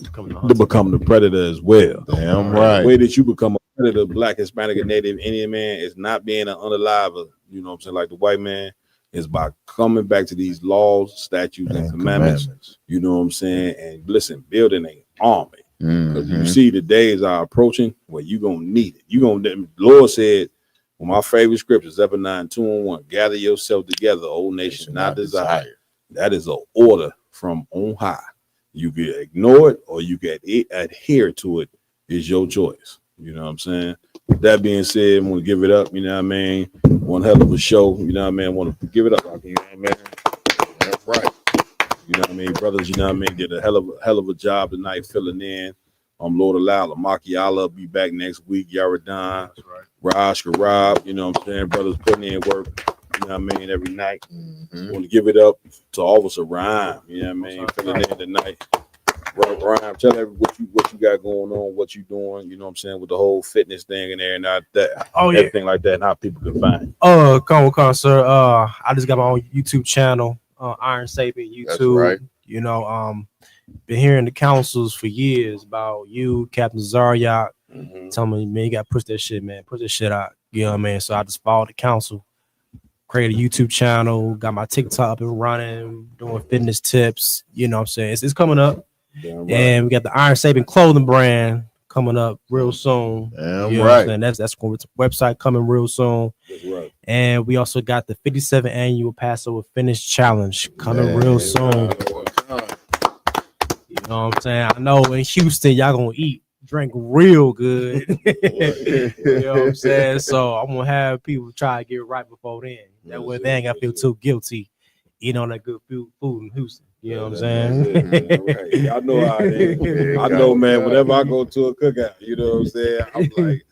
to become the predator as well. Damn right. The way that you become a predator, black, Hispanic, and Native Indian man, is not being an unaliver, you know what I'm saying, like the white man, is by coming back to these laws, statutes, and commandments. You know what I'm saying? And listen, building an army. Because you see the days are approaching where you're gonna need it. The Lord said, one of my favorite scriptures, Zephaniah 2:1, gather yourself together, O nation, not desire. That is an order from on high. You can ignore it or you can adhere to it. Is your choice. You know what I'm saying? With that being said, I'm gonna give it up. You know what I mean? One hell of a show. You know what I mean? I want to give it up. You know what I mean? That's right. You know what I mean, brothers? You know what I mean? Did a hell of a job tonight filling in. Lord allow Lamaki Allah be back next week. Yaradan, Raj Karab, you know what I'm saying? Brothers putting in work, you know what I mean, every night. Want to give it up to Officer Rhyme, you know what I mean, filling in tonight. Rhyme, tell everybody what you got going on, what you doing, you know what I'm saying, with the whole fitness thing in there and everything like that, and how people can find it. Come, sir. I just got my own YouTube channel, Iron Sapien YouTube. That's right. You know, been hearing the councils for years about you, Captain Zaryak. Telling me, man, you gotta push that shit, man. Push this shit out. You know what I mean? So I just followed the council, created a YouTube channel, got my TikTok up and running, doing fitness tips. You know what I'm saying? It's coming up. Damn And we got the Iron Sapien clothing brand coming up real soon. Damn you know right. What I'm saying? That's going to website coming real soon. That's right. And we also got the 57th annual Passover Finish Challenge coming real soon. You know what I'm saying? I know in Houston, y'all gonna eat, drink real good. You know what I'm saying? So I'm gonna have people try to get it right before then. That way they ain't gotta feel too guilty eating on that good food in Houston. You know what I'm saying? Right. Y'all know how it is. I know, man, whenever I go to a cookout, you know what I'm saying? I'm like,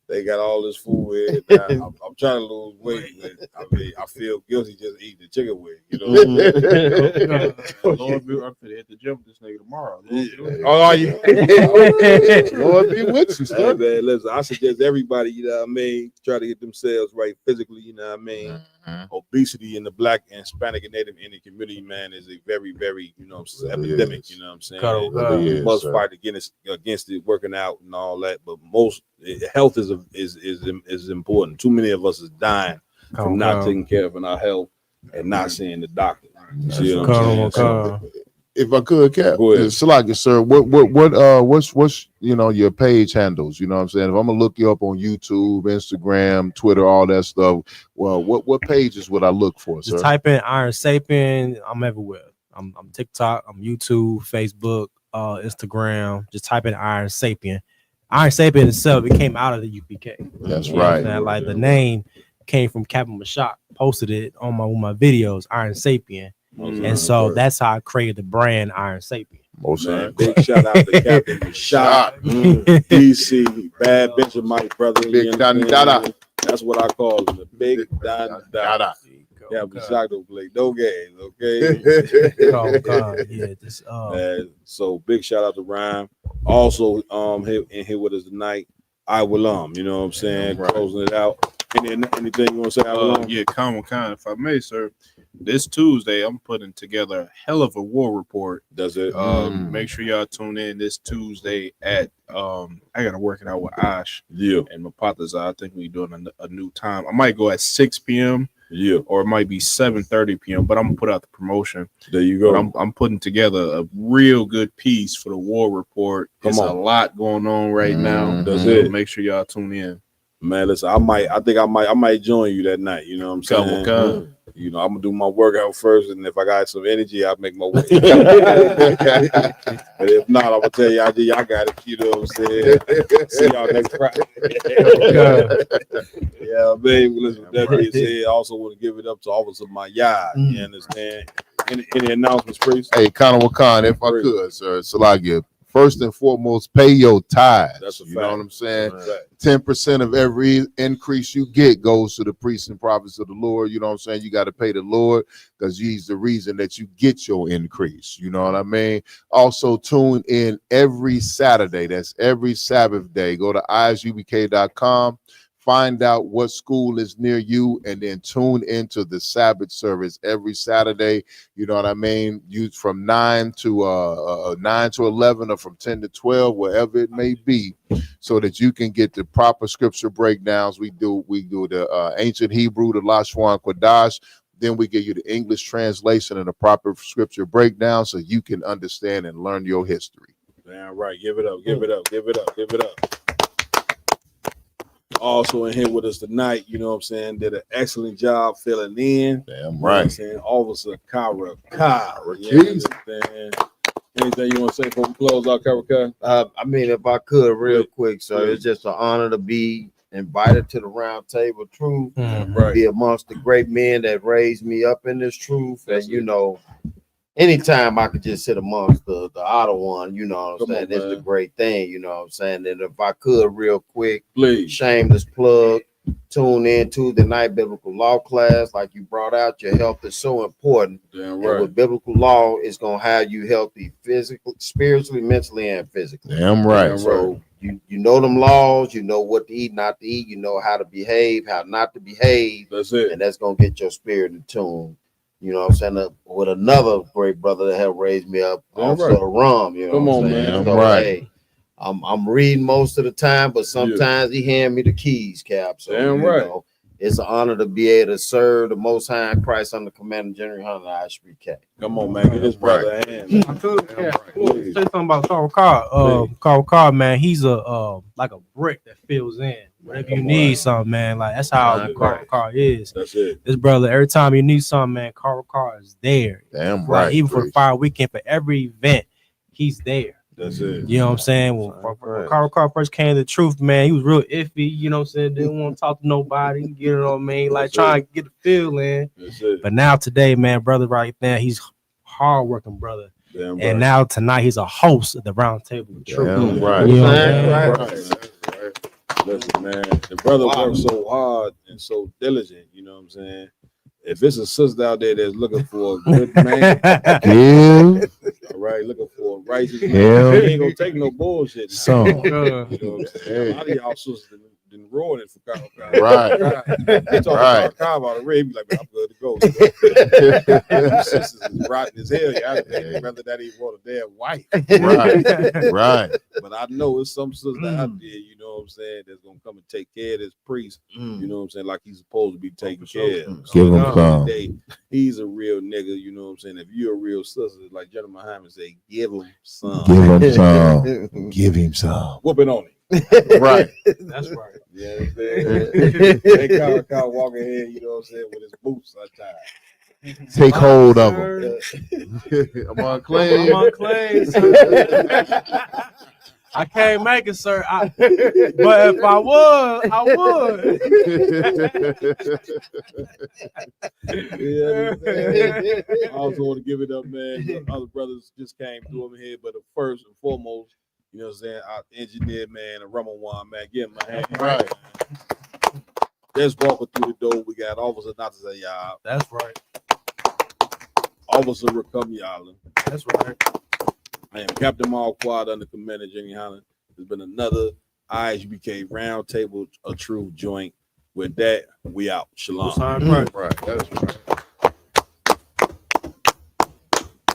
they got all this food here. Now, I'm trying to lose weight, but I mean, I feel guilty just eating the chicken wing. You know what I'm saying? Lord, I'm finna hit the gym with this nigga tomorrow. Oh, are you? Lord be with you, Hey, man, listen, I suggest everybody, you know what I mean, try to get themselves right physically, you know what I mean? Obesity in the Black and Hispanic and Native Indian community, man, is a very, very, epidemic, you know what I'm saying? We must fight against it, working out and all that, but health is important. Too many of us is dying from not taking care of our health and not seeing the doctor. You see what I'm saying? If I could, Cap, Salaka, sir, what's your page handles? You know what I'm saying? If I'm gonna look you up on YouTube, Instagram, Twitter, all that stuff, well, what pages would I look for, sir? Just type in Iron Sapien. I'm everywhere. I'm TikTok, I'm YouTube, Facebook, Instagram. Just type in Iron Sapien. Iron Sapien itself, it came out of the UPK. That's right. Like the name came from Captain Mashak, posted it on my videos, Iron Sapien. And so that's how I created the brand Iron Sapien. Man, big shout out to Captain Mashak, DC, Bad Benjamin brother. Big Don Dada. That's what I call him, the Big Don Dada. Yeah, Mashak don't play no games, okay? Oh God, yeah. Man, so big shout out to Rhyme. Also, here with us tonight, I will you know what I'm saying? Closing it out. Anything you want to say? Yeah, common kind, if I may, sir. This Tuesday, I'm putting together a hell of a war report. Does it? Make sure y'all tune in this Tuesday at I gotta work it out with Ash. Yeah. And Mapata's. I think we're doing a new time. I might go at 6 p.m. Yeah. Or it might be 7:30 p.m. But I'm gonna put out the promotion. There you go. But I'm putting together a real good piece for the war report. There's a lot going on right now. That's it. Make sure y'all tune in. Man, listen, I might join you that night. You know what I'm saying? Come. You know, I'm gonna do my workout first, and if I got some energy, I'll make my way. But if not, I'm gonna tell y'all, y'all got it. You know what I'm saying? See y'all next Friday. Yeah, man. Listen, with that being said, I also want to give it up to Officer Mayad. You understand? Any announcements, priest? Hey, Conor Wakan, if I could, sir, Salaka. First and foremost, pay your tithes. That's a fact. You know what I'm saying? 10% of every increase you get goes to the priests and prophets of the Lord. You know what I'm saying? You got to pay the Lord because he's the reason that you get your increase. You know what I mean? Also, tune in every Saturday. That's every Sabbath day. Go to isubk.com. Find out what school is near you, and then tune into the Sabbath service every Saturday. You know what I mean? Use from 9 to 11, or from 10 to 12, wherever it may be, so that you can get the proper scripture breakdowns. We do the ancient Hebrew, the Lashon Kodash. Then we give you the English translation and the proper scripture breakdown, so you can understand and learn your history. Damn right. Give it up. Give it up. Give it up. Give it up. Also in here with us tonight, you know what I'm saying, did an excellent job filling in. Damn right. You know what I'm saying? Officer Kyra. Anything you want to say before we close out, Kyra? I mean, if I could, real quick, sir, it's just an honor to be invited to the round table truth, be amongst the great men that raised me up in this truth. And you know, anytime I could just sit amongst the outer one, you know what I'm saying? It's the great thing, you know what I'm saying? And if I could real quick, shameless plug, tune in Tuesday night biblical law class. Like you brought out, your health is so important. And with biblical law, it's gonna have you healthy physically, spiritually, mentally, and physically. Damn right. So you know them laws, you know what to eat, not to eat, you know how to behave, how not to behave. That's it. And that's gonna get your spirit in tune. You know what I'm saying? With another great brother that helped raise me up, also Rum, you know Come what on, I'm saying? man. So, Right. hey, I'm reading most of the time, but sometimes he hand me the keys, Cap. So Damn you right. know, it's an honor to be able to serve the Most High in Christ under Commander General Hunter Ashby K. Come on, man. Get this brother a hand. I could say something about Carl Carr. Carl Carr, man, he's a like a brick that fills in whenever you need something, man. Like that's how Carl Carr is. That's it. This brother, every time you need something, man, Carl Carr is there. Damn Like, right. even for the fire weekend, for every event, he's there. That's it. You know what I'm saying? When Carl Carr first came to the truth, man, he was real iffy. You know what I'm saying? Didn't want to talk to nobody. You know what I mean? Like trying to get the feel in. But now today, man, brother, right now, he's hardworking brother. Damn right. And now tonight, he's a host at the Round Table of Truth. Damn right. You know what I'm Damn saying? right. Listen, man, the brother works so hard and so diligent. You know what I'm saying? If it's a sister out there that's looking for a good man, all right, looking for a righteous man, he ain't gonna take no bullshit. Now. You know what I'm saying? A lot of y'all sisters didn't ruin it for Carl. Right. They talk about Carl about a red, be like, man, I'm good to go. You sisters is rotten as hell. Y'all think rather that even want a damn wife. Right. But I know it's some sister out there, you know what I'm saying, that's gonna come and take care of this priest. You know what I'm saying, like he's supposed to be taken care of. So Give him at the end of the some. day, he's a real nigga, you know what I'm saying. If you're a real sister, like General Muhammad say, give him some. Give him some. Give him some. Whoop it on him. Right. That's right. Yeah, you know what I'm saying? They Carl walking here, you know what I'm saying, with his boots untied. Take hold of him. I'm on claim. I'm on claim, sir. I can't make it, sir. But if I would, I would. I also want to give it up, man. The other brothers just came through over here, but first and foremost, you know what I'm saying, our engineer, man, and Ramawan, man, give him a hand. Right. Just walking through the door, we got Officer Dr. Zayab. That's right. Officer Rakam Yalin. That's right. I am Captain Marquardt under Commander Jenny Holland. There's been another IHBK Roundtable of Truth joint. With that, we out. Shalom. Right. Right. That's right.